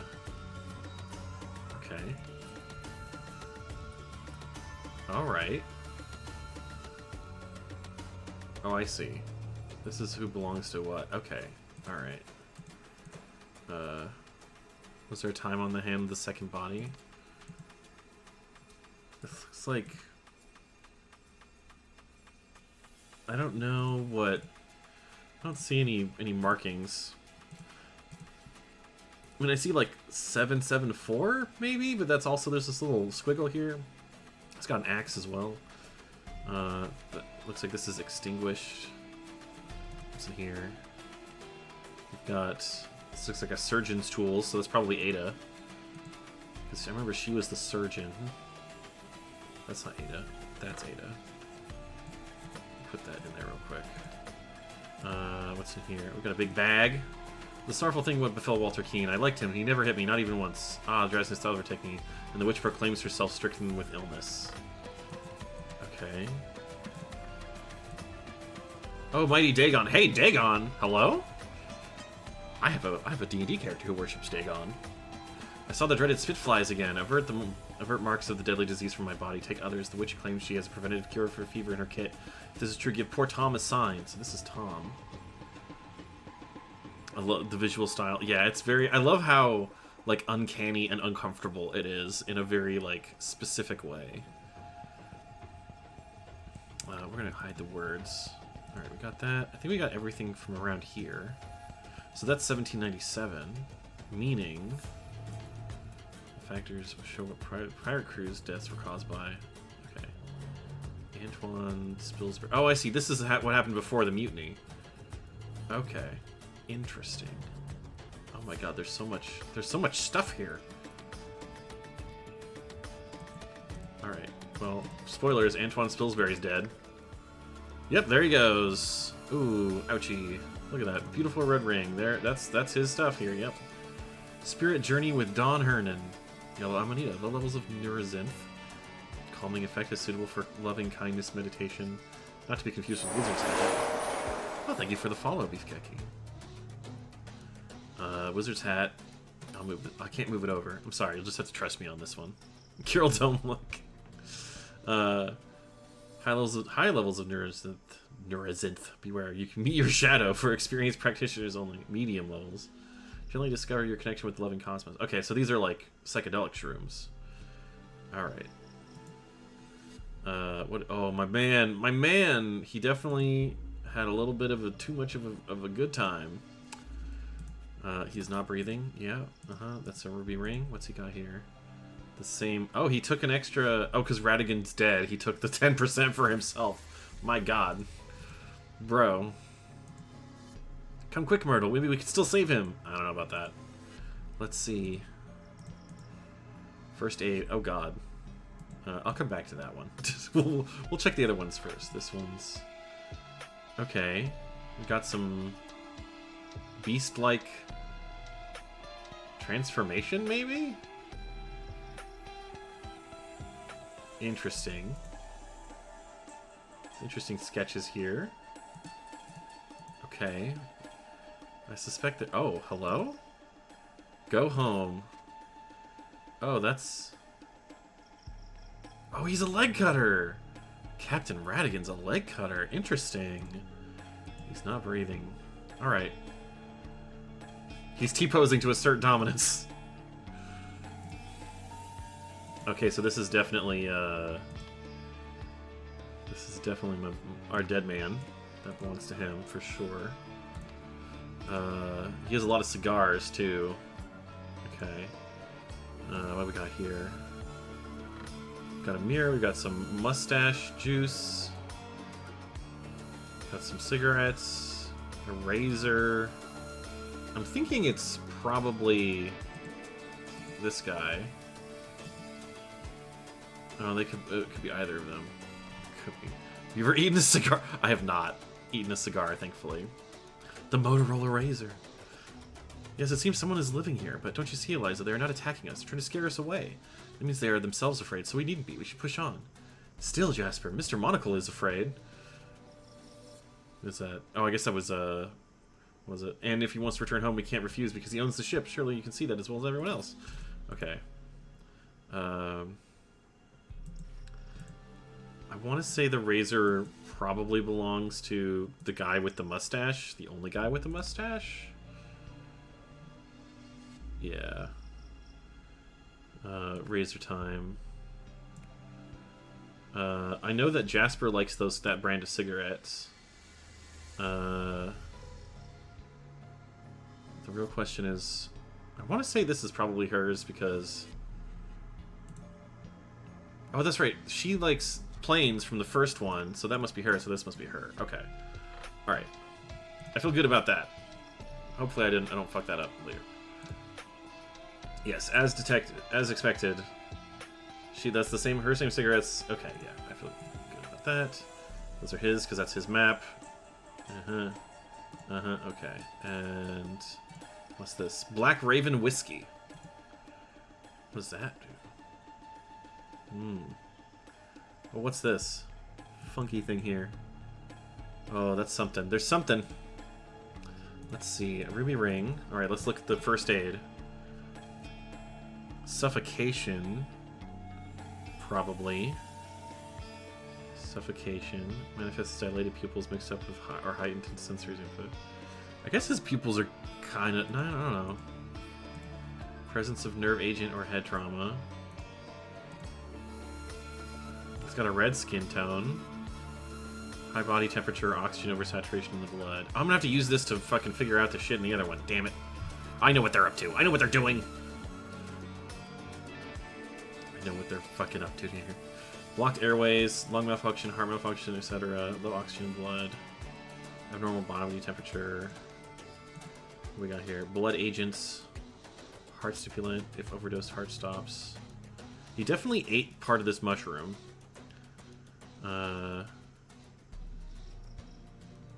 Alright. Oh, I see. This is who belongs to what. Okay. Alright. Was there time on the hand of the second body? This looks like... I don't know what... I don't see any markings. I mean, I see like 774 maybe, but that's also, there's this little squiggle here. It's got an axe as well. But looks like this is extinguished. What's in here? We've got, this looks like a surgeon's tool, so that's probably Ada. Because I remember she was the surgeon. That's not Ada. That's Ada. Put that in there real quick. What's in here? We've got a big bag. The sorrowful thing what befell Walter Keene. I liked him. He never hit me, not even once. Ah, the Dresden style overtake me. And the witch proclaims herself stricken with illness. Okay. Oh, mighty Dagon. Hey, Dagon! Hello? I have a D&D character who worships Dagon. I saw the dreaded spitflies again. Avert marks of the deadly disease from my body. Take others. The witch claims she has a preventative cure for fever in her kit. If this is true, give poor Tom a sign. So this is Tom. I love the visual style. Yeah, it's very... I love how, like, uncanny and uncomfortable it is in a very, like, specific way. We're going to hide the words. Alright, we got that. I think we got everything from around here. So that's 1797, meaning... Factors show what pirate crews' deaths were caused by. Okay. Antoine Spilsbury. Oh, I see. This is what happened before the mutiny. Okay. Interesting. Oh my god, there's so much stuff here. Alright. Well, spoilers, Antoine Spilsbury's dead. Yep, there he goes. Ooh, ouchie. Look at that. Beautiful red ring. There, that's his stuff here, yep. Spirit Journey with Don Hernan. Yellow Amanita, low levels of Neurozinth. Calming effect is suitable for loving kindness meditation. Not to be confused with Wizard's Hat. Oh, thank you for the follow, Beefcake. Wizard's Hat. I'll move it. I can't move it over. I'm sorry, you'll just have to trust me on this one. Kirill don't look. High levels of Neurozinth. Beware, you can meet your shadow for experienced practitioners only. Medium levels. Generally discover your connection with the loving cosmos. Okay, so these are like psychedelic shrooms. Alright. What? Oh, my man! He definitely had a little bit of too much of a good time. He's not breathing. Yeah, that's a ruby ring. What's he got here? The same... Oh, he took an extra... Oh, because Radigan's dead. He took the 10% for himself. My god. Bro. Come quick, Myrtle. Maybe we can still save him. I don't know about that. Let's see. First aid. Oh, God. I'll come back to that one. we'll check the other ones first. This one's... Okay. We got some... beast-like... transformation, maybe? Interesting. Interesting sketches here. Okay. I suspect that... Oh, hello? Go home. Oh, that's... Oh, he's a leg cutter! Captain Radigan's a leg cutter. Interesting. He's not breathing. Alright. He's T-posing to assert dominance. Okay, so this is definitely, our dead man. That belongs to him, for sure. He has a lot of cigars, too. Okay. What do we got here? We've got a mirror, we've got some mustache juice. Got some cigarettes. A razor. I'm thinking it's probably this guy. Oh, it could be either of them. Could be. Have you ever eaten a cigar? I have not eaten a cigar, thankfully. The Motorola razor. Yes, it seems someone is living here, but don't you see, Eliza? They are not attacking us, trying to scare us away. That means they are themselves afraid, so we needn't be. We should push on. Still, Jasper, Mr. Monocle is afraid. What's that? Oh, I guess that was, what was it? And if he wants to return home, we can't refuse because he owns the ship. Surely you can see that as well as everyone else. Okay. I want to say the razor probably belongs to the guy with the mustache. The only guy with the mustache? Yeah. Razor time. I know that Jasper likes that brand of cigarettes. The real question is, I want to say this is probably hers because... Oh, that's right. She likes planes from the first one, so that must be her, so this must be her. Okay. Alright. I feel good about that. Hopefully I don't fuck that up later. Yes, as expected. That's the same, her same cigarettes. Okay, yeah, I feel good about that. Those are his, because that's his map. Okay. And what's this? Black Raven Whiskey. What does that do? Well, what's this? Funky thing here. Oh, that's something. There's something. Let's see. A ruby ring. Alright, let's look at the first aid. Suffocation. Probably. Suffocation. Manifests dilated pupils mixed up with or heightened sensory input. I guess his pupils are kind of... I don't know. Presence of nerve agent or head trauma. He's got a red skin tone. High body temperature, oxygen oversaturation in the blood. I'm gonna have to use this to fucking figure out the shit in the other one. Damn it. I know what they're up to. I know what they're doing. I know what they're fucking up to here. Blocked airways, lung malfunction, heart malfunction, etc. Low oxygen blood. Abnormal body temperature. What we got here? Blood agents. Heart stimulant. If overdosed, heart stops. He definitely ate part of this mushroom.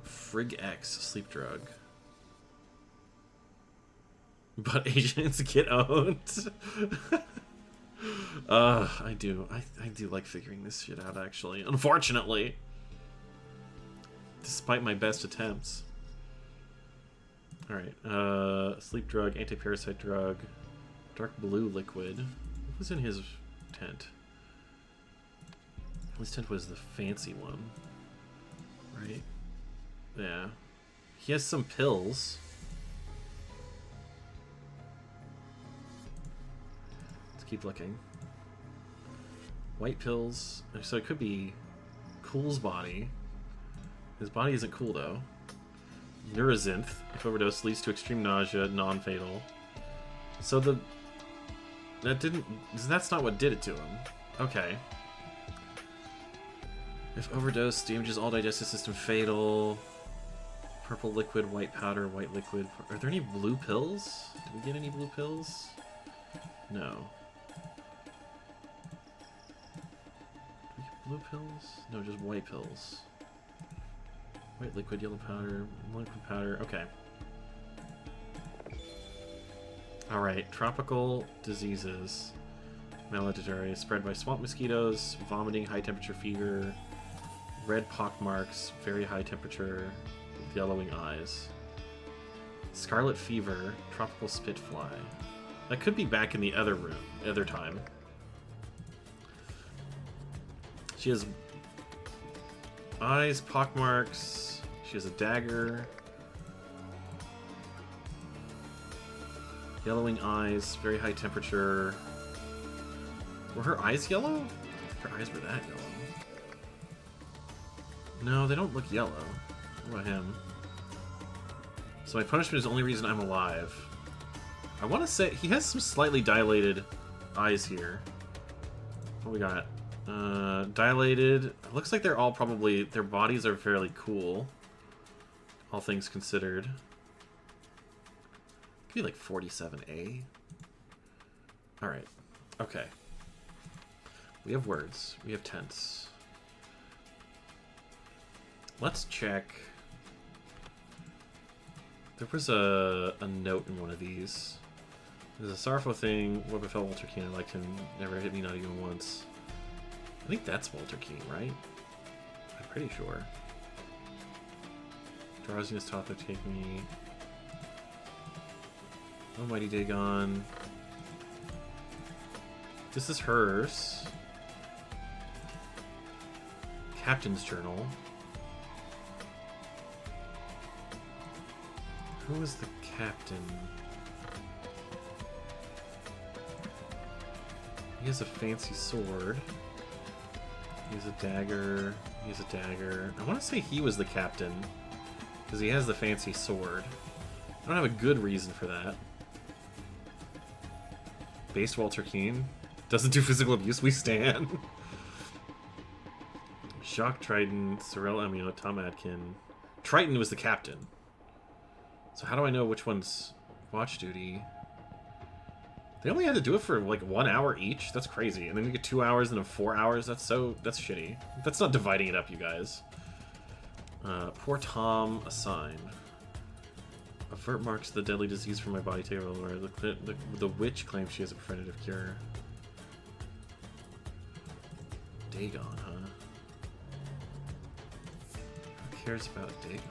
Frig X, sleep drug. But agents get owned. I do like figuring this shit out, actually. Unfortunately. Despite my best attempts. Alright, sleep drug, anti-parasite drug, dark blue liquid. What was in his tent? His tent was the fancy one. Right? Yeah. He has some pills. Let's keep looking. White pills. So it could be Cool's body. His body isn't cool, though. Neurozinth. If overdose leads to extreme nausea, non-fatal. So that's not what did it to him. Okay. If overdose damages all digestive system, fatal. Purple liquid, white powder, white liquid. Are there any blue pills? Did we get any blue pills? No. Did we get blue pills? No, just white pills. White liquid, yellow powder, liquid powder. Okay. Alright, tropical diseases. Maladysphagia spread by swamp mosquitoes, vomiting, high temperature fever, red pock marks, very high temperature, with yellowing eyes. Scarlet fever, tropical spitfly. That could be back in the other room, other time. She has eyes, pock marks. She has a dagger. Yellowing eyes, very high temperature. Were her eyes yellow? I think her eyes were that yellow. No, they don't look yellow. What about him? So my punishment is the only reason I'm alive. I want to say he has some slightly dilated eyes here. What we got? Dilated. It looks like they're all probably... Their bodies are fairly cool. All things considered. Could be like 47A. Alright. Okay. We have words. We have tense. Let's check. There was a note in one of these. There's a sorrowful thing. What befell Walter Keane? I liked him. Never hit me, not even once. I think that's Walter Keane, right? I'm pretty sure. Drowsiness taught to take me. Almighty Dagon. This is hers. Captain's Journal. Who is the captain? He has a fancy sword. He has a dagger. He has a dagger. I want to say he was the captain. Because he has the fancy sword. I don't have a good reason for that. Base Walter Keane. Doesn't do physical abuse, we stand. Jacques Triton, Cyril Amiot, Tom Adkin. Triton was the captain. So how do I know which one's watch duty? They only had to do it for like 1 hour each? That's crazy. And then you get 2 hours and then 4 hours? That's shitty. That's not dividing it up, you guys. Poor Tom, assign. Avert marks the deadly disease from my body. Take over. The witch claims she has a preventative cure. Dagon, huh? Who cares about Dagon?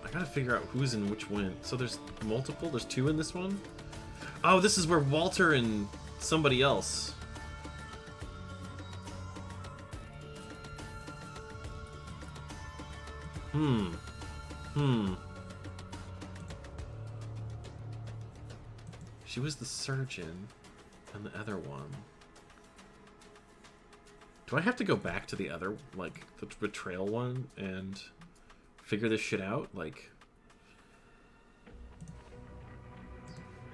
I gotta figure out who's in which one. So there's multiple? There's 2 in this one? Oh, this is where Walter and somebody else. She was the surgeon and the other one. Do I have to go back to the other, like, the betrayal one and figure this shit out? Like,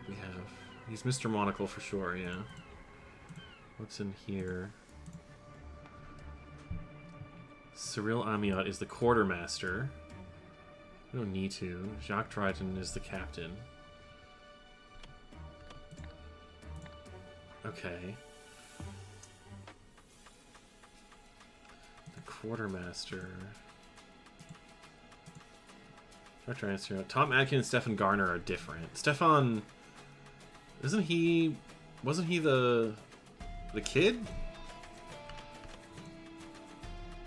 we have... He's Mr. Monocle for sure, yeah. What's in here? Cyril Amiot is the quartermaster. We don't need to. Jacques Triton is the captain. Okay. The quartermaster... Tom Adkin and Stefan Garner are different. Stefan... Wasn't he the kid?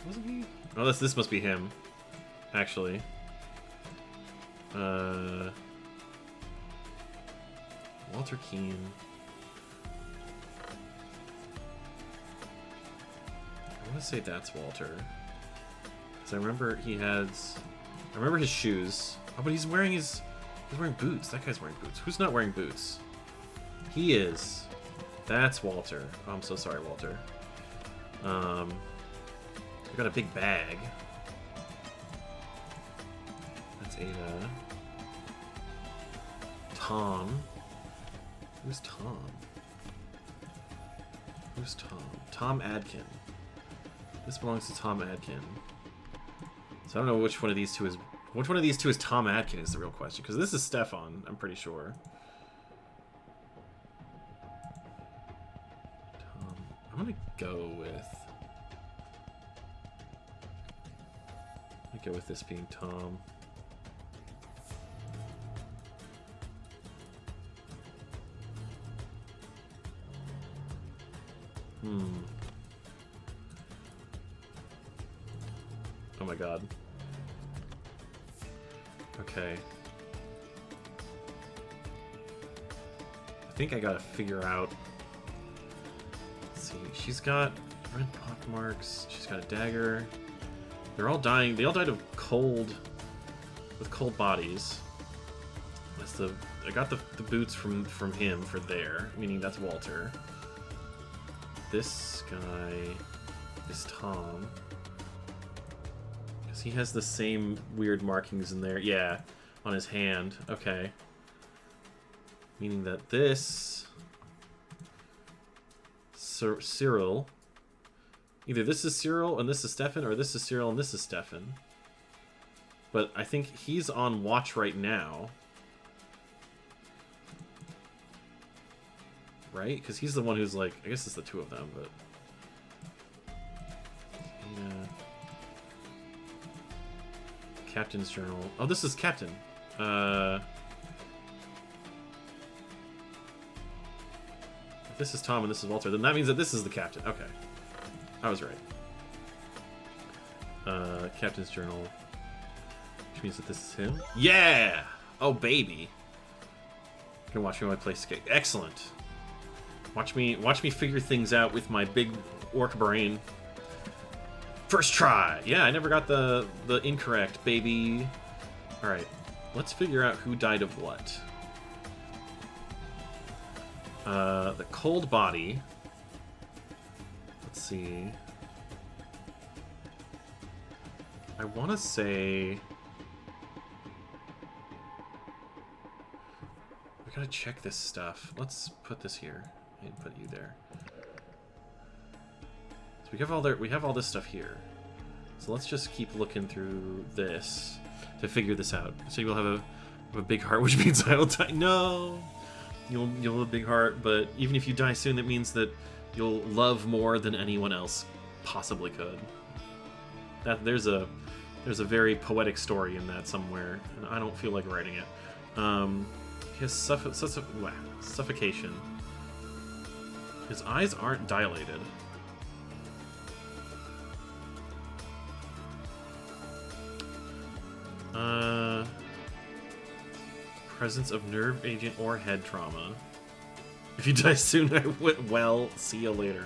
Wasn't he? Oh, this must be him, actually. Walter Keane. I want to say that's Walter, because I remember he has. I remember his shoes. Oh, but he's wearing boots. That guy's wearing boots. Who's not wearing boots? He is. That's Walter. Oh, I'm so sorry, Walter. I got a big bag. That's Ada. Tom. Who's Tom? Who's Tom? Tom Adkin. This belongs to Tom Adkin. So I don't know which one of these two is... Which one of these two is Tom Adkin is the real question. Because this is Stefan, I'm pretty sure. Tom... I'm gonna go with... go with this being Tom. Oh my god. Okay. I think I gotta figure out... Let's see, she's got red pockmarks, she's got a dagger. They're all dying. They all died of cold, with cold bodies. That's the. I got the boots from him for there, meaning that's Walter. This guy is Tom, because he has the same weird markings in there. Yeah, on his hand. Okay. Meaning that this Cyril. Either this is Cyril and this is Stefan, or this is Cyril and this is Stefan. But I think he's on watch right now. Right? Because he's the one who's like... I guess it's the two of them, but... Yeah. Captain's Journal. Oh, this is Captain. If this is Tom and this is Walter, then that means that this is the Captain. Okay. I was right. Captain's Journal. Which means that this is him? Yeah! Oh, baby. You can watch me while I play skate. Excellent. Watch me figure things out with my big orc brain. First try! Yeah, I never got the incorrect, baby. Alright. Let's figure out who died of what. The cold body. Let's see. I want to say... We gotta check this stuff. Let's put this here and put you there. So we have all this stuff here. So let's just keep looking through this to figure this out. So you'll have a big heart, which means I'll die. No, you'll have a big heart, but even if you die soon, that means that you'll love more than anyone else possibly could. There's a very poetic story in that somewhere, and I don't feel like writing it. His suffocation. His eyes aren't dilated. Presence of nerve agent or head trauma. If you die soon, I would. Well, see you later.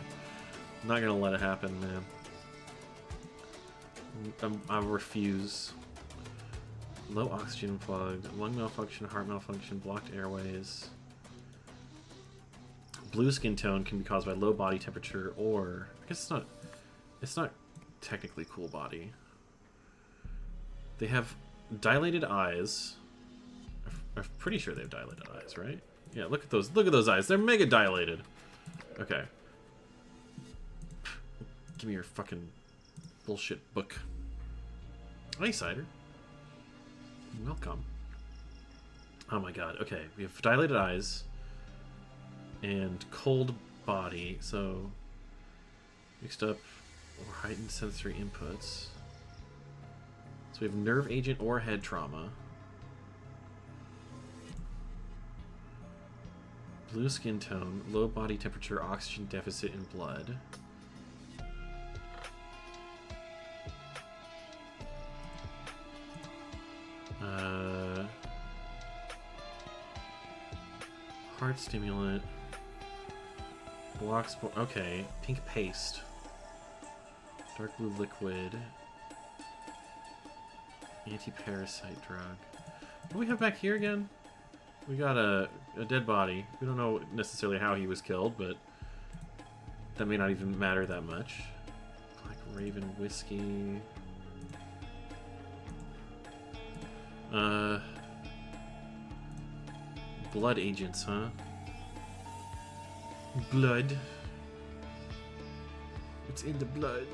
I'm not gonna let it happen, man. I refuse. Low oxygen plugged, lung malfunction, heart malfunction, blocked airways. Blue skin tone can be caused by low body temperature, or I guess it's not technically cool body. They have dilated eyes. I'm pretty sure they have dilated eyes, right? Yeah, look at those eyes. They're mega dilated. Okay. Give me your fucking bullshit book. Hey, Cider. Welcome. Oh my god. Okay, we have dilated eyes and cold body, so mixed up or heightened sensory inputs. So we have nerve agent or head trauma. Blue skin tone, low body temperature, oxygen deficit in blood. Heart stimulant. Blocks. Okay, pink paste. Dark blue liquid. Anti-parasite drug. What do we have back here again? We got a dead body. We don't know necessarily how he was killed, but that may not even matter that much. Black Raven whiskey. Blood agents, huh? Blood. It's in the blood.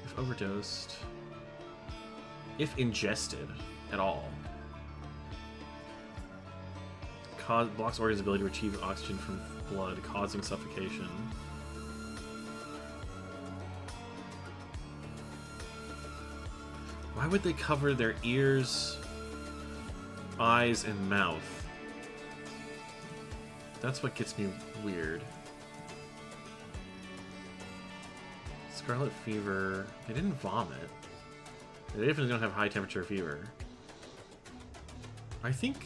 If overdosed. If ingested at all. Blocks organs' ability to retrieve oxygen from blood, causing suffocation. Why would they cover their ears, eyes, and mouth? That's what gets me weird. Scarlet fever. They didn't vomit. They definitely don't have high temperature fever. I think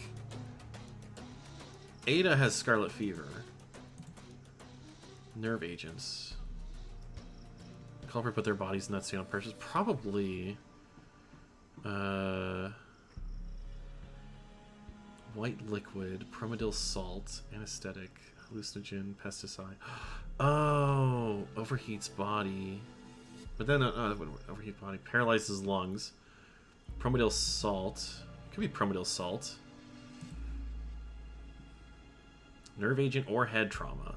Ada has scarlet fever. Nerve agents. The culprit put their bodies in that state on purpose. Probably white liquid, promedill salt, anesthetic, hallucinogen, pesticide. Oh, overheats body. But then that wouldn't work. Overheat body, paralyzes lungs. Promedill salt. It could be promedill salt. Nerve agent or head trauma.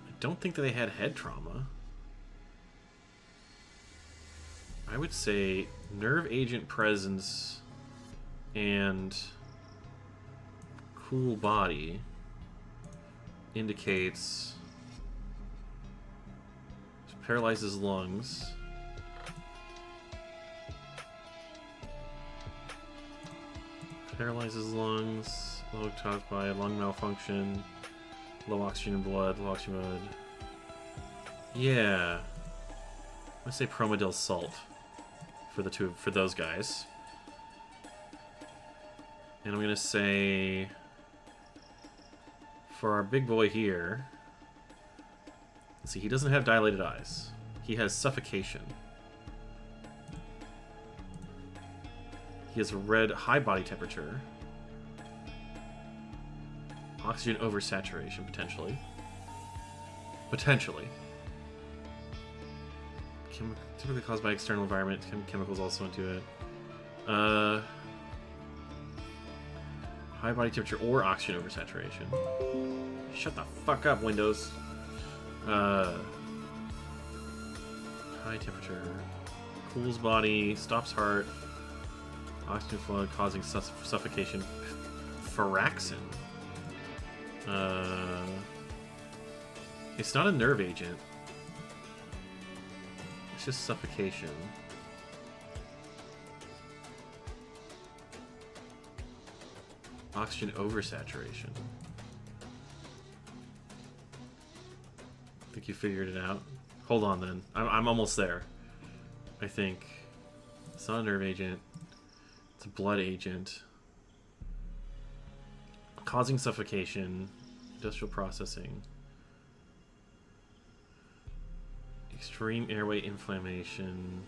I don't think that they had head trauma. I would say nerve agent presence and cool body indicates paralyzes lungs. Paralyzes lungs. Low caused by lung malfunction. Low oxygen in blood. Low oxygen in blood. Yeah. I'm gonna say promedill salt for those guys. And I'm gonna say for our big boy here. Let's see, he doesn't have dilated eyes. He has suffocation. He has a red high body temperature. Oxygen oversaturation, potentially. Potentially. Typically caused by external environment. Chemicals also into it. High body temperature or oxygen oversaturation. Shut the fuck up, Windows. High temperature. Cools body. Stops heart. Oxygen flow causing suffocation. Firaxin. It's not a nerve agent. It's just suffocation. Oxygen oversaturation. Think you figured it out? Hold on then. I'm almost there. I think. It's not a nerve agent. It's a blood agent. Causing suffocation. Industrial processing. Extreme airway inflammation.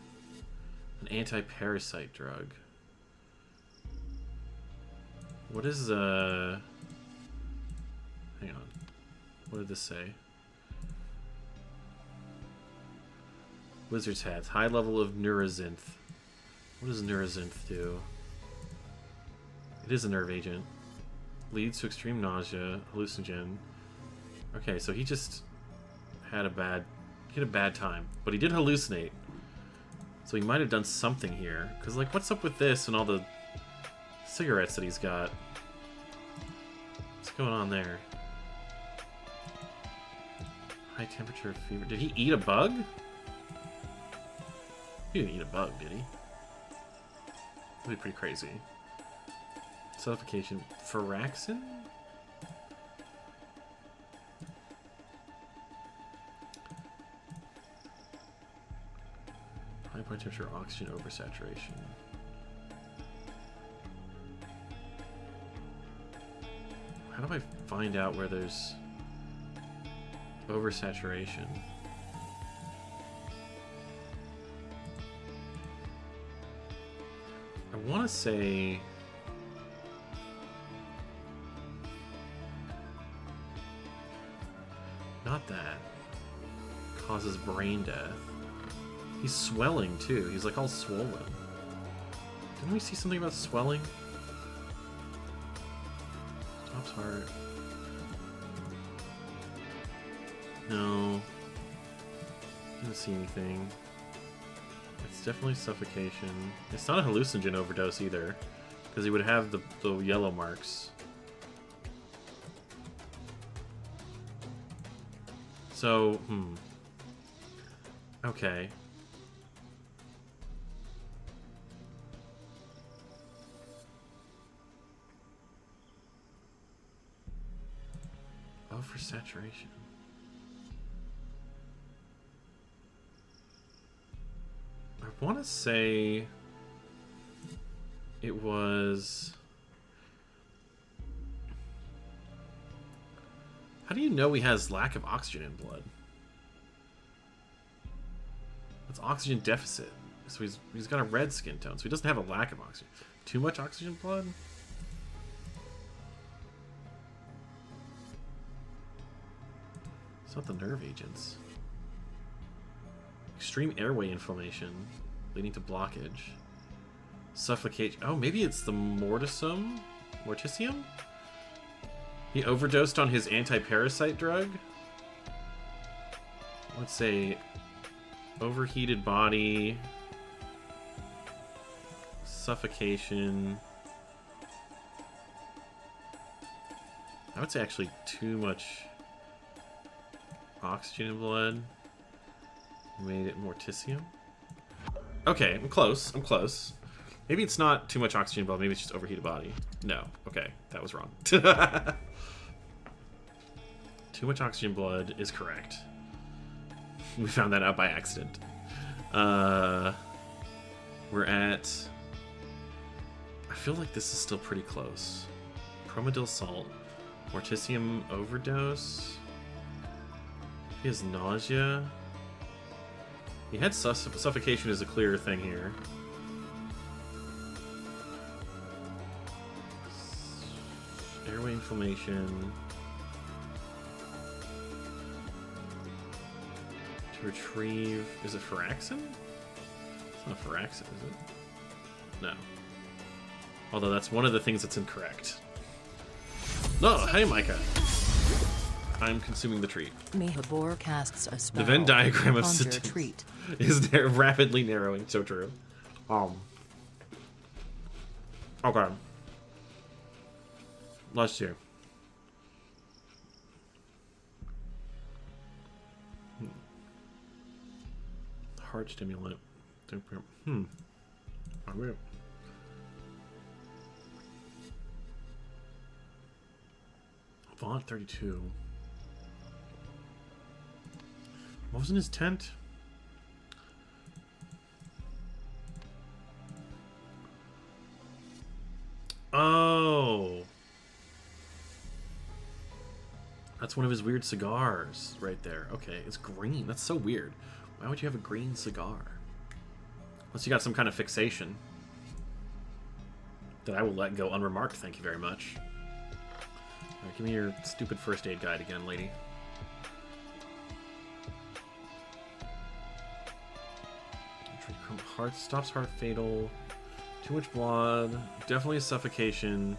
An anti-parasite drug. What is hang on. What did this say? Wizard's hats. High level of Neurozinth. What does Neurozinth do? It is a nerve agent. Leads to extreme nausea. Hallucinogen. Okay, so he just had a bad time. But he did hallucinate. So he might have done something here. Because, like, what's up with this and all the cigarettes that he's got? What's going on there? High temperature fever. Did he eat a bug? He didn't eat a bug, did he? That'd be pretty crazy. Suffocation. Firaxin? High body temperature, oxygen oversaturation. How do I find out where there's oversaturation? I want to say not that. Causes brain death. He's swelling too. He's like all swollen. Didn't we see something about swelling? Stops heart. No. Didn't see anything. It's definitely suffocation. It's not a hallucinogen overdose either, because he would have the yellow marks. So, okay. Oversaturation. I want to say it was... How do you know he has lack of oxygen in blood? That's oxygen deficit. So he's got a red skin tone, so he doesn't have a lack of oxygen. Too much oxygen blood? It's not the nerve agents. Extreme airway inflammation, leading to blockage. Suffocation. Oh, maybe it's the morticium? Morticium? He overdosed on his anti-parasite drug? Let's say overheated body, suffocation. I would say actually too much oxygen in blood made it morticium. Okay, I'm close. I'm close. Maybe it's not too much oxygen in blood. Maybe it's just overheated body. No. Okay, that was wrong. Too much oxygen in blood is correct. We found that out by accident. We're at... I feel like this is still pretty close. Promedill salt. Morticium overdose. He has nausea. He had suffocation is a clearer thing here. Airway inflammation. To retrieve... Is it Phyraxin? It's not Phyraxin, is it? No. Although that's one of the things that's incorrect. No, hey Micah! I'm consuming the treat. Mehabor casts a spell. The Venn diagram of Conjure Satan treat. is rapidly narrowing. So true. Okay. Last year. Heart stimulant. Okay. Vaunt 32. What was in his tent? Oh. That's one of his weird cigars right there. Okay, it's green. That's so weird. Why would you have a green cigar? Unless you got some kind of fixation that I will let go unremarked, thank you very much. Alright, give me your stupid first aid guide again, lady. Heart stops heart fatal. Too much blood. Definitely a suffocation.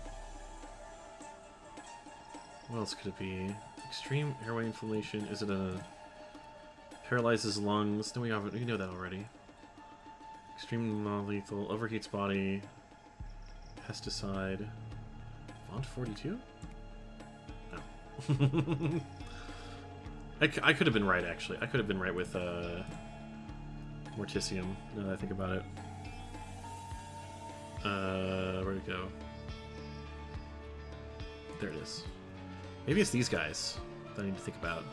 What else could it be? Extreme airway inflammation. Is it a paralyzes lungs? No, we know that already. Extreme non-lethal. Overheats body. Pesticide. Font 42? No. I could have been right, actually. I could have been right with Morticium, now that I think about it. Where'd it go? There it is. Maybe it's these guys that I need to think about.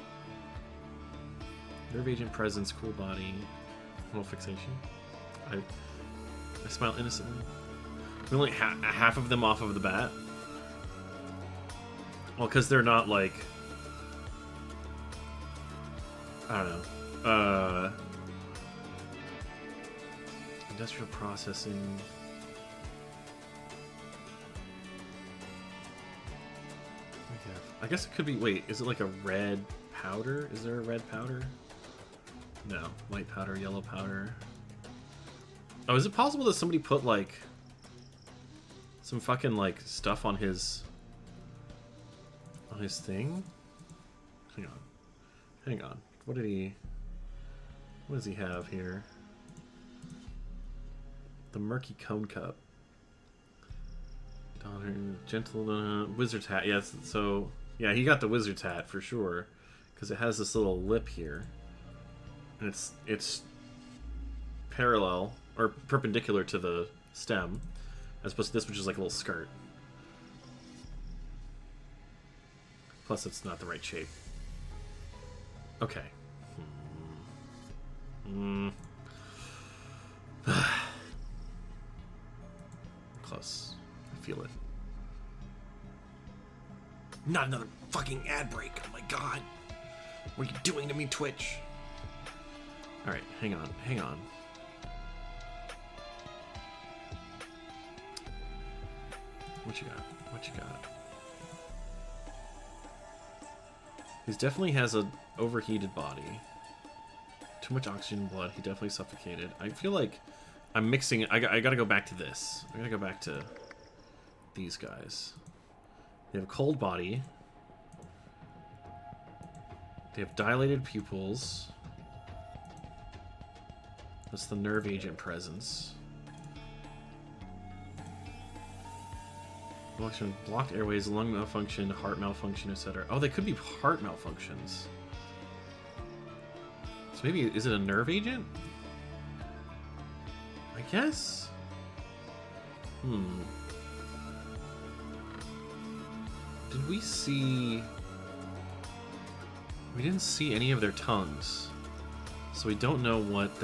Nerve agent presence, cool body, little fixation. I smile innocently. We only half of them off of the bat. Well, because they're not like, I don't know. Industrial processing. I guess it could be. Wait, is it like a red powder? Is there a red powder? No, white powder, yellow powder. Oh, is it possible that somebody put like some fucking like stuff on his thing? Hang on. What does he have here? The murky cone cup. Donner, gentle wizard's hat. Yes, so yeah, he got the wizard's hat for sure, because it has this little lip here, and it's parallel or perpendicular to the stem, as opposed to this, which is like a little skirt. Plus, it's not the right shape. Okay. Close. I feel it. Not another fucking ad break. Oh my god. What are you doing to me, Twitch? Alright, hang on. What you got? He definitely has an overheated body. Too much oxygen in blood. He definitely suffocated. I feel like I'm mixing it. I gotta go back to this. I gotta go back to these guys. They have a cold body. They have dilated pupils. That's the nerve agent presence. Blocked airways, lung malfunction, heart malfunction, etc. Oh, they could be heart malfunctions. So maybe, is it a nerve agent? I guess? Did we see... We didn't see any of their tongues. So we don't know what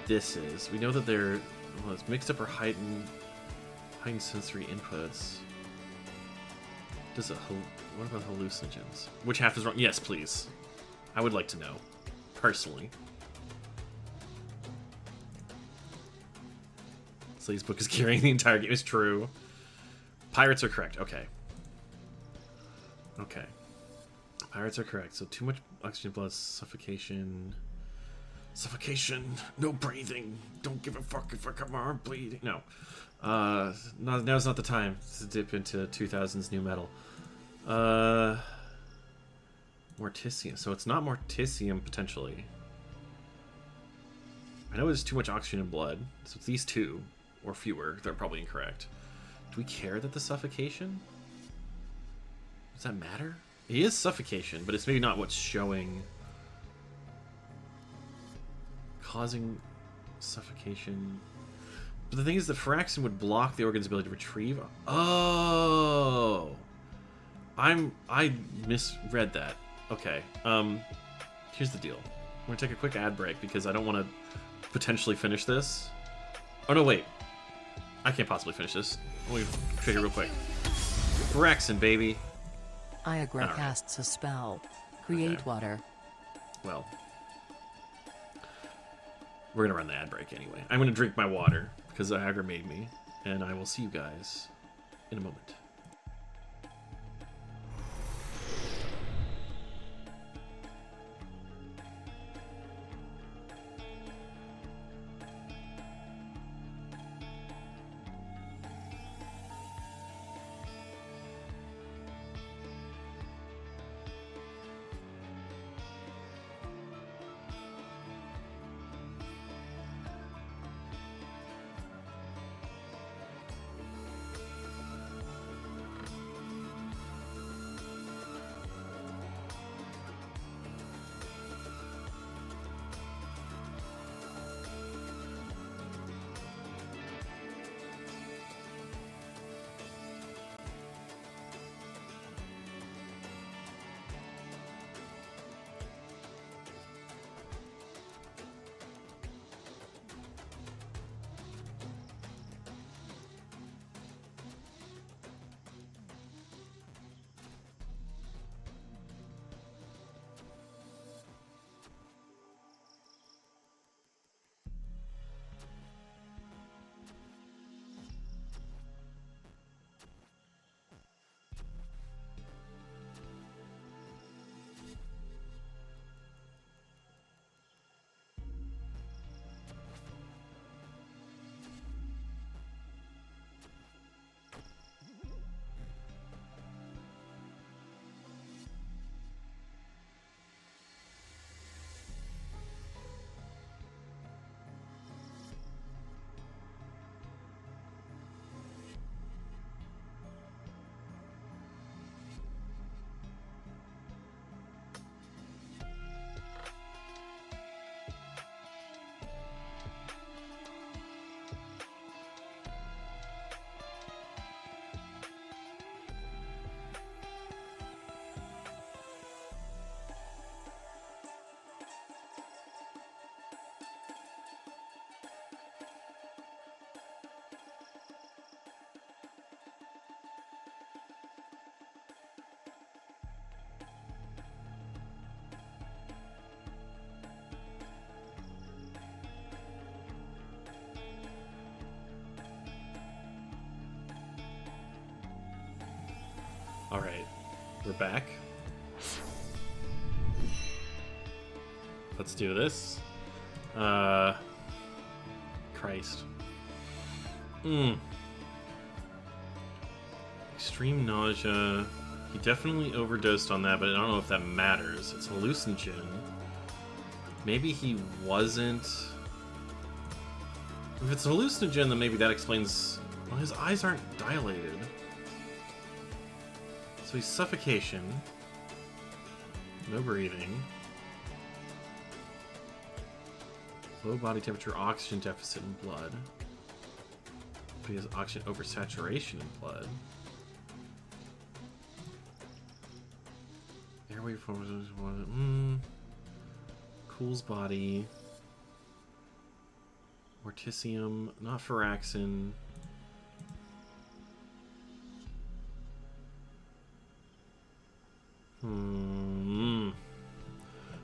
this is. We know that they're... Well, it's mixed up or heightened sensory inputs. What about hallucinogens? Which half is wrong? Yes, please. I would like to know. Personally. Slay's book is carrying the entire game. It's true. Pirates are correct. Okay. Pirates are correct. So too much oxygen plus suffocation. Suffocation. No breathing. Don't give a fuck if I got my arm bleeding. No. Now's not the time to dip into 2000s new metal. Morticium. So it's not morticium, potentially. I know there's too much oxygen in blood. So it's these two, or fewer. They're probably incorrect. Do we care that the suffocation? Does that matter? It is suffocation, but it's maybe not what's showing. Causing suffocation. But the thing is that Firaxin would block the organ's ability to retrieve. Oh! I misread that. Okay. Here's the deal. I'm gonna take a quick ad break because I don't want to potentially finish this. Oh no, wait. I can't possibly finish this. Let me figure real quick. Firaxin, baby. Iagra Alright. casts a spell. Create Okay. water. Well, we're gonna run the ad break anyway. I'm gonna drink my water because Iagra made me, and I will see you guys in a moment. Alright, we're back. Let's do this. Christ. Extreme nausea. He definitely overdosed on that, but I don't know if that matters. It's hallucinogen. Maybe he wasn't... If it's hallucinogen, then maybe that explains... Well, his eyes aren't dilated. So he's suffocation. No breathing. Low body temperature, oxygen deficit in blood. But he has oxygen oversaturation in blood. Airway forms. Cools body. Morticium, not Firaxin.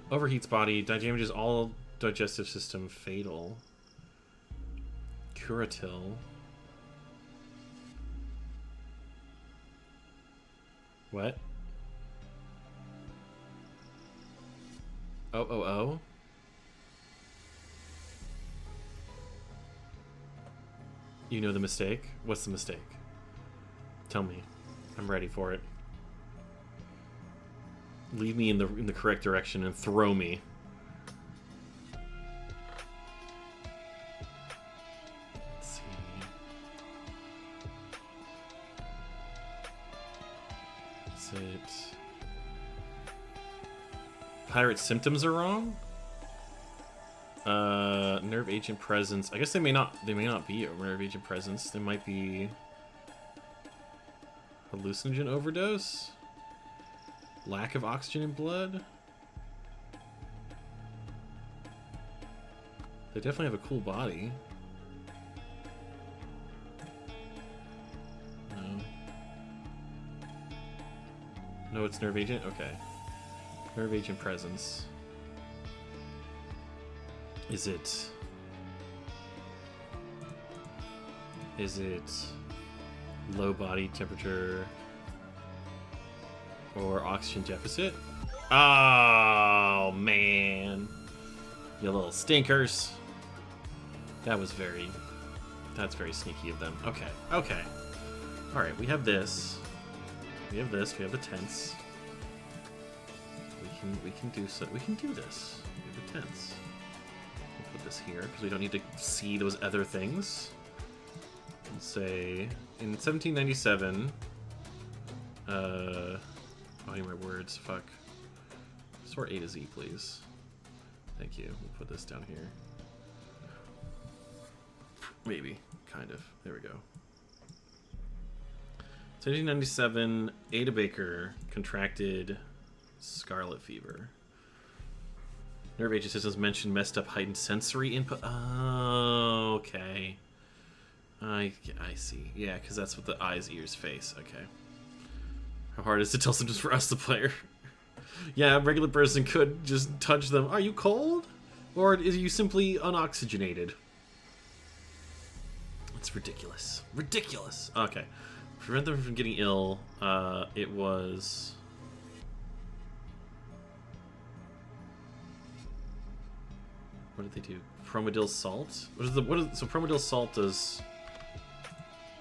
Overheats body, damages all digestive system, fatal. Curatil. What? Oh. You know the mistake? What's the mistake? Tell me. I'm ready for it. Lead me in the correct direction and throw me. Let's see. Is it... Pirate symptoms are wrong? Nerve agent presence. I guess they may not be a nerve agent presence. They might be hallucinogen overdose. Lack of oxygen in blood. They definitely have a cool body. No. No, it's nerve agent? Okay. Nerve agent presence. Is it low body temperature or oxygen deficit? Oh man, you little stinkers. That's very sneaky of them. Okay. All right, we have this. We have this. We have the tense. We can do so. We can do this. We have the tense. We'll put this here because we don't need to see those other things. We'll say in 1797. Oh, my words. Fuck. Sort A to Z, please. Thank you. We'll put this down here. Maybe. Kind of. There we go. 1797, Ada Baker contracted scarlet fever. Nerve agent systems mentioned messed up heightened sensory input. Oh, okay. I see. Yeah, because that's what the eyes, ears, face. Okay. How hard is it to tell symptoms for us, the player? Yeah, a regular person could just touch them. Are you cold? Or is you simply unoxygenated? It's ridiculous. Ridiculous. Okay. Prevent them from getting ill. It was... What did they do? Promedill salt? So promedill salt does...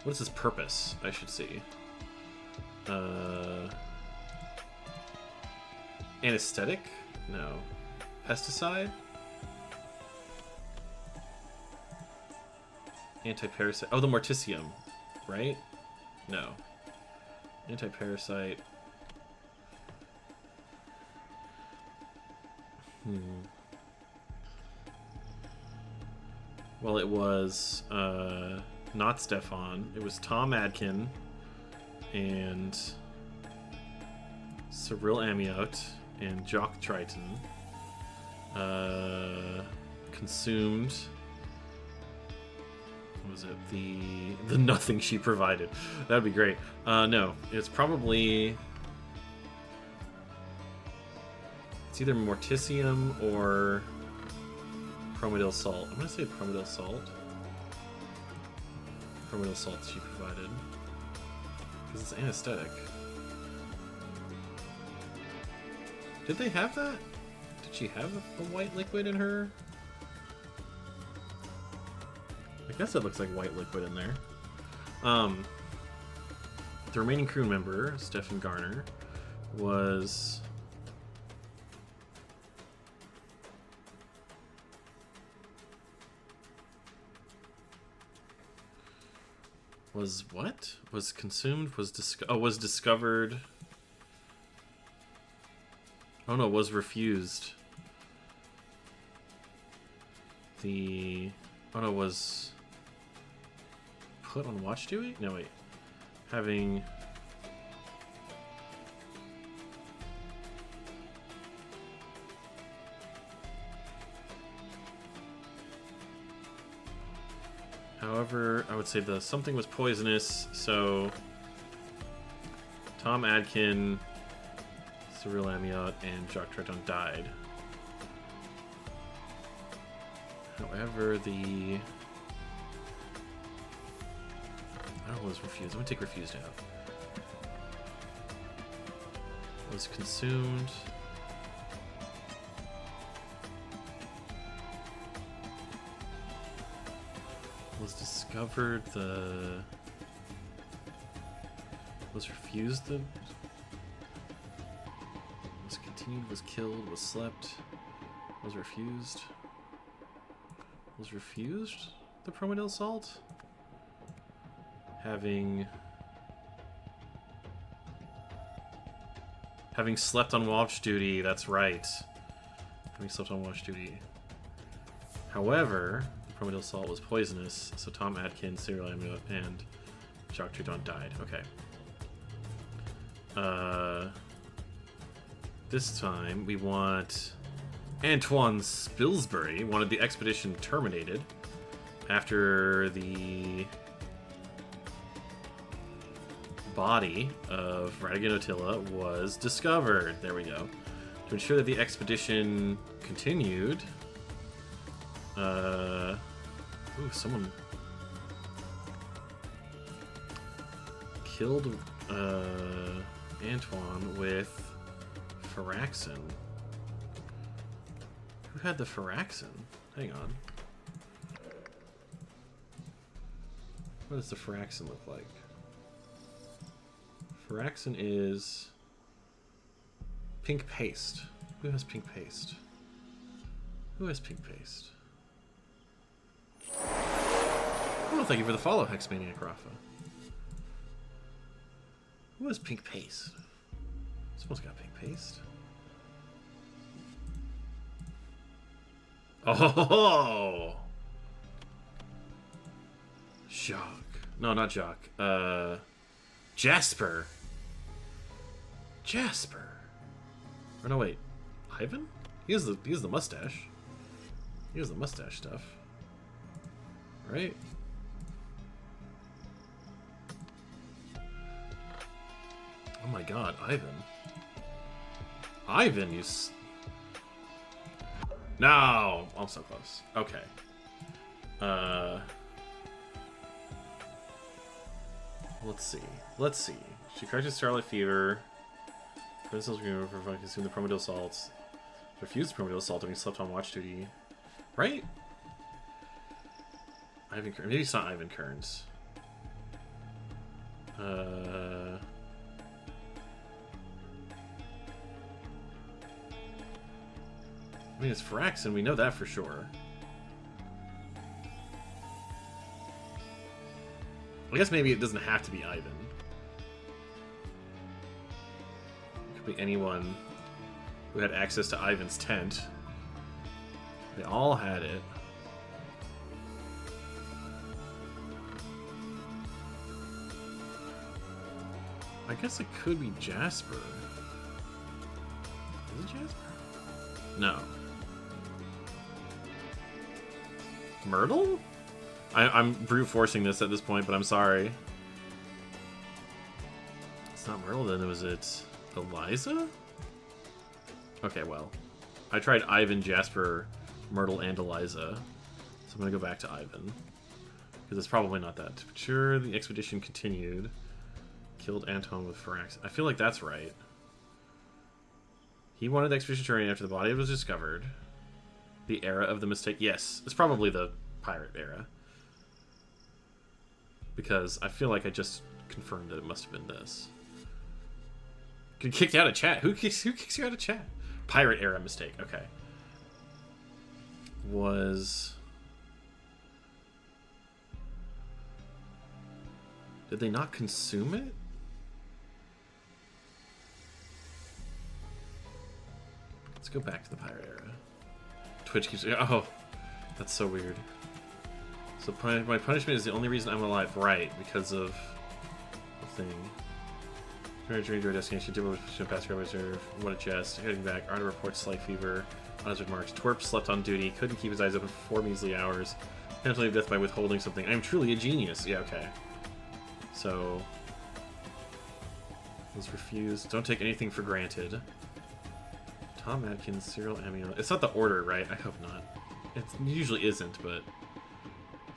What is its purpose? I should see. Anesthetic? No. Pesticide? Anti-parasite. Oh, the morticium, right? No. Anti-parasite. Well, it was not Stefan. It was Tom Adkin and Cyril Amiot and Jock Triton. Consumed. What was it? The nothing she provided. That'd be great. No, it's probably... It's either morticium or promedill salt. I'm gonna say promedill salt. Promedill salt she provided. Because it's anesthetic. Did they have that? Did she have a white liquid in her? I guess it looks like white liquid in there. The remaining crew member, Stephen Garner, was... Was what? Was consumed? Was discovered... Oh no, was refused. Oh no, was... Put on watch duty? No, wait. Having... However, I would say something was poisonous, so... Tom Adkin, Cyril Amiot, and Jacques Triton died. However, the... Oh, was refused. I'm gonna take refused out. Was consumed. Was discovered, was refused, was continued, was killed, was slept, was refused. Was refused the Promedil Salt? Having slept on watch duty, that's right. Having slept on watch duty. However, Promedil Salt was poisonous, so Tom Adkins, Serial Amulet, and Jacques Trudon died. Okay. This time we want Antoine Spilsbury wanted the expedition terminated after the body of Radigan Attila was discovered. There we go. To ensure that the expedition continued. Ooh, someone killed Antoine with Firaxin. Who had the Firaxin? Hang on. What does the Firaxin look like? Firaxin is pink paste. Who has pink paste? Who has pink paste? Oh, thank you for the follow, Hexmaniac Rafa. Who has pink paste? Someone's got pink paste. Oh! Jacques. No, not Jacques. Jasper. Jasper. Or no, wait. Ivan? He has the mustache. He has the mustache stuff. Right? Oh my god, Ivan. Ivan, you No! I'm so close. Okay. Let's see. Let's see. She corrected Starlight Fever. Princess Remover for fun, consumed the Promedil Salts. Refused the Promedil Salt when he slept on watch duty. Right? Ivan Kearns. Maybe it's not Ivan Kearns. I mean, it's Firaxin, we know that for sure. I guess maybe it doesn't have to be Ivan. It could be anyone who had access to Ivan's tent. They all had it. I guess it could be Jasper. Is it Jasper? No. Myrtle? I'm brute forcing this at this point, but I'm sorry. It's not Myrtle then, was it Eliza? Okay, well. I tried Ivan, Jasper, Myrtle, and Eliza. So I'm gonna go back to Ivan. Because it's probably not that. Sure, the expedition continued. Killed Anton with Firaxin. I feel like that's right. He wanted the expedition terminated after the body was discovered. The era of the mistake. Yes, it's probably the pirate era. Because I feel like I just confirmed that it must have been this. Get kicked out of chat. Who kicks you out of chat? Pirate era mistake. Okay. Did they not consume it? Let's go back to the pirate era. Twitch keeps... Oh, that's so weird. So my punishment is the only reason I'm alive. Right, because of the thing. Journey to our destination. Did what was past reserve. What a jest. Heading back. Arna reports slight fever. On his remarks. Twerp slept on duty. Couldn't keep his eyes open for 4 measly hours. Penalty of death by withholding something. I am truly a genius. Yeah, okay. So... was refused. Don't take anything for granted. Tom Adkins, Serial Amulet. It's not the order, right? I hope not. It usually isn't, but...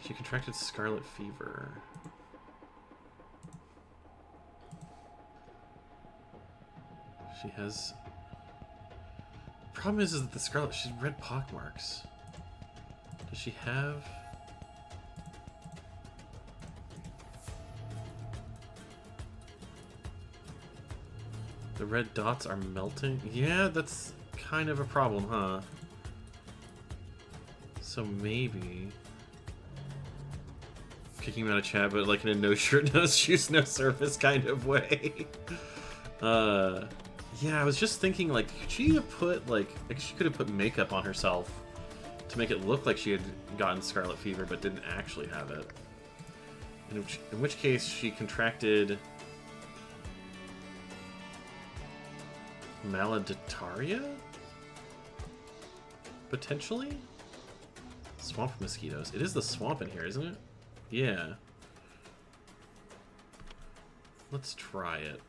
She contracted scarlet fever. She has... Problem is that the scarlet... She's red pockmarks. Does she have... The red dots are melting? Yeah, that's kind of a problem, huh? So maybe... Kicking him out of chat, but like in a no shirt, no shoes, no surface kind of way. Yeah, I was just thinking, like, could she have put, like she could have put makeup on herself to make it look like she had gotten scarlet fever, but didn't actually have it. In which case, she contracted maladitaria? Potentially? Swamp mosquitoes. It is the swamp in here, isn't it? Yeah. Let's try it.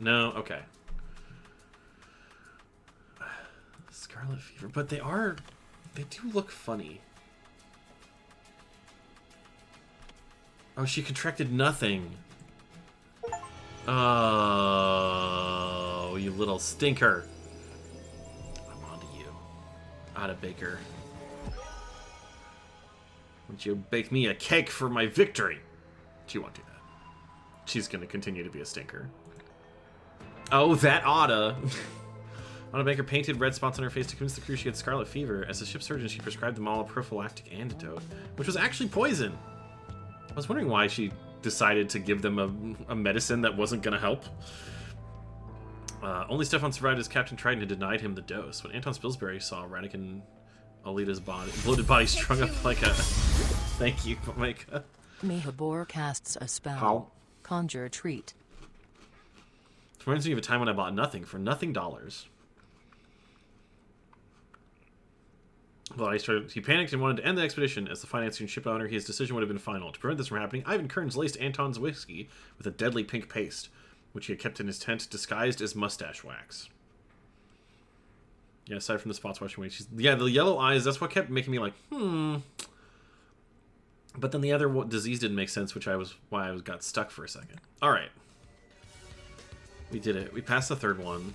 No? Okay. Scarlet fever. But they do look funny. Oh, she contracted nothing. Oh, you little stinker. I'm onto you. Outta Baker. Won't you bake me a cake for my victory? She won't do that. She's gonna continue to be a stinker. Oh, that oughta. Otta Baker painted red spots on her face to convince the crew she had scarlet fever. As a ship surgeon, she prescribed them all a prophylactic antidote, which was actually poison. I was wondering why she decided to give them a medicine that wasn't gonna help. Only Stefan survived as Captain Triton had denied him the dose. When Anton Spilsbury saw Radic and Alita's bloated body strung up like a... Thank you, Micah. Mehabor casts a spell. How? Conjure treat. It reminds me of a time when I bought nothing for nothing dollars. Well, he panicked and wanted to end the expedition. As the financier and ship owner, his decision would have been final. To prevent this from happening, Ivan Kearns laced Anton's whiskey with a deadly pink paste, which he had kept in his tent, disguised as mustache wax. Yeah, aside from the spots washing away, yeah, the yellow eyes, that's what kept making me like, But then the other disease didn't make sense, which why I got stuck for a second. Alright. We did it. We passed the third one.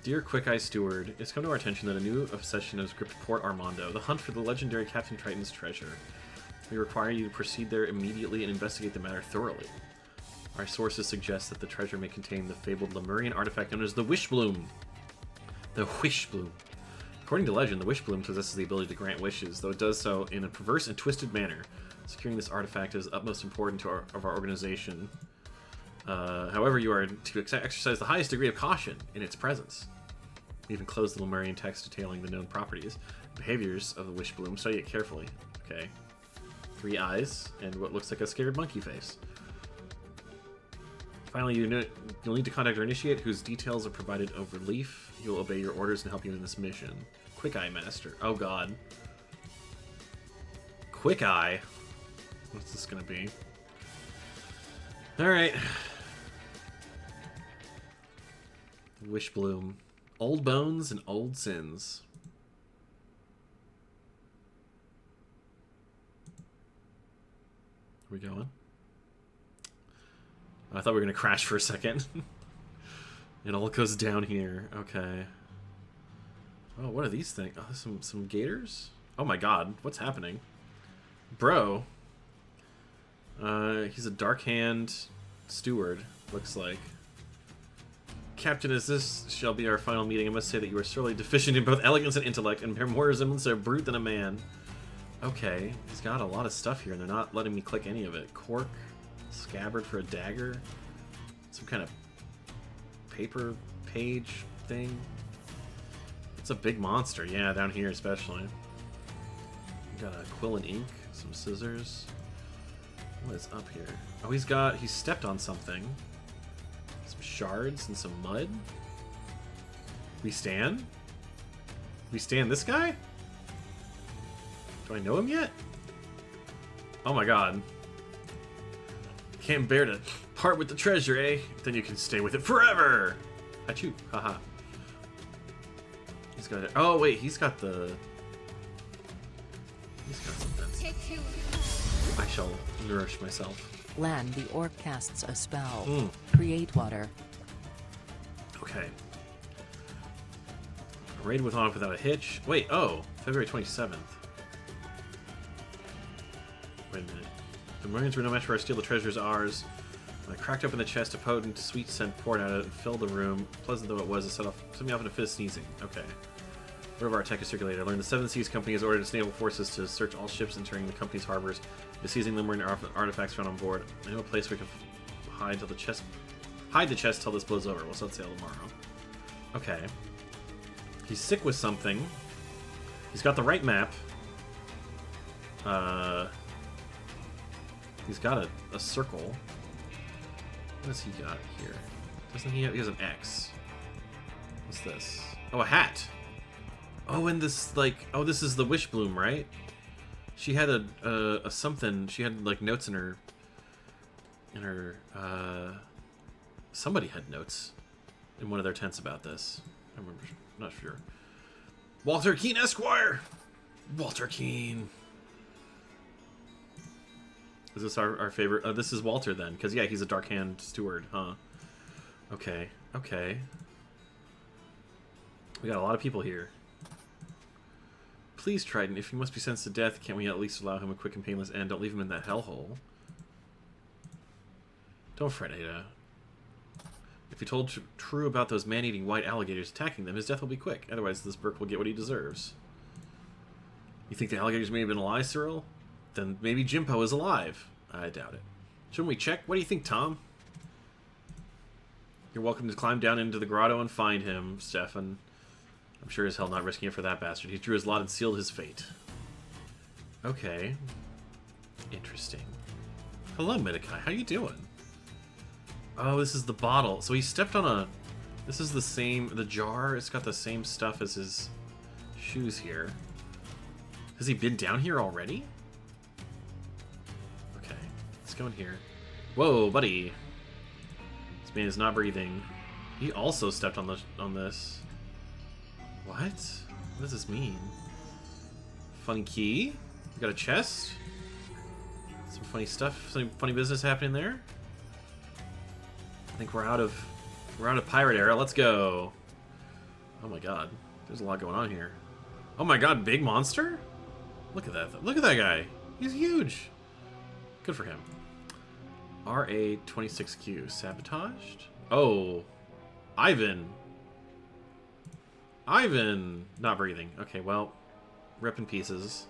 Dear Quick Eye Steward, it's come to our attention that a new obsession has gripped Port Armando, the hunt for the legendary Captain Triton's treasure. We require you to proceed there immediately and investigate the matter thoroughly. Our sources suggest that the treasure may contain the fabled Lemurian artifact known as the Wishbloom. The Wishbloom. According to legend, the Wishbloom possesses the ability to grant wishes, though it does so in a perverse and twisted manner. Securing this artifact is utmost important to our organization. However, you are to exercise the highest degree of caution in its presence. We even closed the Lemurian text detailing the known properties, behaviors of the Wishbloom. Study it carefully. Okay. 3 eyes and what looks like a scared monkey face. Finally, you'll need to contact our initiate, whose details are provided over leaf. He will obey your orders and help you in this mission. Quick Eye Master. Oh god. Quick Eye. What's this gonna be? Alright. Wishbloom. Old bones and old sins. Are we going? I thought we were going to crash for a second. It all goes down here. Okay. Oh, what are these things? Oh, some gators? Oh my god, what's happening? Bro. He's a dark hand steward, looks like. Captain, as this shall be our final meeting, I must say that you are sorely deficient in both elegance and intellect, and bear more resemblance to a brute than a man. Okay, he's got a lot of stuff here, and they're not letting me click any of it. Cork, scabbard for a dagger, some kind of paper page thing. It's a big monster, yeah, down here especially. Got a quill and ink, some scissors. What is up here? Oh, he stepped on something. Some shards and some mud. We stand? We stand this guy? Do I know him yet? Oh my god. Can't bear to part with the treasure, eh? Then you can stay with it forever! Achoo. Haha. He's got it. Oh wait, he's got something. I shall nourish myself. Land, the orc casts a spell. Create water. Okay. A raid with on without a hitch. Wait, oh, February 27th. Wait a minute. The Marines were no match for our steal. The treasure is ours. When I cracked open the chest, a potent, sweet scent poured out of it and filled the room. Pleasant though it was, it set me off in a fit of sneezing. Okay. Word of our tech is circulated. I learned the Seven Seas Company has ordered its naval forces to search all ships entering the company's harbors, seizing them or artifacts found on board. I know a place we can hide the chest till this blows over. We'll set sail tomorrow. Okay. He's sick with something. He's got the right map. He's got a circle. What has he got here? Doesn't he have... He has an X. What's this? Oh, a hat! Oh, and this, like... Oh, this is the wish bloom, right? She had a something... She had, like, notes in her... Somebody had notes in one of their tents about this. I remember... Not sure. Walter Keene, Esquire! Walter Keene. Is this our favorite? This is Walter then, because yeah, he's a Dark Hand steward, huh? Okay, okay. We got a lot of people here. Please, Trident, if he must be sentenced to death, can't we at least allow him a quick and painless end? Don't leave him in that hellhole. Don't fret, Ada. If he told true about those man-eating white alligators attacking them, his death will be quick. Otherwise, this Burke will get what he deserves. You think the alligators may have been a lie, Cyril? Then maybe Jimpo is alive. I doubt it. Shouldn't we check? What do you think, Tom? You're welcome to climb down into the grotto and find him, Stefan. I'm sure as hell not risking it for that bastard. He drew his lot and sealed his fate. Okay. Interesting. Hello, Midakai. How you doing? Oh, this is the bottle. So he stepped on a... This is the same... The jar, it's got the same stuff as his shoes here. Has he been down here already? Okay. Let's go in here. Whoa, buddy. This man is not breathing. He also stepped on this. What? What does this mean? Funny key? We got a chest? Some funny stuff? Some funny business happening there? I think we're out of pirate era. Let's go. Oh my god. There's a lot going on here. Oh my god, big monster? Look at that. Look at that guy. He's huge. Good for him. RA-26Q. Sabotaged? Oh. Ivan. Ivan. Not breathing. Okay, well. Rip in pieces.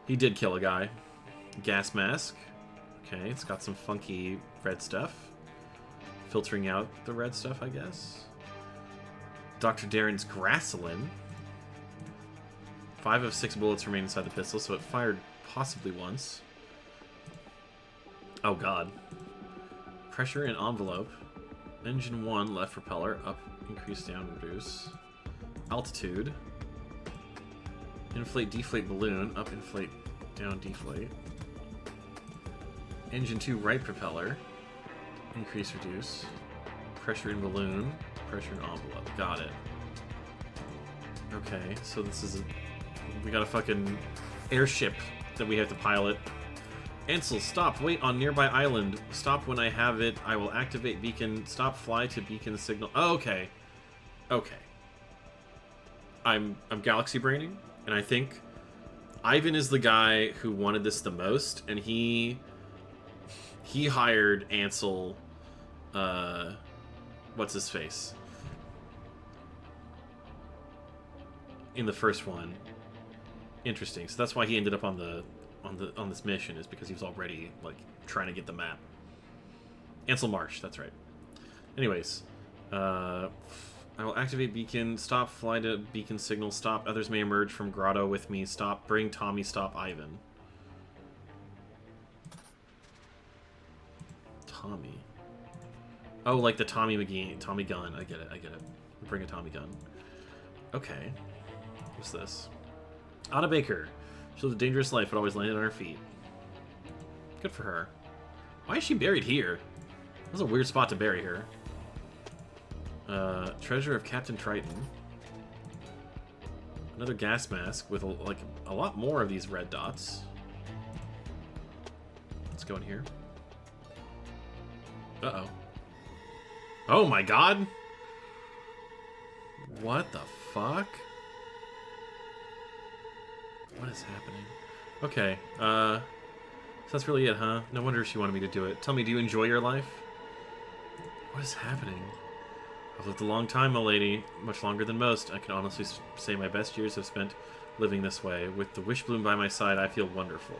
He did kill a guy. Gas mask. Okay, it's got some funky red stuff. Filtering out the red stuff, I guess. Dr. Darren's Grasslin. 5 of 6 bullets remain inside the pistol, so it fired possibly once. Oh god. Pressure in envelope. Engine 1, left propeller. Up, increase, down, reduce. Altitude. Inflate, deflate balloon. Up, inflate, down, deflate. Engine 2, right propeller. Increase, reduce. Pressure in balloon. Pressure in envelope. Got it. Okay, so this is we got a fucking airship that we have to pilot. Ansel, stop. Wait on nearby island. Stop when I have it. I will activate beacon. Stop, fly to beacon signal. Oh, okay. Okay. I'm galaxy braining, and I think Ivan is the guy who wanted this the most, and he hired Ansel, what's his face? In the first one. Interesting. So that's why he ended up on this mission, is because he was already like trying to get the map. Ansel Marsh, that's right. Anyways, I will activate beacon. Stop, fly to beacon signal. Stop. Others may emerge from grotto with me. Stop. Bring Tommy. Stop Ivan. Tommy. Oh, like the Tommy McGee, Tommy gun. I get it. I get it. Bring a Tommy gun. Okay. What's this? Anna Baker. She lived a dangerous life, but always landed on her feet. Good for her. Why is she buried here? That's a weird spot to bury her. Treasure of Captain Triton. Another gas mask with a lot more of these red dots. Let's go in here. Uh-oh. Oh my god! What the fuck? What is happening? Okay, So that's really it, huh? No wonder she wanted me to do it. Tell me, do you enjoy your life? What is happening? I've lived a long time, milady. Much longer than most. I can honestly say my best years have spent living this way. With the wish bloom by my side, I feel wonderful.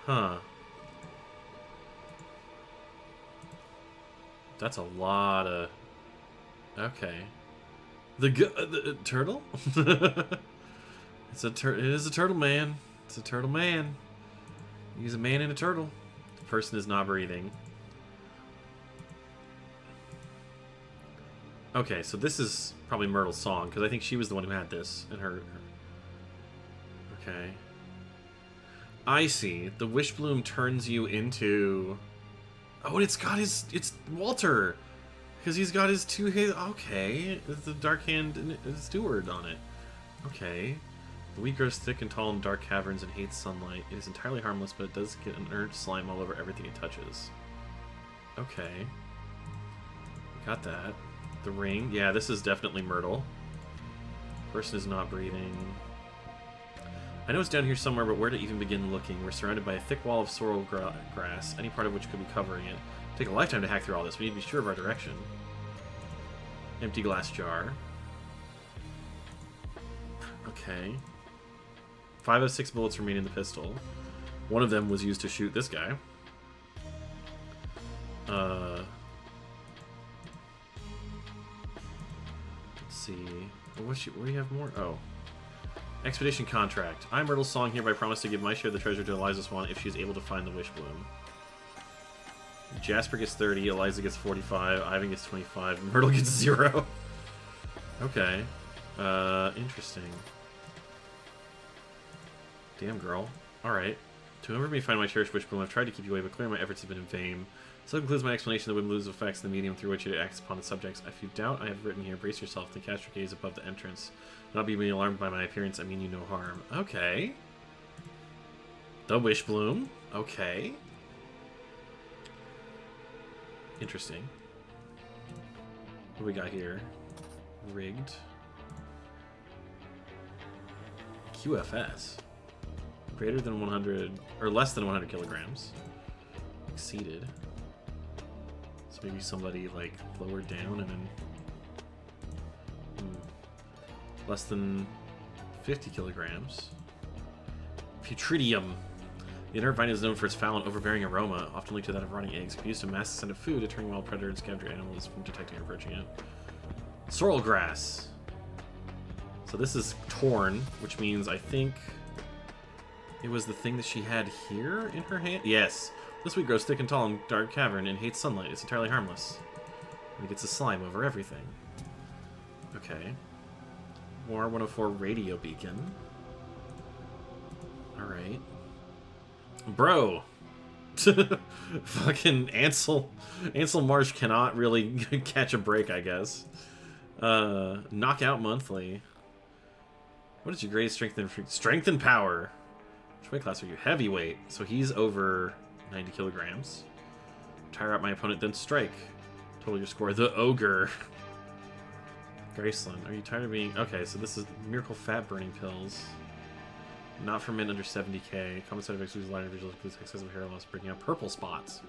Huh. That's a lot of... Okay. The turtle? It is a turtle man. It's a turtle man. He's a man and a turtle. The person is not breathing. Okay, so this is probably Myrtle's song, because I think she was the one who had this in her... Okay. I see. The wish bloom turns you into... Oh, and it's got his... It's Walter! Because he's got his two... Okay. It's the dark hand steward on it. Okay. The weed grows thick and tall in dark caverns and hates sunlight. It is entirely harmless, but it does get an earned slime all over everything it touches. Okay. Got that. The ring. Yeah, this is definitely Myrtle. Person is not breathing. I know it's down here somewhere, but where to even begin looking? We're surrounded by a thick wall of sorrel grass, any part of which could be covering it. Take a lifetime to hack through all this. We need to be sure of our direction. Empty glass jar. Okay. 5 of 6 bullets remain in the pistol. One of them was used to shoot this guy. Let's see. What do you have more? Oh. Expedition contract. I, Myrtle's Song, hereby promise to give my share of the treasure to Eliza Swan if she is able to find the wish bloom. Jasper gets 30, Eliza gets 45, Ivan gets 25, Myrtle gets 0. Okay. Interesting. Damn, girl. Alright. To whoever may find my cherished wish bloom, I've tried to keep you away, but clearly my efforts have been in vain. So that concludes my explanation that would lose effects in the medium through which it acts upon its subjects. If you doubt I have written here, brace yourself, then cast your gaze above the entrance. Not be alarmed by my appearance, I mean you no harm. Okay. The wish bloom. Okay. Interesting. What do we got here? Rigged. QFS. Greater than 100, or less than 100 kilograms. Exceeded. So maybe somebody, like, lowered down and then... Less than 50 kilograms. Putridium. The inert vine is known for its foul and overbearing aroma, often linked to that of rotting eggs. It can be used to mask the scent of food, deterring wild predator and scavenger animals from detecting or approaching it. Sorrel grass. So this is torn, which means I think it was the thing that she had here in her hand. Yes. This weed grows thick and tall in dark cavern and hates sunlight. It's entirely harmless. And it gets a slime over everything. Okay. War 104 radio beacon. Alright. Bro! Fucking Ansel Marsh cannot really catch a break, I guess. Knockout monthly. What is your greatest strength and power? Which weight class are you? Heavyweight. So he's over 90 kilograms. Tire out my opponent, then strike. Total your score. The Ogre. Graceland. Are you tired of being... Okay, so this is Miracle Fat Burning Pills. Not for men under 70k. Common side effects lose line of visual, includes excessive hair loss, breaking out purple spots.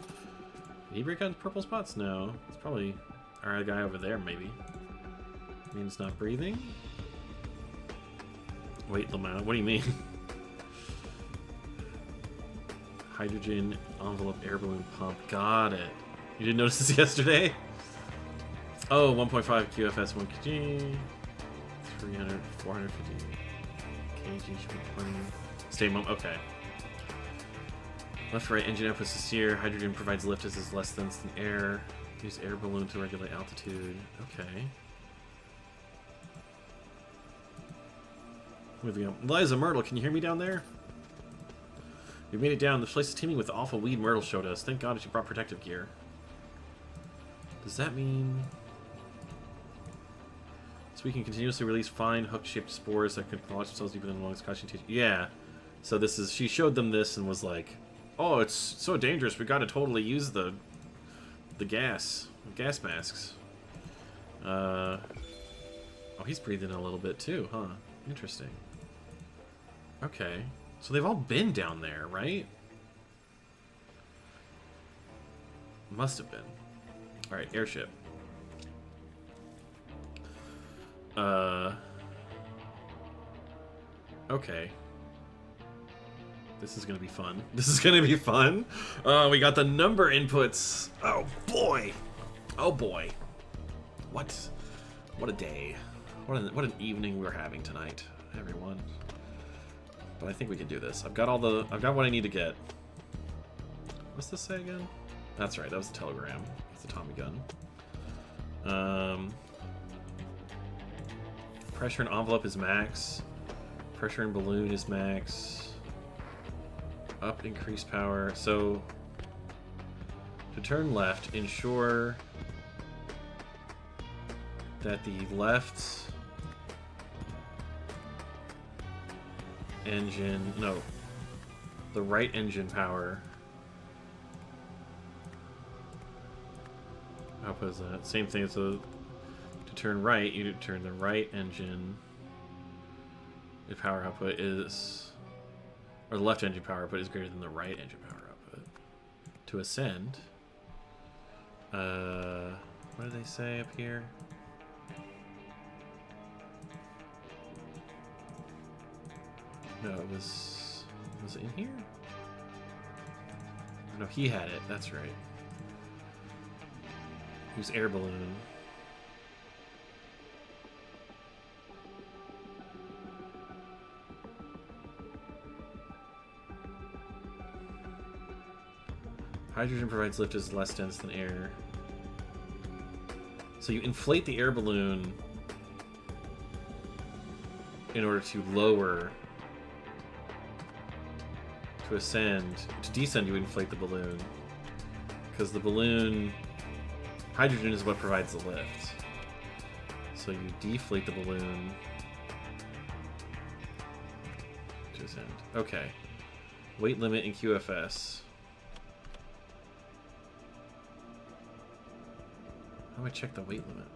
Did he break out purple spots? No. It's probably our guy over there, maybe. Means not breathing? Wait, Lamana, what do you mean? Hydrogen envelope air balloon pump. Got it. You didn't notice this yesterday? Oh, 1.5 QFS 1 kg. 300, 450 kg should be plenty. Stay moment. Okay. Left right engine outputs to steer. Hydrogen provides lift as is less dense than air. Use air balloon to regulate altitude. Okay. Moving on. Eliza, Myrtle, can you hear me down there? We made it down. This place is teeming with the awful weed Myrtle showed us. Thank God she brought protective gear. Does that mean... So we can continuously release fine hook-shaped spores that can launch themselves deeper than the longest caution teeth. Yeah. So this is... She showed them this and was like, oh, it's so dangerous. We gotta totally use the gas masks. Oh, he's breathing a little bit too, huh? Interesting. Okay. So they've all been down there, right? Must have been. Alright, airship. Okay. This is gonna be fun. This is gonna be fun. We got the number inputs. Oh boy. Oh boy. What a day. What an evening we're having tonight, everyone. But I think we can do this. I've got what I need to get. What's this say again? That's right, that was the telegram. It's the Tommy gun. Pressure and envelope is max. Pressure and balloon is max. Up, increase power. So, to turn left, ensure that the left engine, no, the right engine power output is that. Same thing, so to turn right, you turn the right engine if power output is, or the left engine power output is greater than the right engine power output. To ascend, what did they say up here? No, it was it in here? No, he had it, that's right. Use air balloon. Hydrogen provides lift as less dense than air. So you inflate the air balloon in order to lower. To ascend. To descend, you inflate the balloon. Because the balloon... Hydrogen is what provides the lift. So you deflate the balloon to ascend. Okay. Weight limit in QFS. How do I check the weight limit?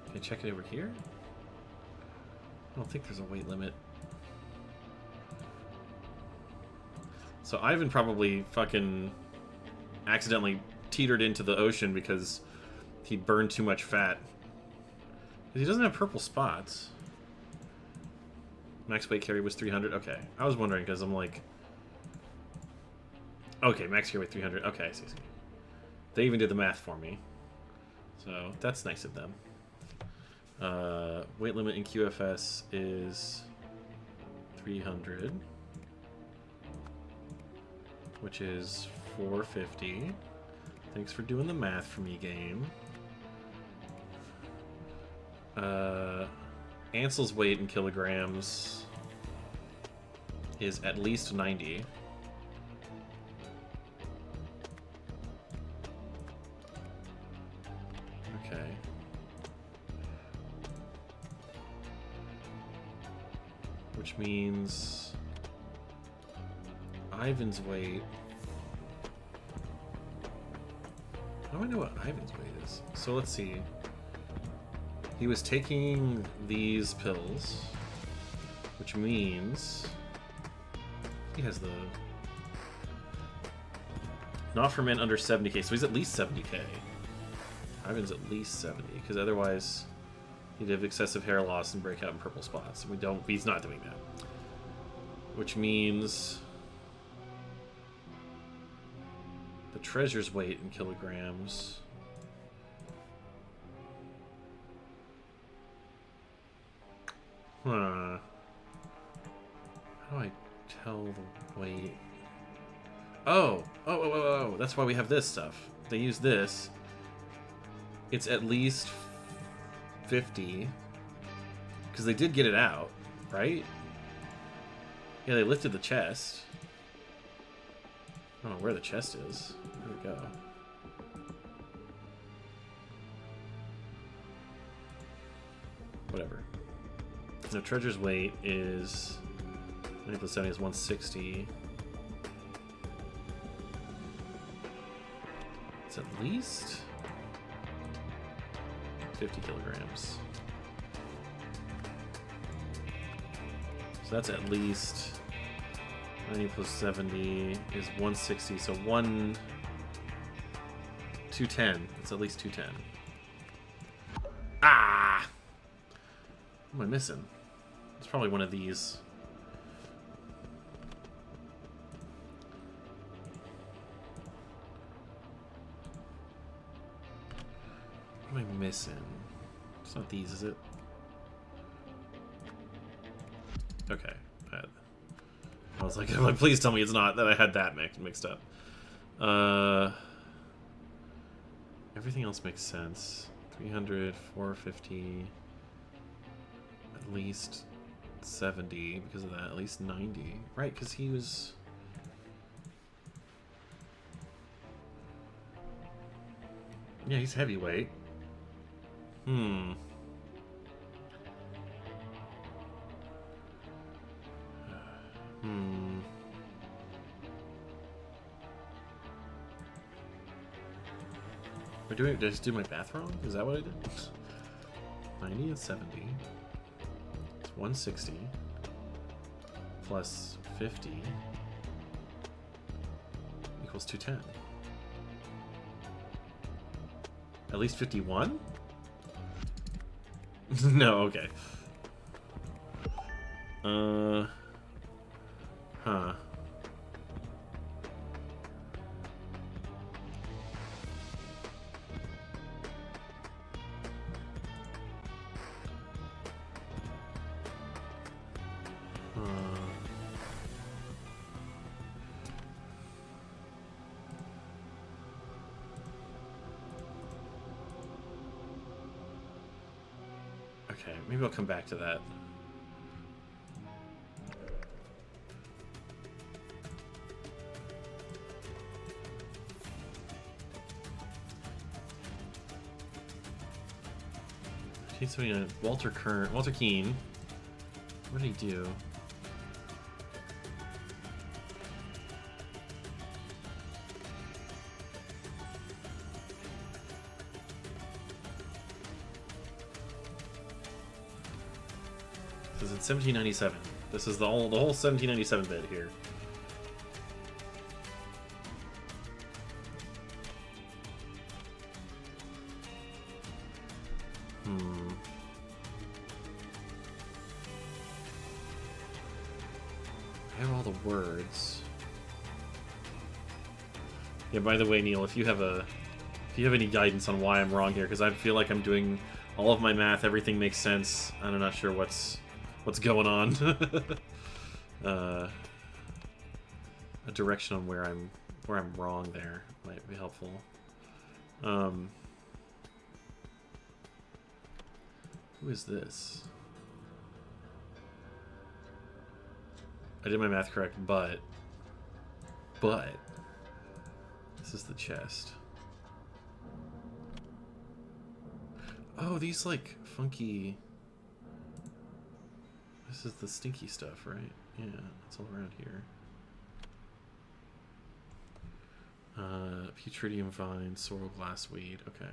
Can I check it over here? I don't think there's a weight limit. So Ivan probably fucking accidentally teetered into the ocean because he burned too much fat. He doesn't have purple spots. Max weight carry was 300. Okay. I was wondering because I'm like... Okay, max carry weight 300. Okay, I see. They even did the math for me. So, that's nice of them. Weight limit in QFS is 300. Which is 450. Thanks for doing the math for me, game. Ansel's weight in kilograms is at least 90. Okay. Which means Ivan's weight... How do I know what Ivan's weight is? So let's see. He was taking these pills, which means he has the... Not for men under 70k, so he's at least 70k. Ivan's at least 70, because otherwise he'd have excessive hair loss and break out in purple spots. We don't... He's not doing that. Which means... The treasure's weight in kilograms. Huh. How do I tell the weight? Oh! Oh! That's why we have this stuff. They use this. It's at least 50. Because they did get it out, right? Yeah, they lifted the chest. I don't know where the chest is. Where'd it go? Whatever. The treasure's weight is... 90 plus 70 is 160. It's at least 50 kilograms. So that's at least 90 plus 70 is 160. So 210. It's at least 210. Ah! What am I missing? It's probably one of these. What am I missing? It's not these, is it? Okay. I was like, please tell me it's not that I had that mixed up. Everything else makes sense. 300, 450, at least 70 because of that, at least 90. Right, because he was... Yeah, he's heavyweight. Hmm. Did I just do my math wrong? Is that what I did? 90 and 70. It's 160. Plus 50. Equals 210. At least 51? No, okay. Huh. Okay, maybe I'll come back to that. Walter Keane. What did he do? This is in 1797. This is the whole 1797 bit here. I have all the words. Yeah, by the way, Neil, if you have any guidance on why I'm wrong here, because I feel like I'm doing all of my math, everything makes sense, and I'm not sure what's going on. A direction on where I'm wrong there might be helpful. Who is this? I did my math correct, but this is the chest. Oh, these like funky. This is the stinky stuff, right? Yeah, it's all around here. Putridium vine, sorrel glass weed. Okay.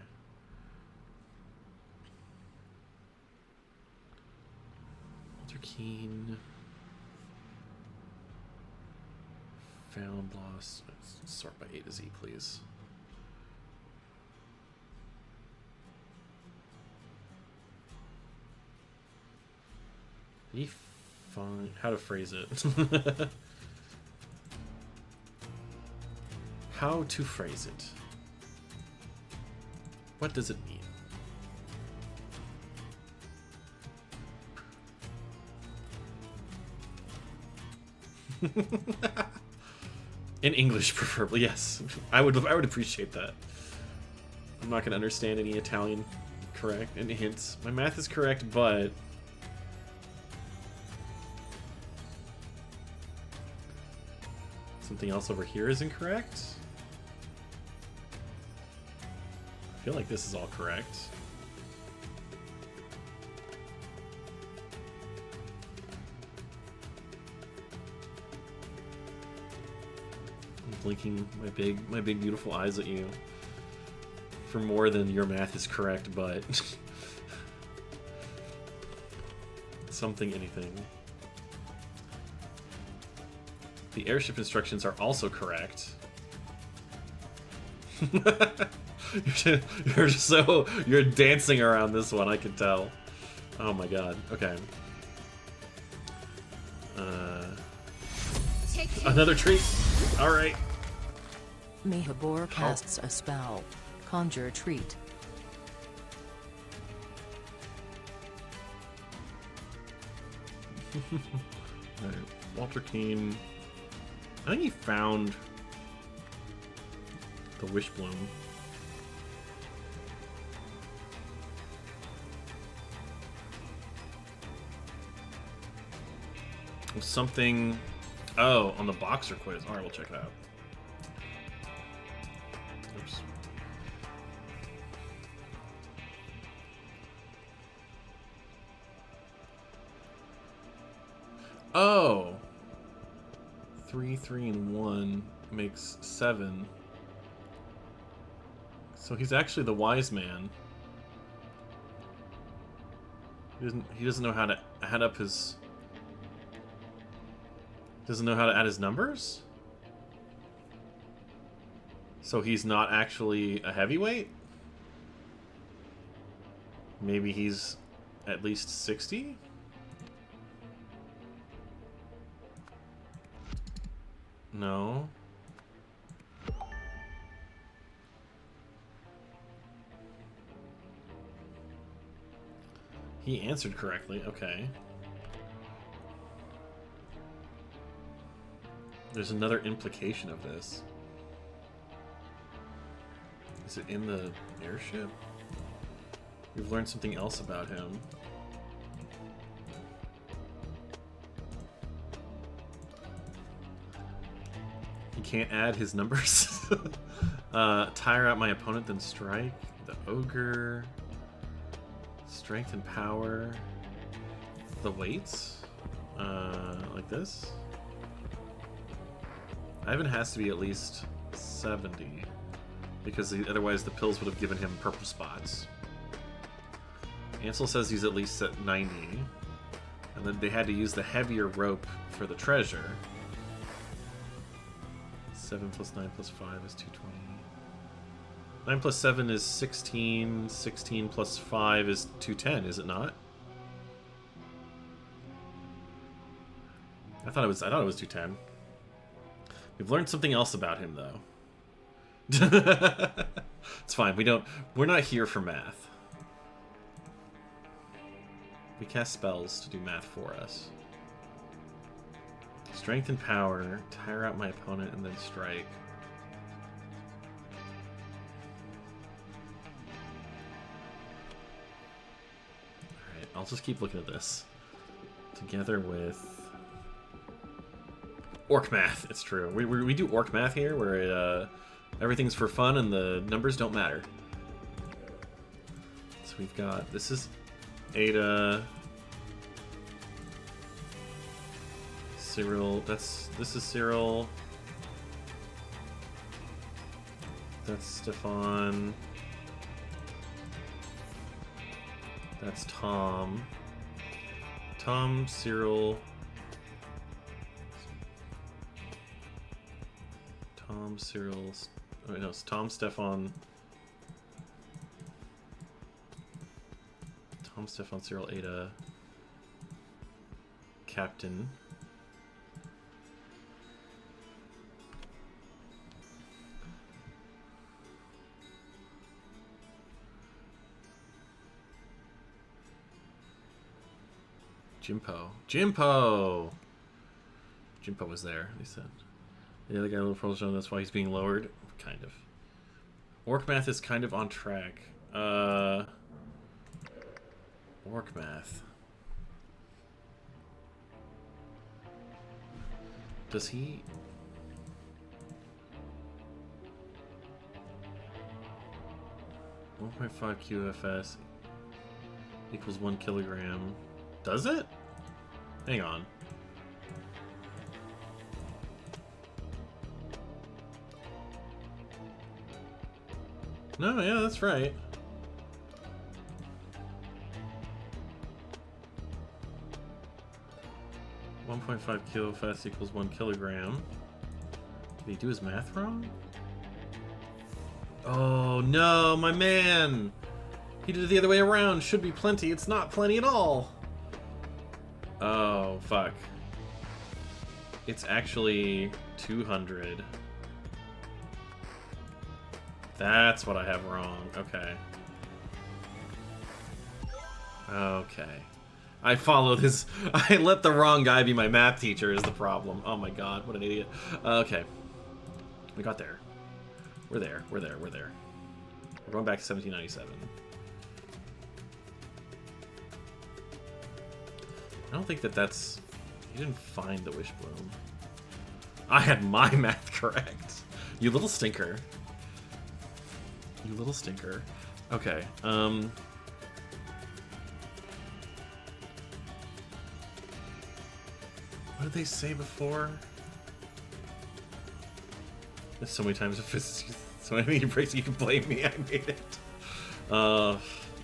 Walter Keane. Found, lost. Let's sort by A to Z, please. Did he find how to phrase it? How to phrase it? What does it mean? In English, preferably, yes. I would appreciate that. I'm not gonna understand any Italian correct and hints. My math is correct, but something else over here is incorrect. I feel like this is all correct. Blinking my big beautiful eyes at you for more than your math is correct, but something, anything. The airship instructions are also correct. You're dancing around this one, I can tell. Oh my god. Okay. Another treat. All right. Mehabor casts a spell. Conjure treat. Alright, Walter Keane. I think he found the Wishbloom. Something. Oh, on the boxer quiz. Alright, we'll check it out. Oops. Oh! 3, 3, and 1 makes 7. So he's actually the wise man. He doesn't know how to add up his... Doesn't know how to add his numbers? So he's not actually a heavyweight? Maybe he's at least 60? No. He answered correctly, okay. There's another implication of this. Is it in the airship? We've learned something else about him. He can't add his numbers. Tire out my opponent, then strike. The ogre. Strength and power. The weights. Like this. Ivan has to be at least 70, because otherwise the pills would have given him purple spots. Ansel says he's at least at 90, and then they had to use the heavier rope for the treasure. 7 plus 9 plus 5 is 220. 9 plus 7 is 16. 16 plus 5 is 210, is it not? I thought it was 210. We've learned something else about him, though. It's fine. We're not here for math. We cast spells to do math for us. Strength and power. Tire out my opponent and then strike. Alright, I'll just keep looking at this. Together with... Orc math, it's true. We do orc math here, where everything's for fun and the numbers don't matter. So we've got, this is Ada, Cyril, this is Cyril, that's Stefan, that's Tom, Cyril, Cyril, oh, no, it's Tom, Stefan, Cyril, Ada, Captain, Jimpo was there, he said. The other guy, a little pearl zone, that's why he's being lowered. Kind of. Orc math is kind of on track. Orc math. Does he... .5 QFS equals 1 kilogram. Does it? Hang on. No, yeah, that's right. 1.5 kilo fast equals 1 kilogram. Did he do his math wrong? Oh no, my man! He did it the other way around. Should be plenty. It's not plenty at all. Oh, fuck. It's actually 200. That's what I have wrong. Okay. Okay. I followed his... I let the wrong guy be my math teacher is the problem. Oh my god, what an idiot. Okay. We got there. We're there. We're there. We're there. We're going back to 1797. I don't think that that's... You didn't find the wish bloom. I had my math correct. You little stinker. You little stinker. Okay, What did they say before? There's so many times so many breaks you can blame me, I made it.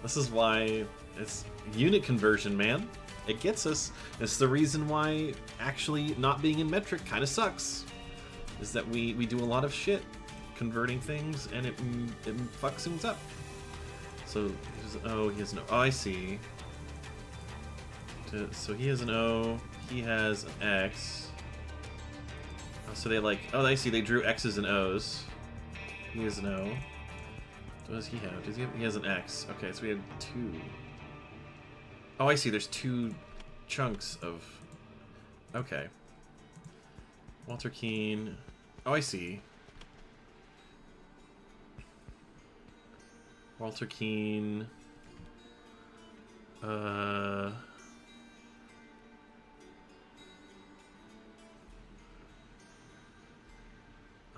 This is why it's unit conversion, man. It gets us. It's the reason why actually not being in metric kind of sucks. Is that we do a lot of shit converting things and it fucks things up. So, oh, he has an O. Oh, I see. So he has an O. He has an X. Oh, so they like... Oh, I see. They drew X's and O's. He has an O. What does he have? Does he have... He has an X. Okay, so we have 2. Oh, I see. There's 2 chunks of... Okay. Walter Keane. Oh, I see. Walter Keane. I'm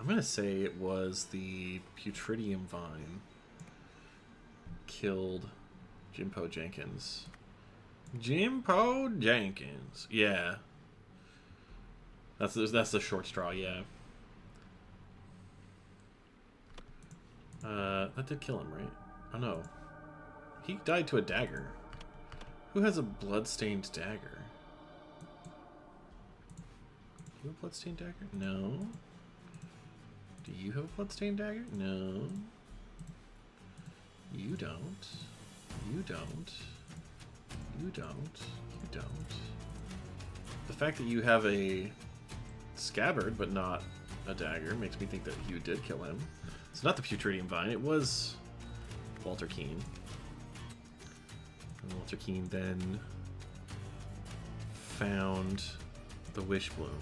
gonna say it was the Putridium Vine killed Jimpo Jenkins. Jimpo Jenkins. Yeah. That's the short straw, yeah. That did kill him, right? Oh no. He died to a dagger. Who has a blood-stained dagger? Do you have a blood-stained dagger? No. Do you have a blood-stained dagger? No. You don't. You don't. You don't. You don't. The fact that you have a scabbard but not a dagger makes me think that you did kill him. It's not the Putridium Vine, it was Walter Keane. And Walter Keane then found the Wish Bloom.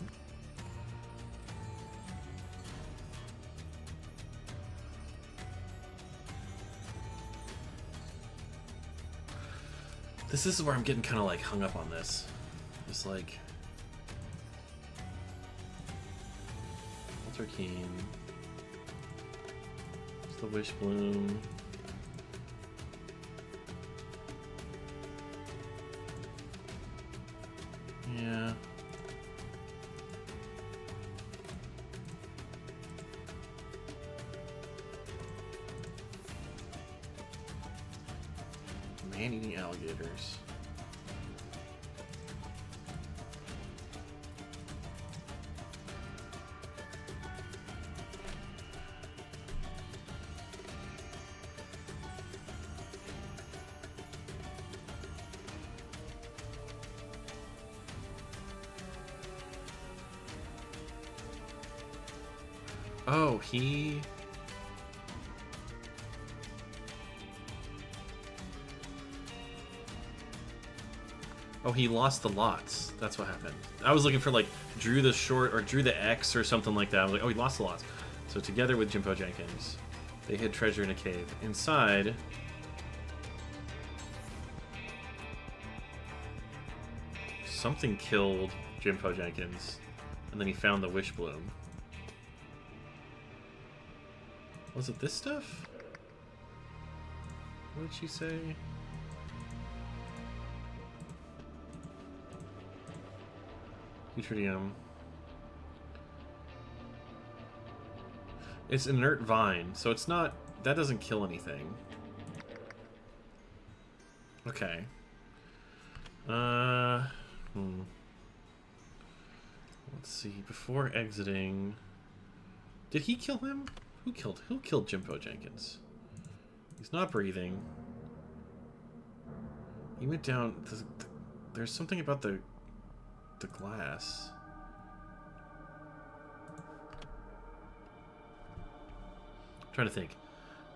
This is where I'm getting kind of like hung up on this. Just like Walter Keane. It's the Wish Bloom. Yeah. Man-eating alligators. Oh, he... Oh, he lost the lots. That's what happened. I was looking for, like, drew the short or drew the X or something like that. I was like, oh, he lost the lots. So together with Jimpo Jenkins, they hid treasure in a cave. Inside... something killed Jimpo Jenkins, and then he found the Wish Bloom. Was it this stuff? What did she say? Putridium. It's inert vine, so it's not... That doesn't kill anything. Okay. Let's see. Before exiting, did he kill him? Who killed Jimbo Jenkins? He's not breathing. He went down. There's something about the glass. I'm trying to think.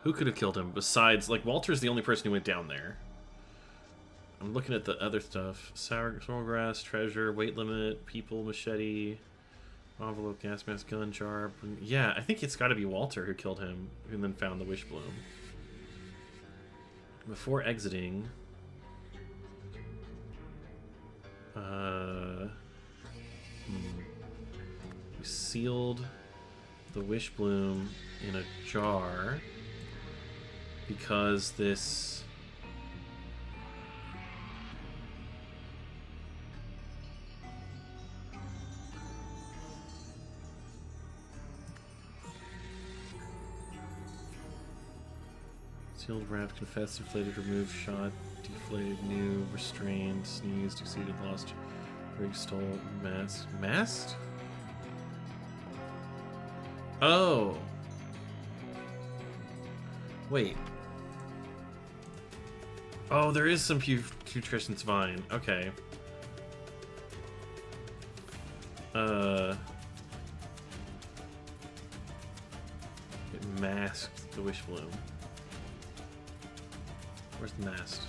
Who could have killed him besides, like, Walter's the only person who went down there. I'm looking at the other stuff. Sour grass, treasure, weight limit, people, machete, envelope, gas mask, gun, jar. Yeah, I think it's got to be Walter who killed him and then found the wish bloom. Before exiting... we sealed the wish bloom in a jar because this sealed, wrapped, confessed, inflated, removed, shot, deflated, new, restrained, sneezed, exceeded, lost, rig, stole, masked. Masked? Oh. Wait. Oh, there is some putrescence vine. Okay. It masked the wish bloom. Where's the mask?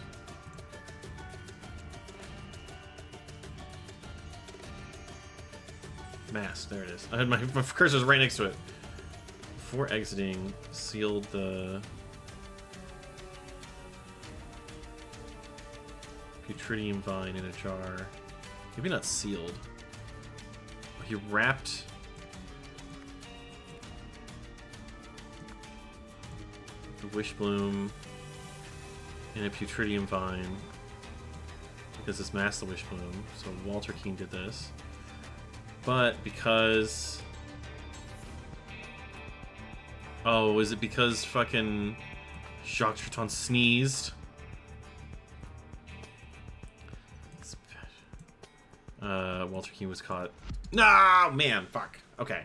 Mask, there it is. I had my cursor's right next to it. Before exiting, sealed the Putridium vine in a jar. Maybe not sealed. He wrapped the wish bloom in a Putridium vine because this masked the wish bloom. So Walter Keane did this. But because... Oh, is it because fucking Jacques Triton sneezed? Walter Keane was caught. No, man, fuck. Okay.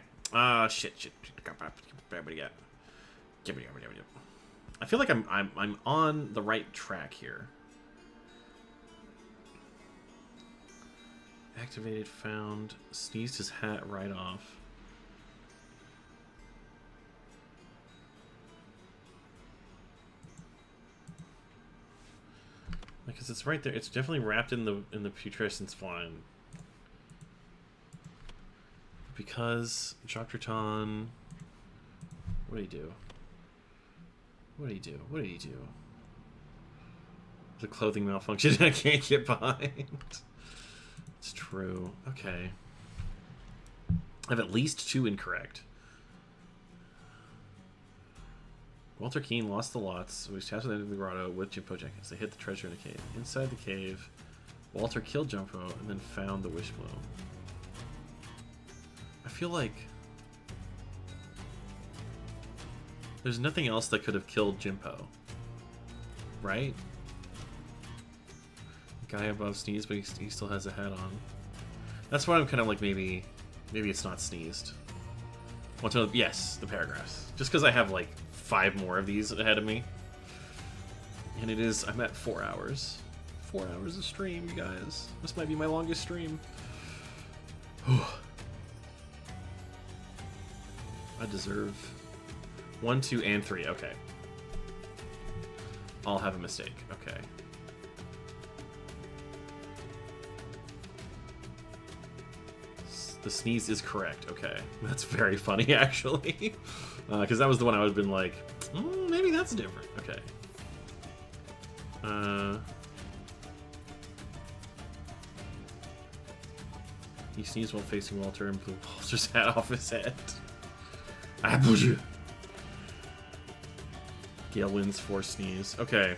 Shit. What do you got? I feel like I'm on the right track here. Activated, found, sneezed his hat right off. Because it's right there. It's definitely wrapped in the putrescence vine. Because Jacques Triton, what did he do? What did he do? What did he do? The clothing malfunction I can't get behind. It's true. Okay. I have at least 2 incorrect. Walter Keane lost the lots, so he's tapped at the end of the grotto with Jimpo Jenkins. They hid the treasure in a cave. Inside the cave, Walter killed Jumpo and then found the wish bloom. I feel like there's nothing else that could have killed Jimpo, right? The guy above sneezed, but he still has a hat on. That's why I'm kind of like maybe it's not sneezed. Want to know? Yes, the paragraphs. Just because I have like 5 more of these ahead of me, and it is I'm at 4 hours. 4 hours of stream, you guys. This might be my longest stream. I deserve 1, 2, and 3. Okay. I'll have a mistake. Okay. The sneeze is correct. Okay. That's very funny, actually. Because that was the one I would have been like, maybe that's different. Okay. He sneezed while facing Walter and blew Walter's hat off his head. I push you. Gale wins 4 sneeze. Okay.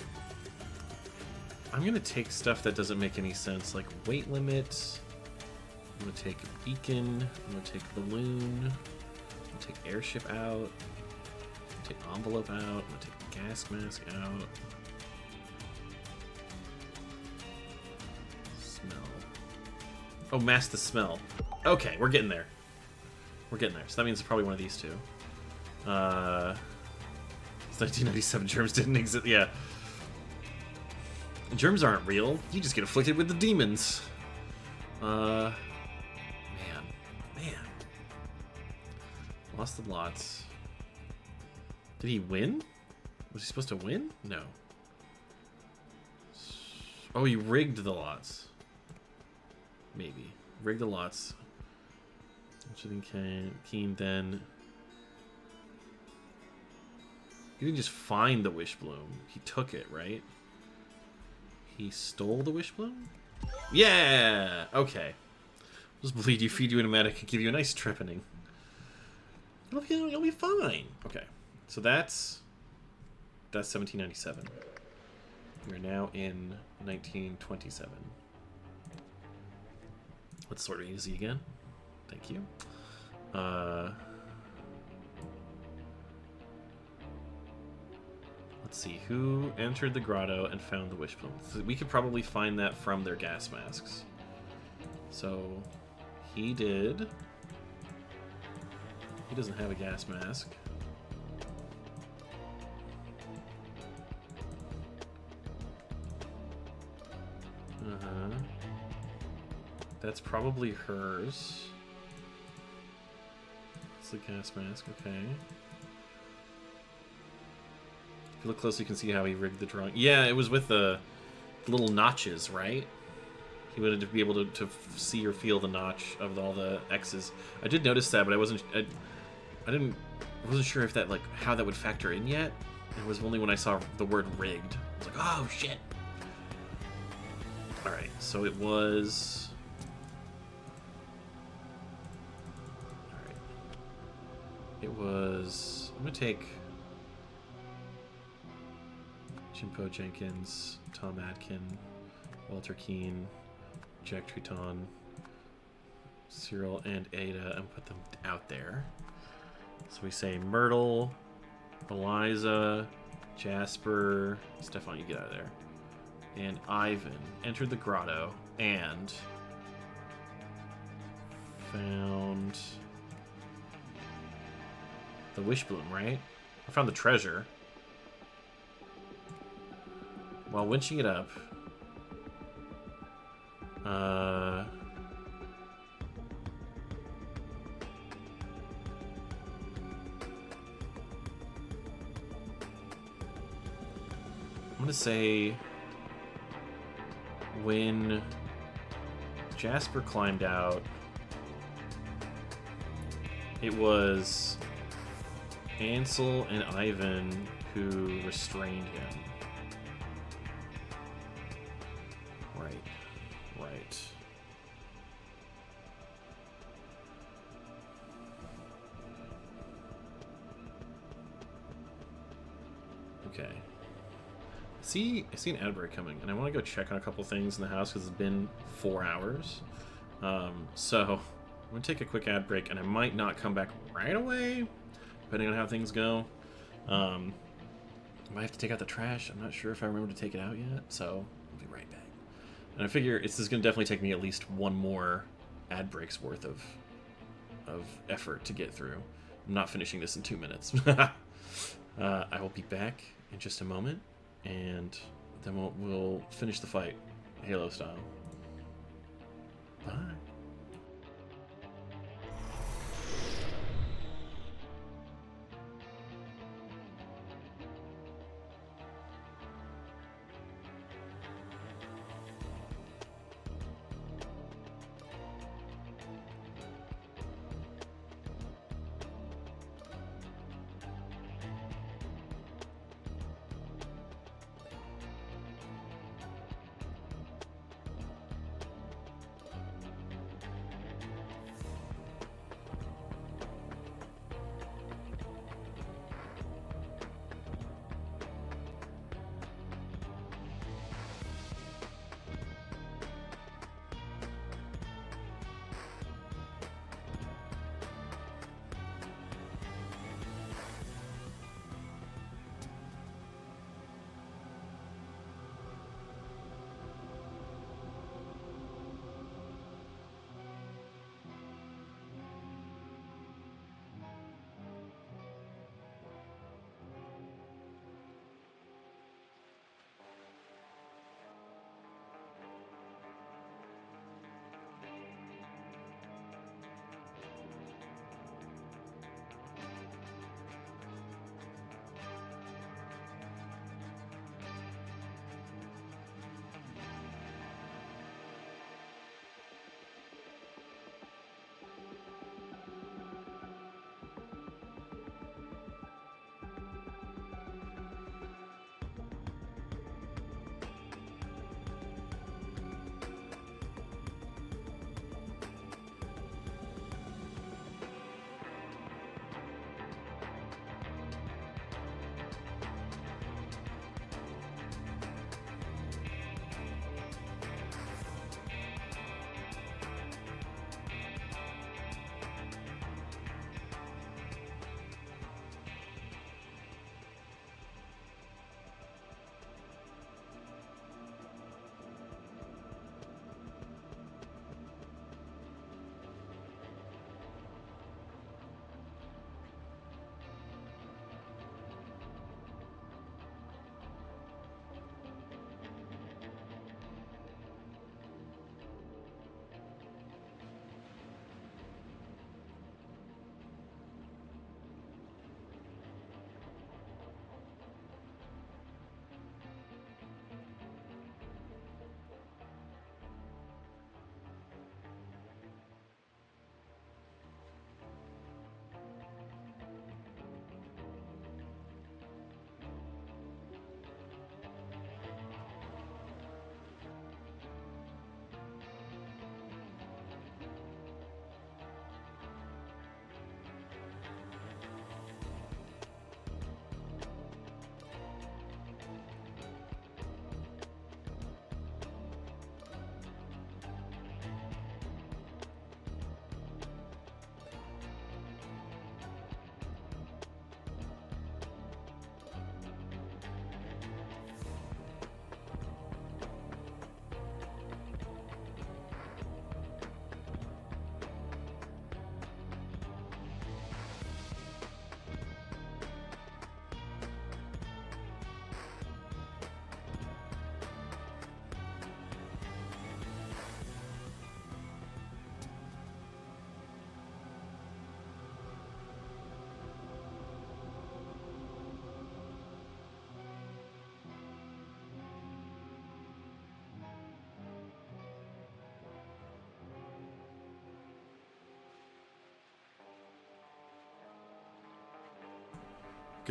I'm gonna take stuff that doesn't make any sense, like weight limit. I'm gonna take a beacon. I'm gonna take balloon. I'm gonna take airship out. I'm gonna take envelope out. I'm gonna take gas mask out. Smell. Oh, mask the smell. Okay, we're getting there. We're getting there. So that means it's probably one of these two. 1997 germs didn't exist. Yeah. Germs aren't real. You just get afflicted with the demons. Man. Lost the lots. Did he win? Was he supposed to win? No. Oh, he rigged the lots. Maybe. Rigged the lots. Keen then. He didn't just find the wish bloom. He took it, right? He stole the wish bloom? Yeah! Okay. Just bleed you, feed you in a medic, and give you a nice trepanning. You'll be fine. Okay. So that's 1797. We're now in 1927. Let's sort of easy again. Thank you. Let's see. Who entered the grotto and found the wish bloom? So we could probably find that from their gas masks. So he did. He doesn't have a gas mask. That's probably hers. It's the gas mask, okay. If you look closely, you can see how he rigged the drawing. Yeah, it was with the little notches, right? He wanted to be able to see or feel the notch of all the X's. I did notice that, but I wasn't sure if that, like, how that would factor in yet. It was only when I saw the word rigged. I was like, oh shit. Alright, so it was. It was. I'm gonna take Jimpo Jenkins, Tom Atkin, Walter Keane, Jack Triton, Cyril, and Ada, and put them out there. So we say Myrtle, Eliza, Jasper, Stefan, you get out of there, and Ivan entered the grotto and found the wish bloom, right? I found the treasure. While winching it up, I'm gonna say when Jasper climbed out, it was Ansel and Ivan who restrained him. Right. Okay. I see an ad break coming, and I want to go check on a couple things in the house because it's been 4 hours. So I'm gonna take a quick ad break, and I might not come back right away, depending on how things go. I might have to take out the trash. I'm not sure if I remember to take it out yet, so I'll be right back. And I figure this is going to definitely take me at least one more ad break's worth of effort to get through. I'm not finishing this in 2 minutes. I will be back in just a moment, and then we'll finish the fight, Halo style. Bye.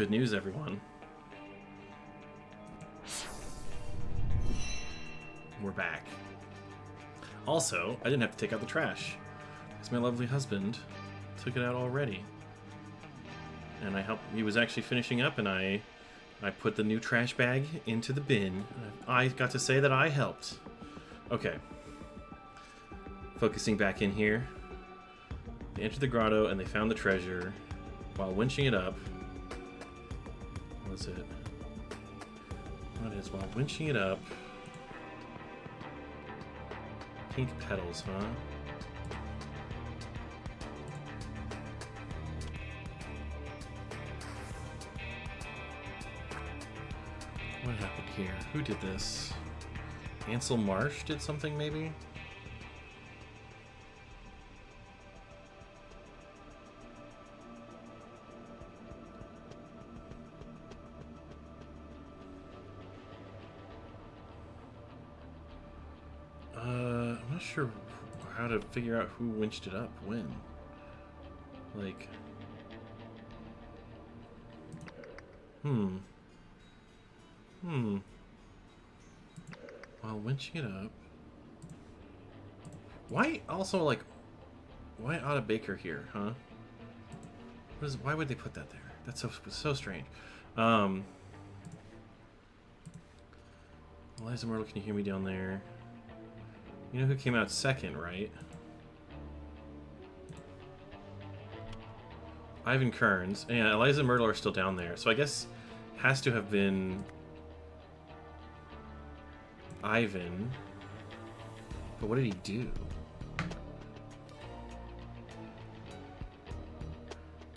good news, everyone. We're back. Also, I didn't have to take out the trash, because my lovely husband took it out already. And I helped. He was actually finishing up, and I put the new trash bag into the bin. I got to say that I helped. Okay. Focusing back in here. They entered the grotto, and they found the treasure while winching it up. What was it? What is while winching it up? Pink petals, huh? What happened here? Who did this? Ansel Marsh did something, maybe? I'm not sure how to figure out who winched it up when. Like... While winching it up... Why also, like... Why Otta Baker here, huh? Why would they put that there? That's so strange. Eliza Myrtle, can you hear me down there? You know who came out second, right? Ivan Kearns. Yeah, Eliza and Myrtle are still down there. So I guess has to have been Ivan. But what did he do?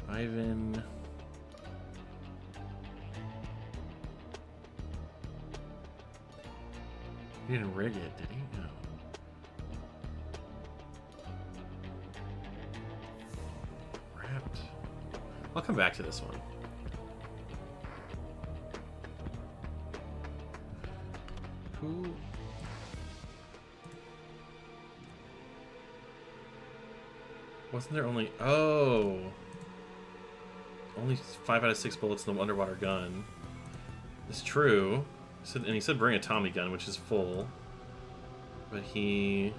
Ivan... He didn't rig it, did he? No. Wrapped. I'll come back to this one. Who... Wasn't there only... Oh! Only 5 out of 6 bullets in the underwater gun. It's true. And he said bring a Tommy gun, which is full. But he...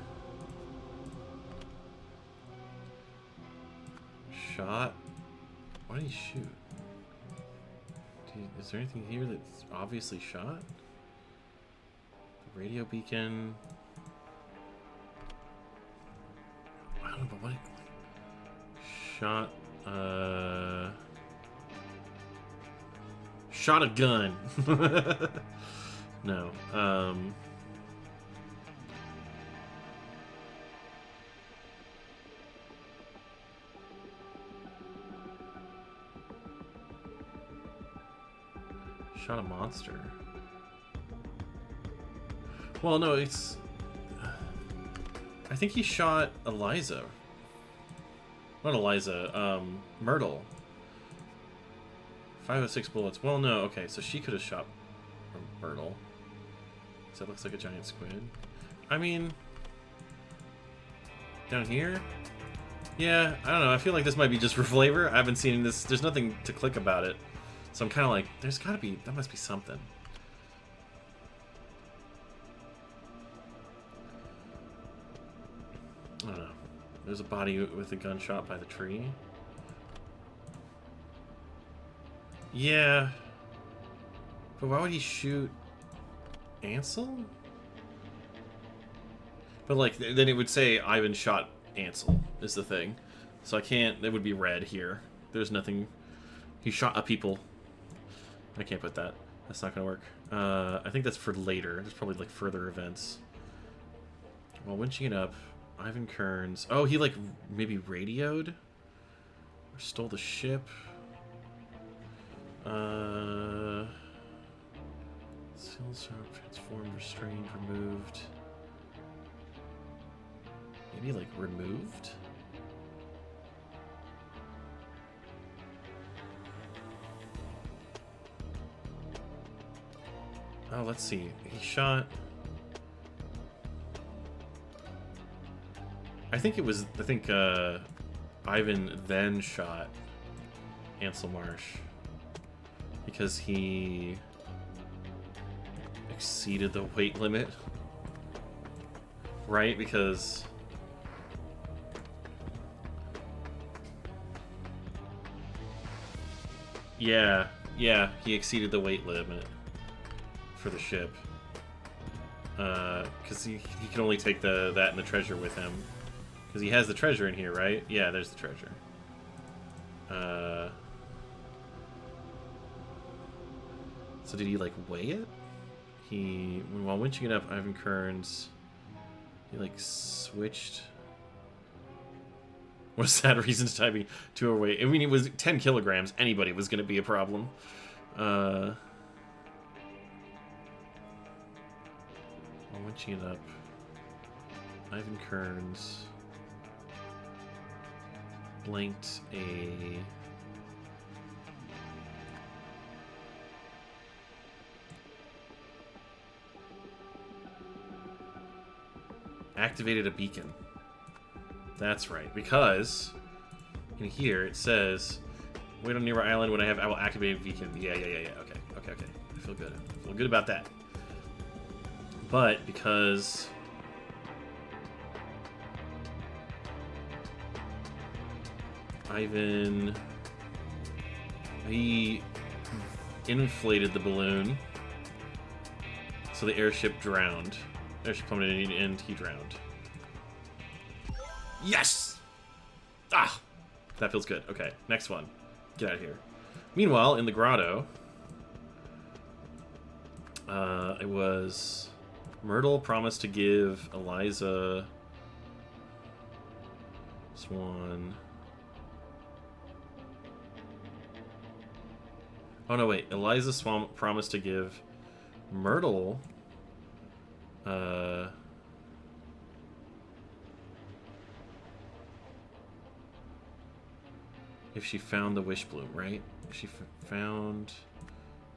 shot? Why did he shoot? Is there anything here that's obviously shot? The radio beacon... I don't know, but what... Shot... Shot a gun! No. Shot a monster. Well, no, it's... I think he shot Eliza. Not Eliza, Myrtle. 5 of 6 bullets. Well, no, okay, so she could have shot Myrtle. So that looks like a giant squid. I mean... Down here? Yeah, I don't know, I feel like this might be just for flavor. I haven't seen this, there's nothing to click about it. So I'm kind of like, there's gotta be, that must be something. I don't know. There's a body with a gunshot by the tree. Yeah. But why would he shoot Ansel? But like, then it would say Ivan shot Ansel, is the thing. So I can't, it would be red here. There's nothing, he shot a people. I can't put that. That's not gonna work. I think that's for later. There's probably like further events. While winching it up, Ivan Kearns. Oh, he like maybe radioed? Or stole the ship? Seals are transformed, restrained, removed. Maybe like removed? Oh, let's see. He shot... I think it was... Ivan then shot Ansel Marsh. because he exceeded the weight limit, right? Because yeah, he exceeded the weight limit for the ship. Because he can only take that and the treasure with him. Because he has the treasure in here, right? Yeah, there's the treasure. So did he, like, weigh it? While winching it up, Ivan Kearns, he, like, switched... What a sad reason to typing to overweight. I mean, it was 10 kilograms. Anybody was going to be a problem. While winching it up, Ivan Kearns blanked a... activated a beacon. That's right, because in here it says, wait on nearby island when I will activate a beacon. Yeah. Okay. I feel good. I feel good about that. But because Ivan, he inflated the balloon, so the airship drowned. Airship plummeted and he drowned. Yes! Ah! That feels good. Okay, next one. Get out of here. Meanwhile, in the grotto, it was... Myrtle promised to give Eliza Swan... Oh, no, wait. Eliza Swan promised to give Myrtle... if she found the wish bloom, right? If she found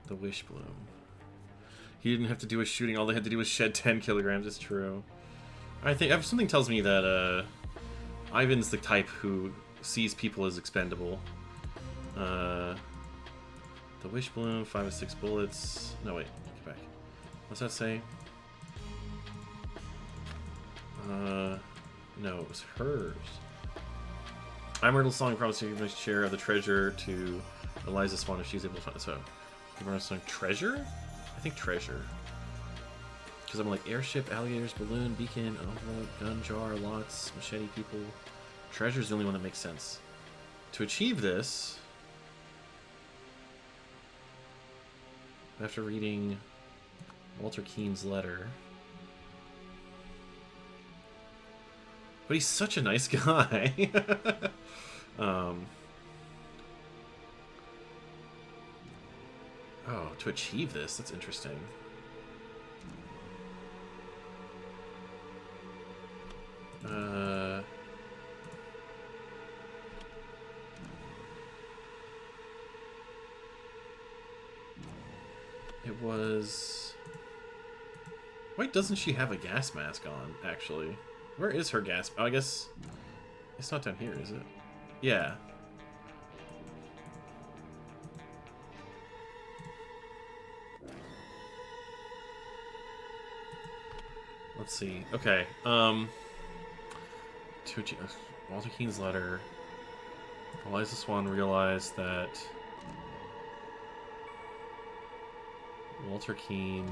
the wish bloom. He didn't have to do a shooting. All they had to do was shed 10 kilograms. It's true. I think something tells me that Ivan's the type who sees people as expendable. The wish bloom, 5 or 6 bullets. No, wait. Get back. What's that say? No, it was hers. I Myrtle's song promised to give a share of the treasure to Eliza Swan if she's able to find it. So, Myrtle's song treasure? I think treasure. Because I'm like airship, alligators, balloon, beacon, envelope, gun jar, lots, machete people. Treasure's the only one that makes sense. To achieve this, after reading Walter Keane's letter. But he's such a nice guy. Oh, to achieve this, that's interesting. It was... Why doesn't she have a gas mask on, actually? Where is her gas? Oh, I guess it's not down here, is it? Yeah. Let's see. Okay. Walter Keane's letter. Eliza Swan realized that Walter Keane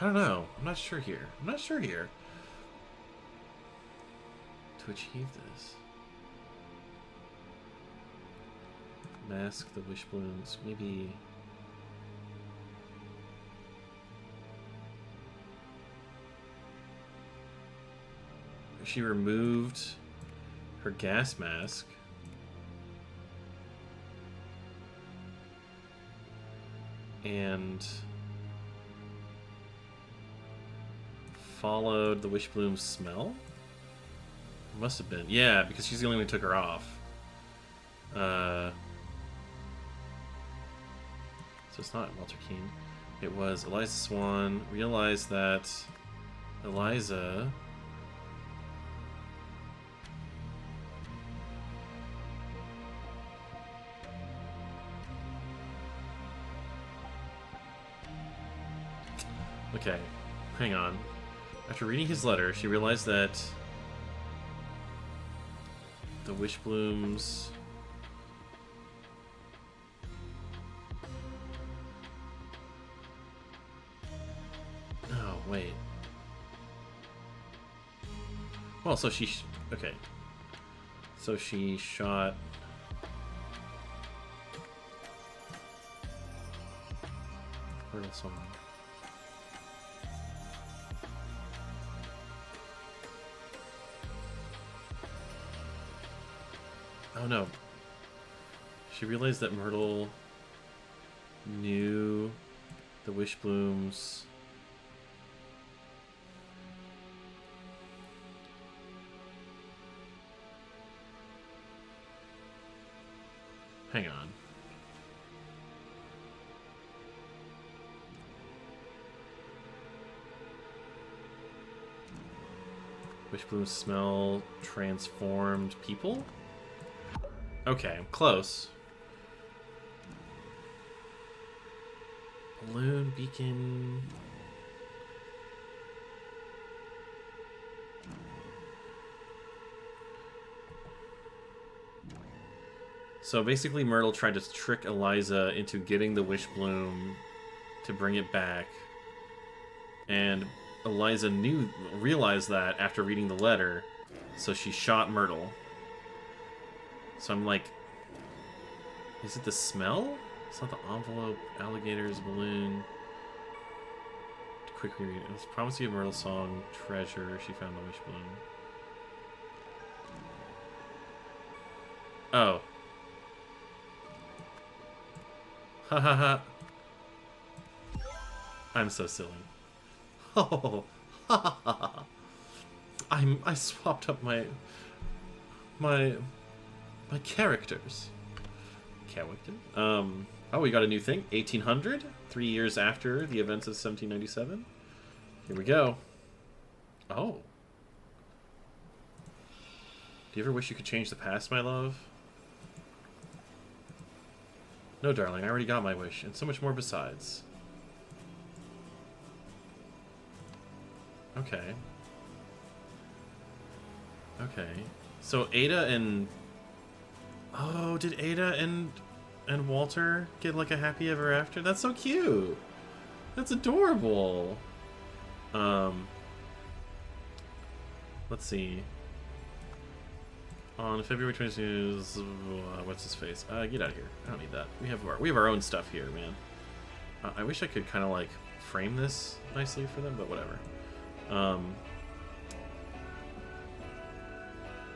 I don't know. I'm not sure here. To achieve this. Mask the wish balloons. Maybe... She removed her gas mask. And... followed the wish bloom's smell? Must have been. Yeah, because she's the only one who took her off. So it's not Walter Keane. It was Eliza Swan realized that Eliza Okay, hang on. After reading his letter, she realized that the wish blooms... Oh, wait. Well, so she... Okay. So she shot... Myrtle Song. Oh no. She realized that Myrtle knew the wish blooms. Hang on. Wish blooms smell transformed people? Okay, I'm close. Balloon, beacon... So basically Myrtle tried to trick Eliza into getting the wish bloom to bring it back. And Eliza realized that after reading the letter, so she shot Myrtle. So I'm like, is it the smell? It's not the envelope, alligators, balloon. Quick reread. It was promised to give Myrtle song, treasure. She found the wish bloom. Oh. Ha ha ha. I'm so silly. Oh, ha ha ha. I swapped up my characters. Oh, we got a new thing. 1800, 3 years after the events of 1797. Here we go. Oh. Do you ever wish you could change the past, my love? No, darling, I already got my wish, and so much more besides. Okay. Okay. So Ada and... Oh, did Ada and Walter get like a happy ever after? That's so cute! That's adorable! Let's see. On February 22nd, what's his face? Get out of here. I don't need that. We have our own stuff here, man. I wish I could kind of like frame this nicely for them, but whatever.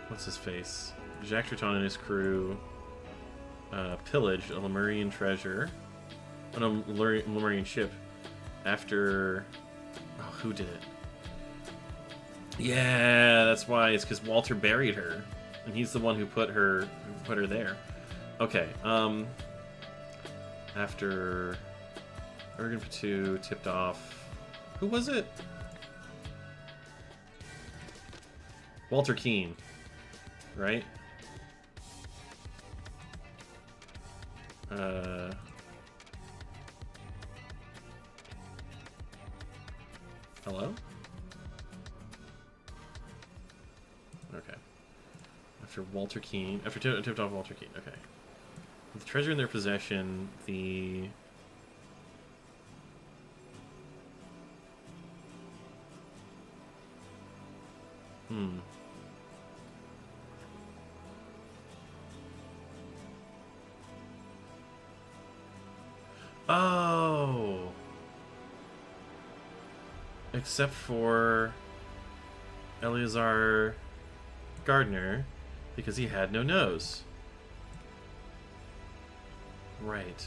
What's his face? Jacques Triton and his crew pillaged a Lemurian treasure on a Lemurian ship after... Oh, who did it? Yeah, that's why. It's because Walter buried her, and he's the one who put her there. Okay. After Ergen Patu tipped off, who was it? Walter Keane, right? Hello? Okay. After Walter Keane, after tipped off Walter Keane, okay. With the treasure in their possession, the... Oh! Except for Eleazar Gardner, because he had no nose. Right.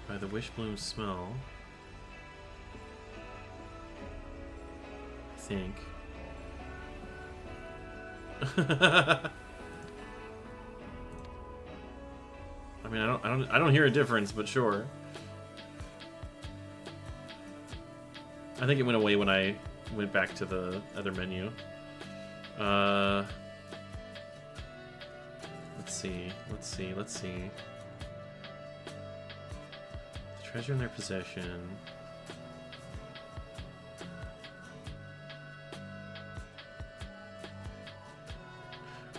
By the wishbloom smell, I think. I mean, I don't hear a difference, but sure. I think it went away when I went back to the other menu. Let's see. The Treasure in their possession.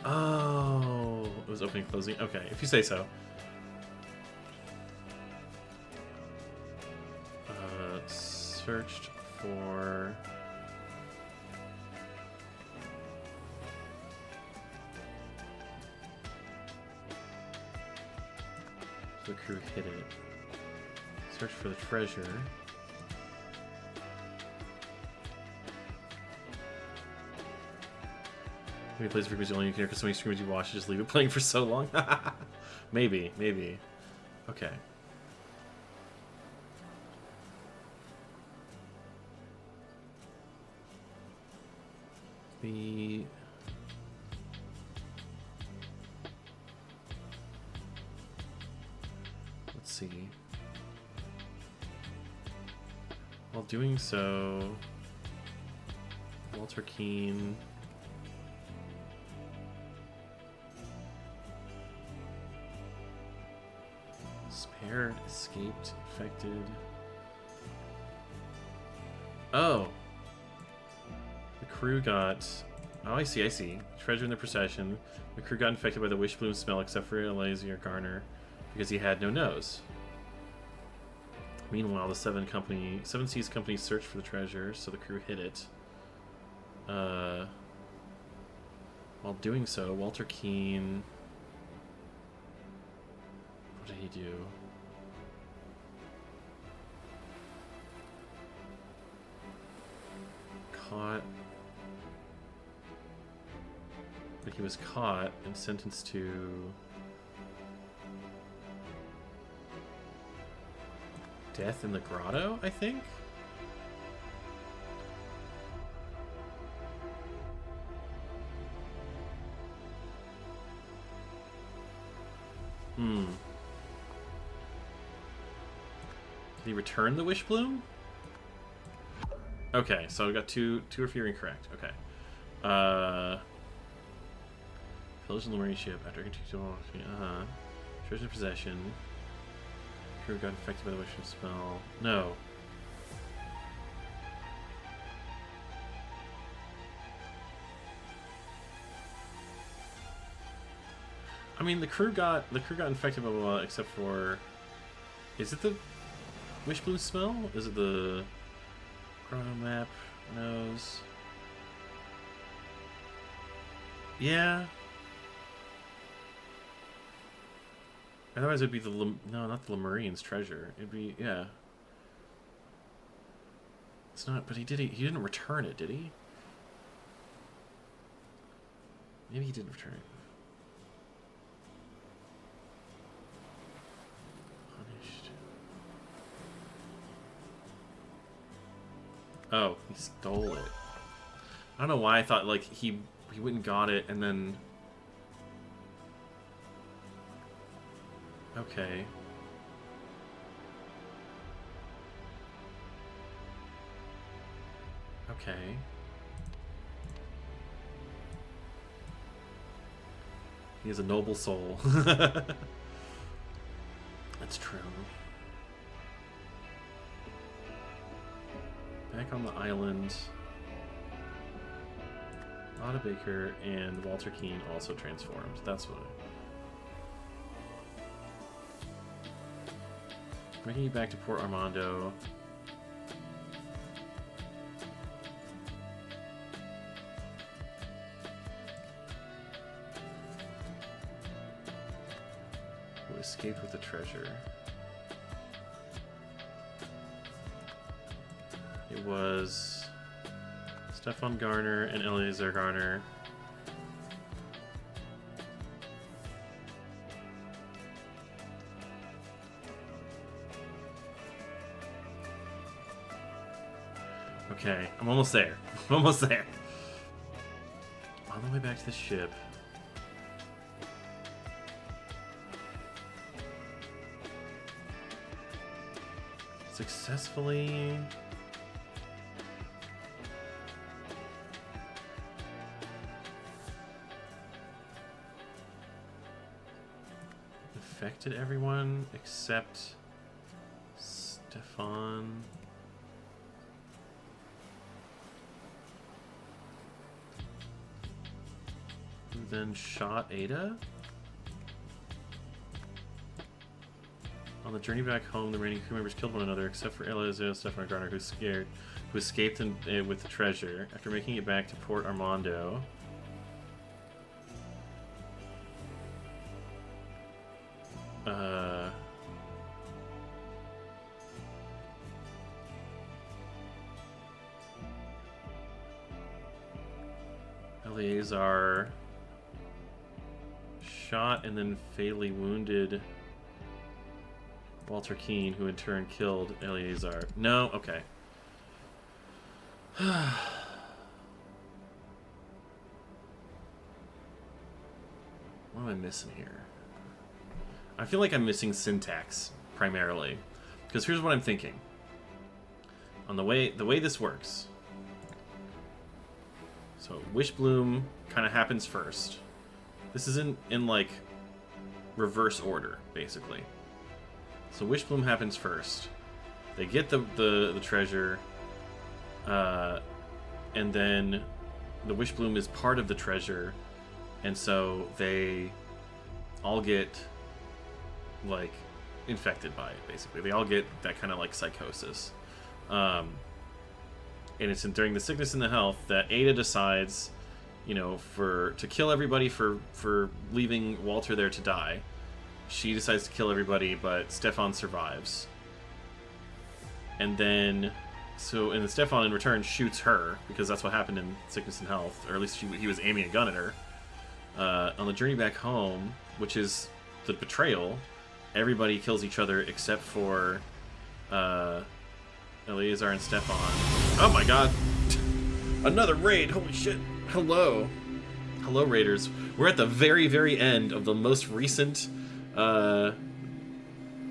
Oh, it was opening and closing. Okay, if you say so. Searched for... The crew hid it. Search for the treasure. Maybe plays frequency only you can hear because so many streamers you watch, just leave it playing for so long. Maybe, maybe. Okay. Let's see. While doing so, Walter Keane. Spared, escaped, infected. Oh! The crew got... Oh, I see, I see. Treasure in the procession. The crew got infected by the wish bloom smell except for Eleazar Garner because he had no nose. Meanwhile, the Seven Seas Company searched for the treasure, so the crew hid it. While doing so, Walter Keane... What did he do? Caught... But he was caught and sentenced to... death in the grotto, I think? Did he return the wish bloom? Okay, so we got two if you're incorrect. Okay. Pillage in the marine ship after treasure in possession. Crew got infected by the wish spell. No. I mean, the crew got infected, blah blah blah, except for, is it the wish bloom smell? Is it the chrono map nose? Yeah. Otherwise, it'd be the no, not the Lemurian's treasure. It'd be, yeah. It's not, but he didn't return it, did he? Maybe he didn't return it. Punished. Oh, he stole it. I don't know why I thought like he went and got it and then. Okay. Okay. He has a noble soul. That's true. Back on the island, Lotta Baker and Walter Keane also transformed. That's what making you back to Port Armando. Who escaped with the treasure? It was Stefan Garner and Eleazar Garner. Okay, I'm almost there. I'm almost there. On the way back to the ship. Successfully... infected everyone except Stefan. Who then shot Ada? On the journey back home, the remaining crew members killed one another, except for Elizabeth Stefan Garner, who escaped with the treasure. After making it back to Port Armando, Eleazar shot and then fatally wounded Walter Keane, who in turn killed Eleazar. No? Okay. What am I missing here? I feel like I'm missing syntax, primarily. Because here's what I'm thinking. On the way this works. So, Wishbloom kind of happens first. This is in like, reverse order, basically. So Wishbloom happens first. They get the treasure, and then the Wishbloom is part of the treasure, and so they all get like infected by it. Basically, they all get that kind of like psychosis, and it's during the sickness and the health that Ada decides, you know, to kill everybody for leaving Walter there to die. She decides to kill everybody, but Stefan survives. And then Stefan in return shoots her, because that's what happened in Sickness and Health, or at least he was aiming a gun at her. On the journey back home, which is the betrayal, everybody kills each other except for Eleazar and Stefan. Oh my god! Another raid! Holy shit! Hello! Hello, raiders. We're at the very, very end of the most recent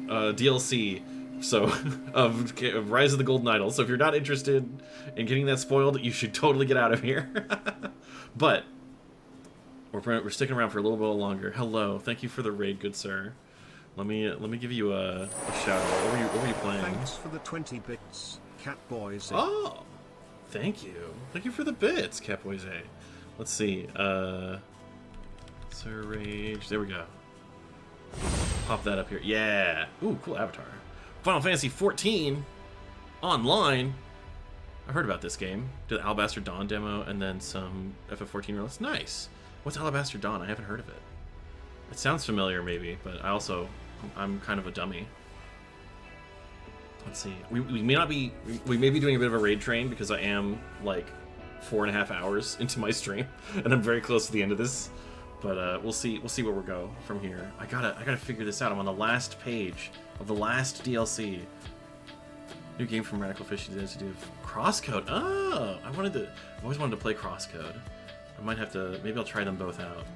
DLC, so of Rise of the Golden Idol. So if you're not interested in getting that spoiled, you should totally get out of here. But we're sticking around for a little bit longer. Hello, thank you for the raid, good sir. Let me give you a shout out. What were you playing? Thanks for the 20 bits, Catboys. Oh, thank you for the bits, Catboys. Let's see. Sir Rage. There we go. Pop that up here. Yeah. Ooh, cool avatar. Final Fantasy 14 online. I heard about this game. Did the Alabaster Dawn demo and then some FF14 release. Nice. What's Alabaster Dawn? I haven't heard of it. It sounds familiar, maybe, but I'm kind of a dummy. Let's see. We may be doing a bit of a raid train because I am like 4.5 hours into my stream and I'm very close to the end of this. But we'll see where we go from here. I gotta figure this out. I'm on the last page of the last DLC. New game from Radical Fish to do with Crosscode. Oh, I always wanted to play Crosscode. I might have to. Maybe I'll try them both out.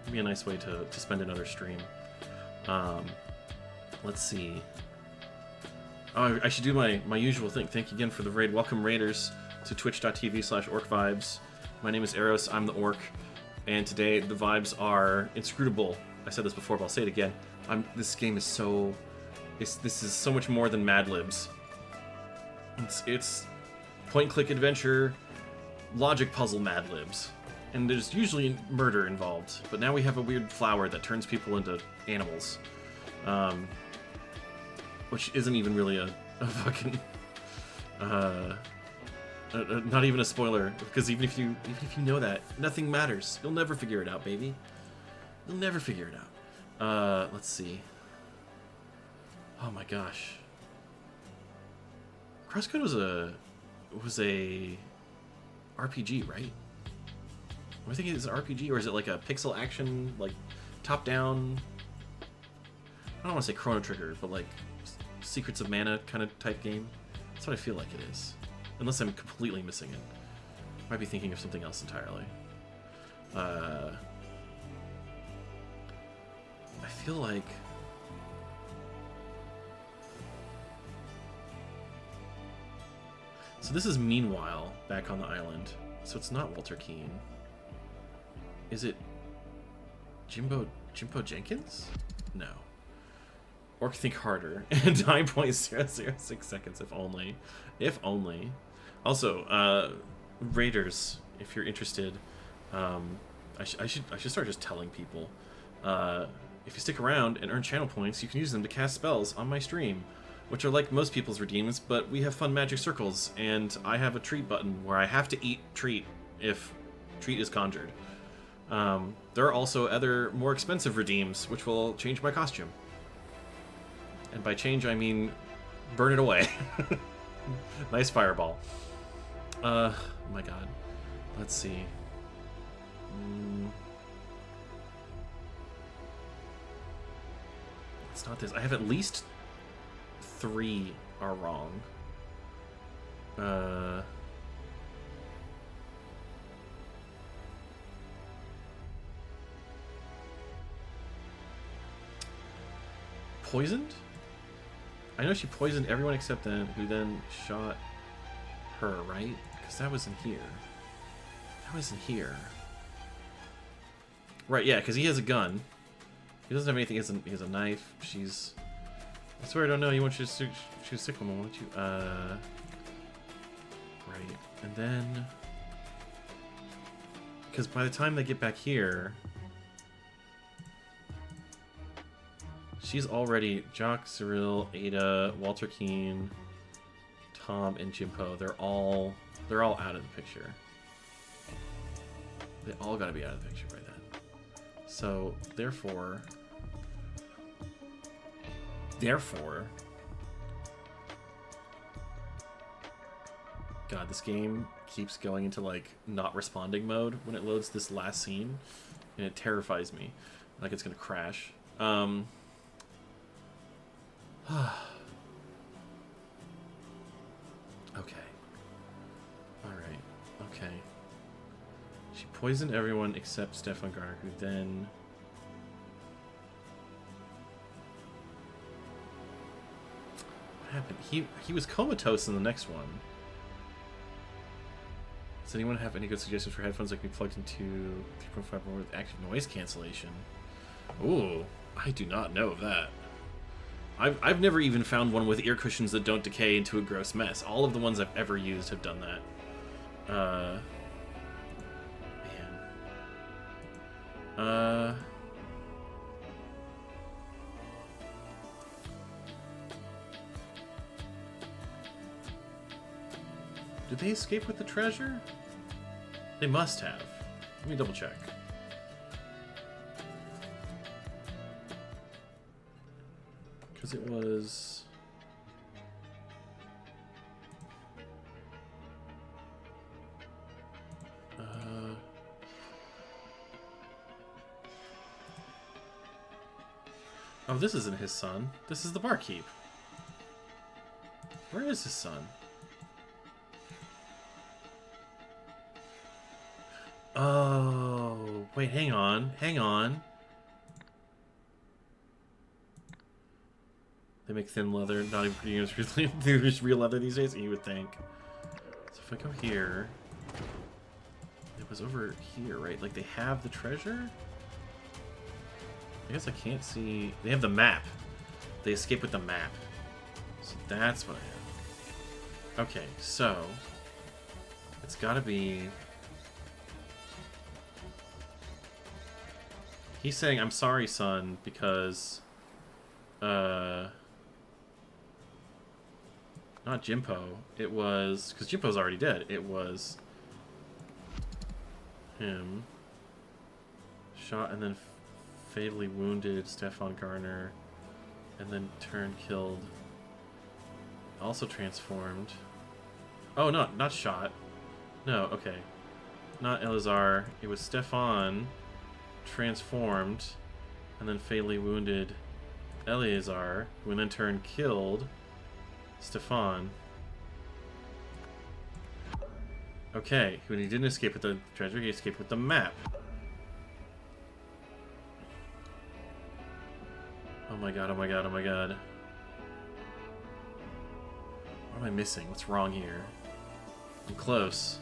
It'd be a nice way to spend another stream. Let's see. Oh, I should do my usual thing. Thank you again for the raid. Welcome raiders to twitch.tv/orcvibes. My name is Eros. I'm the orc. And today, the vibes are inscrutable. I said this before, but I'll say it again. This game is so... This is so much more than Mad Libs. It's point-and-click adventure, logic puzzle Mad Libs. And there's usually murder involved. But now we have a weird flower that turns people into animals. Which isn't even really a fucking... not even a spoiler, because even if you know that, nothing matters. You'll never figure it out, baby. You'll never figure it out. Let's see. Oh my gosh. Crosscode was a RPG, right? Am I thinking it's an RPG, or is it like a pixel action, like top down? I don't want to say Chrono Trigger, but like Secrets of Mana kind of type game. That's what I feel like it is. Unless I'm completely missing it. Might be thinking of something else entirely. I feel like... So this is Meanwhile back on the island. So it's not Walter Keane. Is it Jimbo Jenkins? No. Orc think harder. 9.006 seconds, if only. If only. Also, raiders, if you're interested, I should start just telling people. If you stick around and earn channel points, you can use them to cast spells on my stream, which are like most people's redeems, but we have fun magic circles, and I have a treat button where I have to eat treat if treat is conjured. There are also other more expensive redeems, which will change my costume. And by change, I mean burn it away. Nice fireball. My god. Let's see. It's not this. I have at least 3 are wrong. Poisoned? I know she poisoned everyone except then, who then shot her, right? Because that was in here. That was in here. Right, yeah, because he has a gun. He doesn't have anything. He has a knife. She's... I swear I don't know. You want you to shoot a sick woman, won't you? Right. And then... Because by the time they get back here... She's already... Jock, Cyril, Ada, Walter Keane, Tom, and Jimpo. They're all out of the picture. They all gotta be out of the picture by then. So, therefore... God, this game keeps going into, like, not responding mode when it loads this last scene. And it terrifies me. Like it's gonna crash. Okay. Alright. Okay. She poisoned everyone except Stefan Garner, who then... What happened? He was comatose in the next one. Does anyone have any good suggestions for headphones that can be plugged into 3.5 more with active noise cancellation? Ooh, I do not know of that. I've never even found one with ear cushions that don't decay into a gross mess. All of the ones I've ever used have done that. Man. Did they escape with the treasure? They must have. Let me double check. Because it was... Oh, this isn't his son. This is the barkeep. Where is his son? Oh, wait, hang on. Hang on. They make thin leather, not even pretty use real leather these days, you would think. So if I go here... It was over here, right? Like, they have the treasure? I guess I can't see... They have the map. They escape with the map. So that's what I have. Okay, so... It's gotta be... He's saying, I'm sorry, son, because... Not Jimpo. It was... Because Jimpo's already dead. It was... him. Shot and then fatally wounded Stefan Garner. And then turned, killed. Also transformed. Oh, no, not shot. No, okay. Not Elazar. It was Stefan... transformed and then fatally wounded Eleazar, who in then turn killed Stefan. Okay, when he didn't escape with the treasure, he escaped with the map. Oh my god, oh my god, oh my god. What am I missing? What's wrong here? I'm close.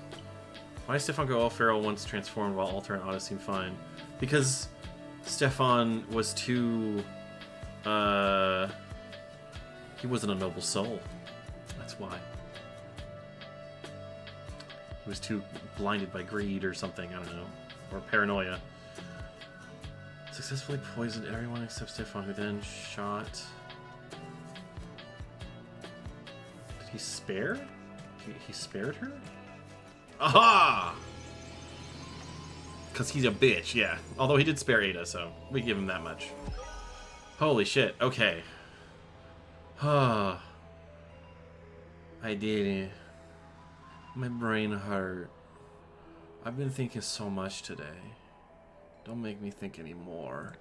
Why does Stefan go all feral once transformed while Alter and Otto seem fine? Because Stefan was too, He wasn't a noble soul. That's why. He was too blinded by greed or something, I don't know. Or paranoia. Successfully poisoned everyone except Stefan, who then shot... Did he spare? He spared her? Aha! Because he's a bitch, yeah. Although he did spare Ada, so we give him that much. Holy shit, okay. I did it. My brain hurt. I've been thinking so much today. Don't make me think anymore.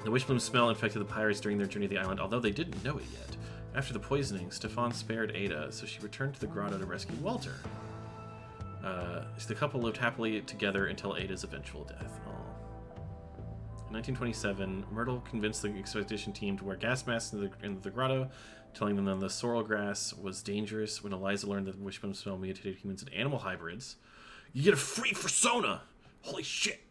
The wishbloom smell infected the pirates during their journey to the island, although they didn't know it yet. After the poisoning, Stefan spared Ada, so she returned to the grotto to rescue Walter. The couple lived happily together until Ada's eventual death. In 1927, Myrtle convinced the expedition team to wear gas masks in the grotto, telling them that the sorrel grass was dangerous. When Eliza learned that the wishbone smell mutated humans and animal hybrids, you get a free persona! Holy shit!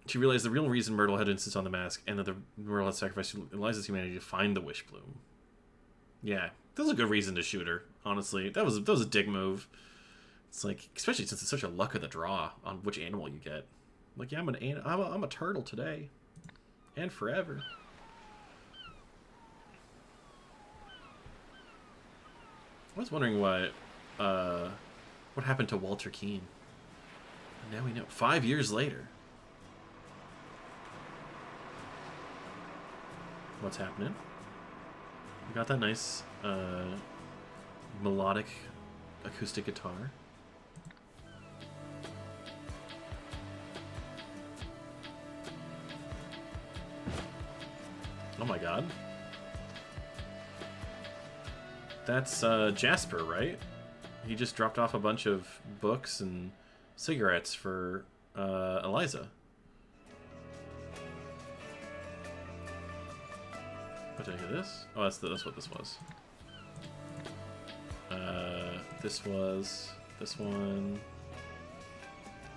She realized the real reason Myrtle had insisted on the mask, and that Myrtle had sacrificed Eliza's humanity to find the wishbloom. Yeah, that was a good reason to shoot her, honestly. That was a dick move. It's like, especially since it's such a luck of the draw on which animal you get. Like, yeah, I'm a turtle today. And forever. I was wondering what happened to Walter Keane. And now we know. 5 years later. What's happening? We got that nice melodic acoustic guitar. Oh my god. That's Jasper, right? He just dropped off a bunch of books and cigarettes for Eliza. What did I get this? Oh, that's what this was. This was this one.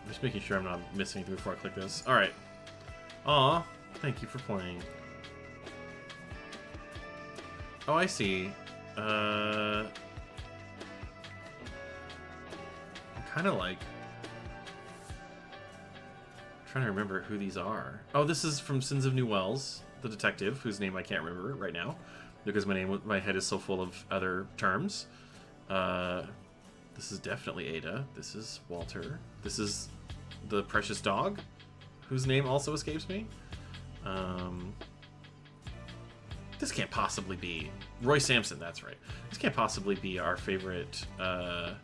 I'm just making sure I'm not missing anything before I click this. Alright. Aw, thank you for playing. Oh, I see. I'm kind of like trying to remember who these are. Oh, this is from Sins of New Wells, the detective, whose name I can't remember right now because my head is so full of other terms. This is definitely Ada. This is Walter. This is the precious dog, whose name also escapes me. This can't possibly be Roy Sampson. That's right. This can't possibly be our favorite. What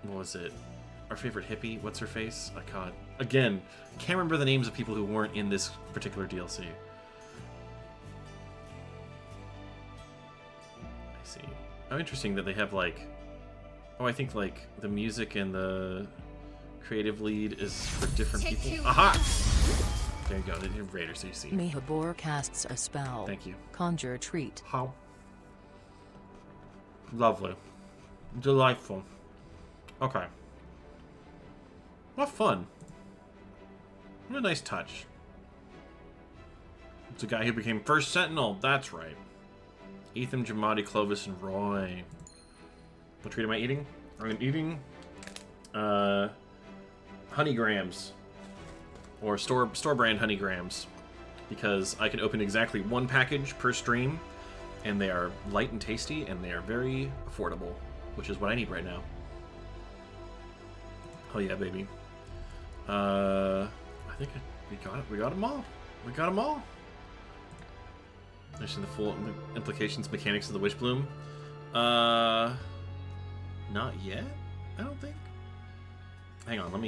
was it? Our favorite hippie. What's her face? I can't. Again, can't remember the names of people who weren't in this particular DLC. I see. Oh, interesting that they have like. Oh, I think like the music and the creative lead is for different people. Aha! There you go, the Raider, so you see. Mehabor casts a spell. Thank you. Conjure treat. How? Lovely. Delightful. Okay. What fun. What a nice touch. It's a guy who became first Sentinel, that's right. Ethan, Jamadi, Clovis, and Roy. What treat am I eating? I'm eating honey grams. Or store brand honey grams, because I can open exactly one package per stream, and they are light and tasty, and they are very affordable, which is what I need right now. Oh yeah, baby. I think we got it. We got them all. We got them all. Mention the full implications, mechanics of the Wishbloom. Not yet. I don't think. Hang on. Let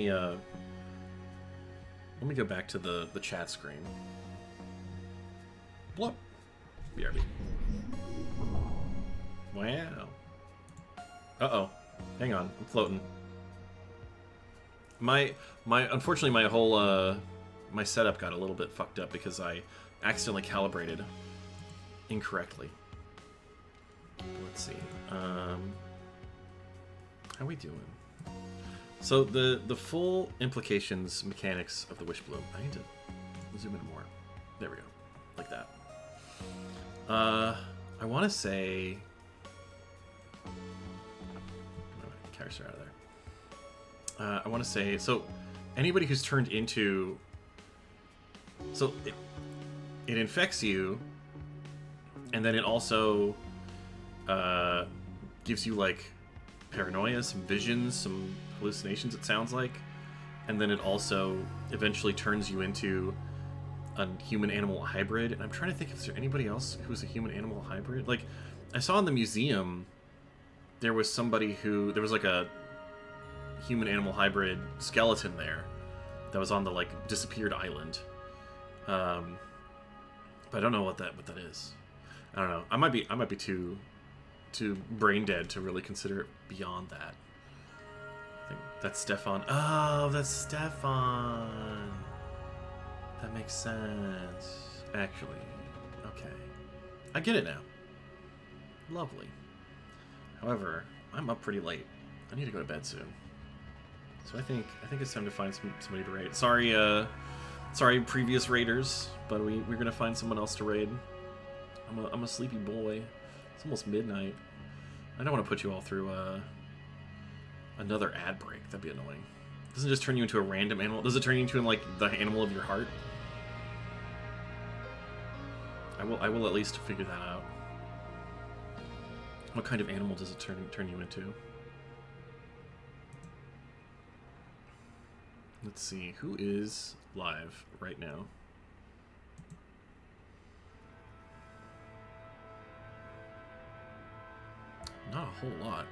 me go back to the chat screen. Bloop. BRB. Wow. Uh-oh. Hang on. I'm floating. Unfortunately, my whole, my setup got a little bit fucked up because I accidentally calibrated incorrectly. Let's see. How we doing? So the full implications mechanics of the Wishbloom. I need to zoom in more. There we go. Like that. I want to say... Cursor out of there. I want to say... So, anybody who's turned into... So, it infects you, and then it also gives you, like, paranoia, some visions, some hallucinations, it sounds like. And then it also eventually turns you into a human-animal hybrid. And I'm trying to think if there's anybody else who's a human-animal hybrid. Like, I saw in the museum, there was somebody who... There was, like, a human-animal hybrid skeleton there that was on the, like, disappeared island. But I don't know what that is. I don't know. I might be too brain dead to really consider it beyond that. I think that's Stefan. Oh, that's Stefan. That makes sense. Actually, okay, I get it now. Lovely. However, I'm up pretty late. I need to go to bed soon. So I think it's time to find somebody to raid. Sorry, previous raiders, but we're gonna find someone else to raid. I'm a sleepy boy. It's almost midnight. I don't want to put you all through another ad break. That'd be annoying. Doesn't it just turn you into a random animal? Does it turn you into like the animal of your heart? I will at least figure that out. What kind of animal does it turn you into? Let's see, who is live right now? Not a whole lot.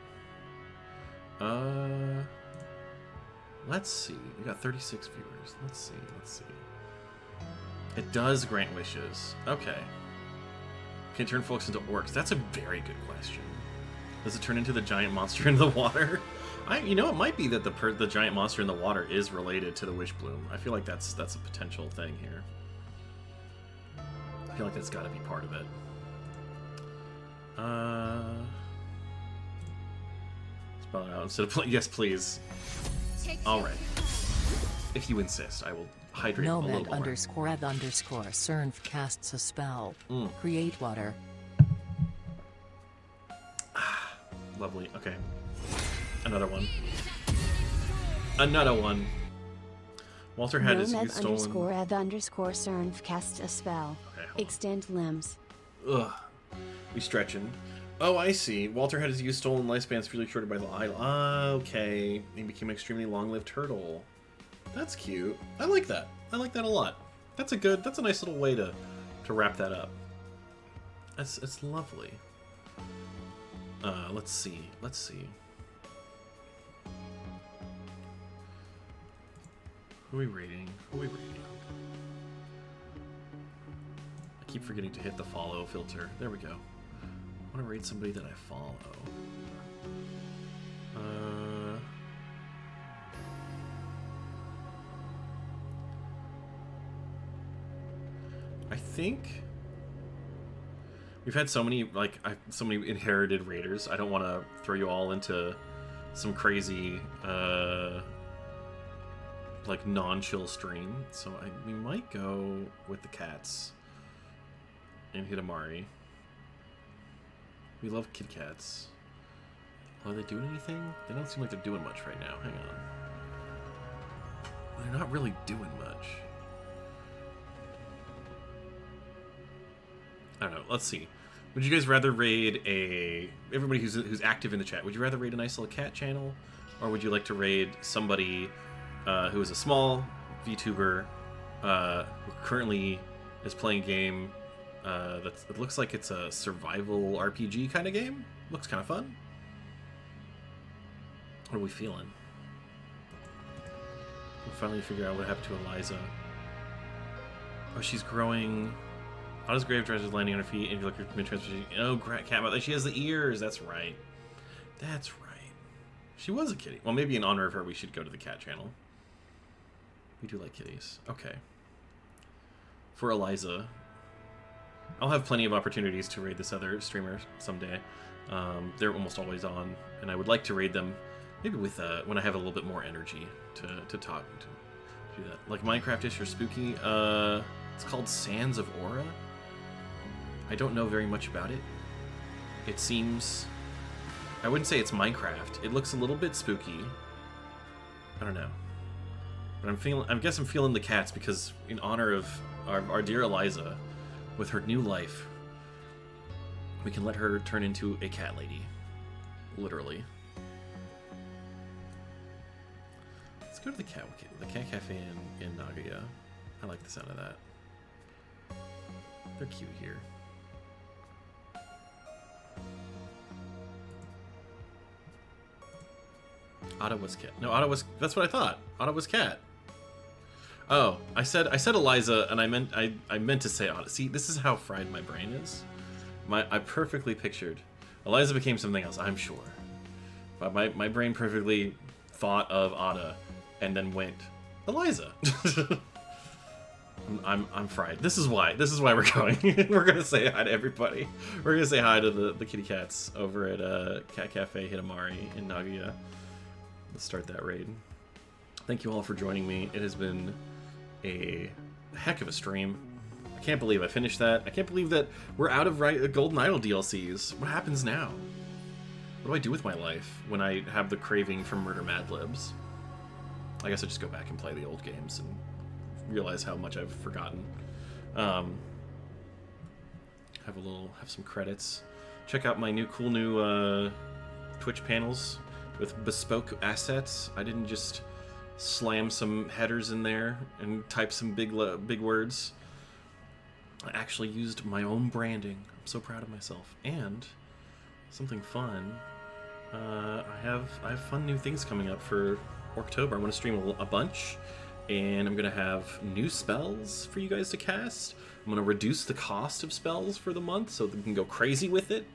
Let's see. We got 36 viewers. Let's see. It does grant wishes. Okay. Can it turn folks into orcs? That's a very good question. Does it turn into the giant monster in the water? You know, it might be that the giant monster in the water is related to the wish bloom. I feel like that's a potential thing here. I feel like that's got to be part of it. Spell it out instead of yes, please. All right. If you insist, I will hydrate a little Nomad more. _eth_ Cernf casts a spell. Create water. Lovely. Okay. Another one. Another one. Walter had his youth stolen. _eth_Cernf casts a spell. Okay, hold on. Extend limbs. Ugh. We stretching. Oh, I see. Walter had his youth stolen, lifespan severely shorted by the idol. Okay. He became an extremely long-lived turtle. That's cute. I like that. I like that a lot. That's a nice little way to wrap that up. It's lovely. Let's see. Who are we rating? I keep forgetting to hit the follow filter. There we go. I want to rate somebody that I follow. I think we've had so many so many inherited raiders. I don't want to throw you all into some crazy like non-chill stream, so we might go with the cats and Hidamari. We love Kit Kats. Are they doing anything? They don't seem like they're doing much right now. Hang on. They're not really doing much. I don't know. Let's see. Would you guys rather raid everybody who's active in the chat? Would you rather raid a nice little cat channel, or would you like to raid somebody who is a small VTuber who currently is playing a game it looks like it's a survival RPG kind of game? Looks kind of fun. What are we feeling? We finally figure out what happened to Eliza. Oh, she's growing. How does Grave Dredge landing on her feet and you look at mid-transformation? Oh, cat. She has the ears. That's right. That's right. She was a kitty. Well, maybe in honor of her, we should go to the cat channel. We do like kitties. Okay. For Eliza, I'll have plenty of opportunities to raid this other streamer someday. They're almost always on, and I would like to raid them maybe with when I have a little bit more energy to talk Do that. Like Minecraft-ish or spooky. It's called Sands of Aura. I don't know very much about it. It seems... I wouldn't say it's Minecraft. It looks a little bit spooky. I don't know. But I guess I'm feeling the cats because in honor of our dear Eliza, with her new life, we can let her turn into a cat lady. Literally. Let's go to the cat cafe in Nagoya. I like the sound of that. They're cute here. Ottawa's cat. No, Ottawa's. That's what I thought. Ottawa's cat. Oh, I said Eliza, and I meant to say Ottawa. See, this is how fried my brain is. I perfectly pictured. Eliza became something else, I'm sure. But my brain perfectly thought of Otta, and then went Eliza. I'm fried. This is why we're going. We're gonna say hi to everybody. We're gonna say hi to the kitty cats over at Cat Cafe Hitamari in Nagoya. Let's start that raid. Thank you all for joining me. It has been a heck of a stream. I can't believe I finished that. I can't believe that we're out of Golden Idol DLCs. What happens now? What do I do with my life when I have the craving for Murder Mad Libs? I guess I just go back and play the old games and realize how much I've forgotten. Have some credits. Check out my cool new Twitch panels with bespoke assets. I didn't just slam some headers in there and type some big words. I actually used my own branding. I'm so proud of myself. And something fun. I have fun new things coming up for October. I want to stream a bunch, and I'm gonna have new spells for you guys to cast. I'm gonna reduce the cost of spells for the month so that we can go crazy with it.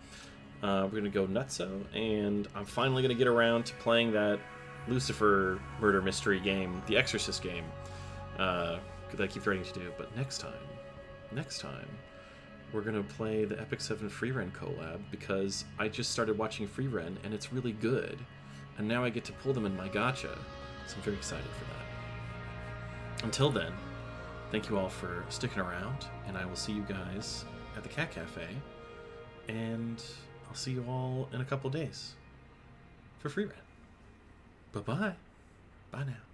We're gonna go nutso, and I'm finally gonna get around to playing that Lucifer murder mystery game, the Exorcist game, that I keep threatening to do. But next time, we're gonna play the Epic 7 Freerun collab, because I just started watching Freerun and it's really good, and now I get to pull them in my gacha, so I'm very excited for that. Until then, thank you all for sticking around, and I will see you guys at the Cat Cafe, and I'll see you all in a couple days for Freerun. Bye-bye. Bye now.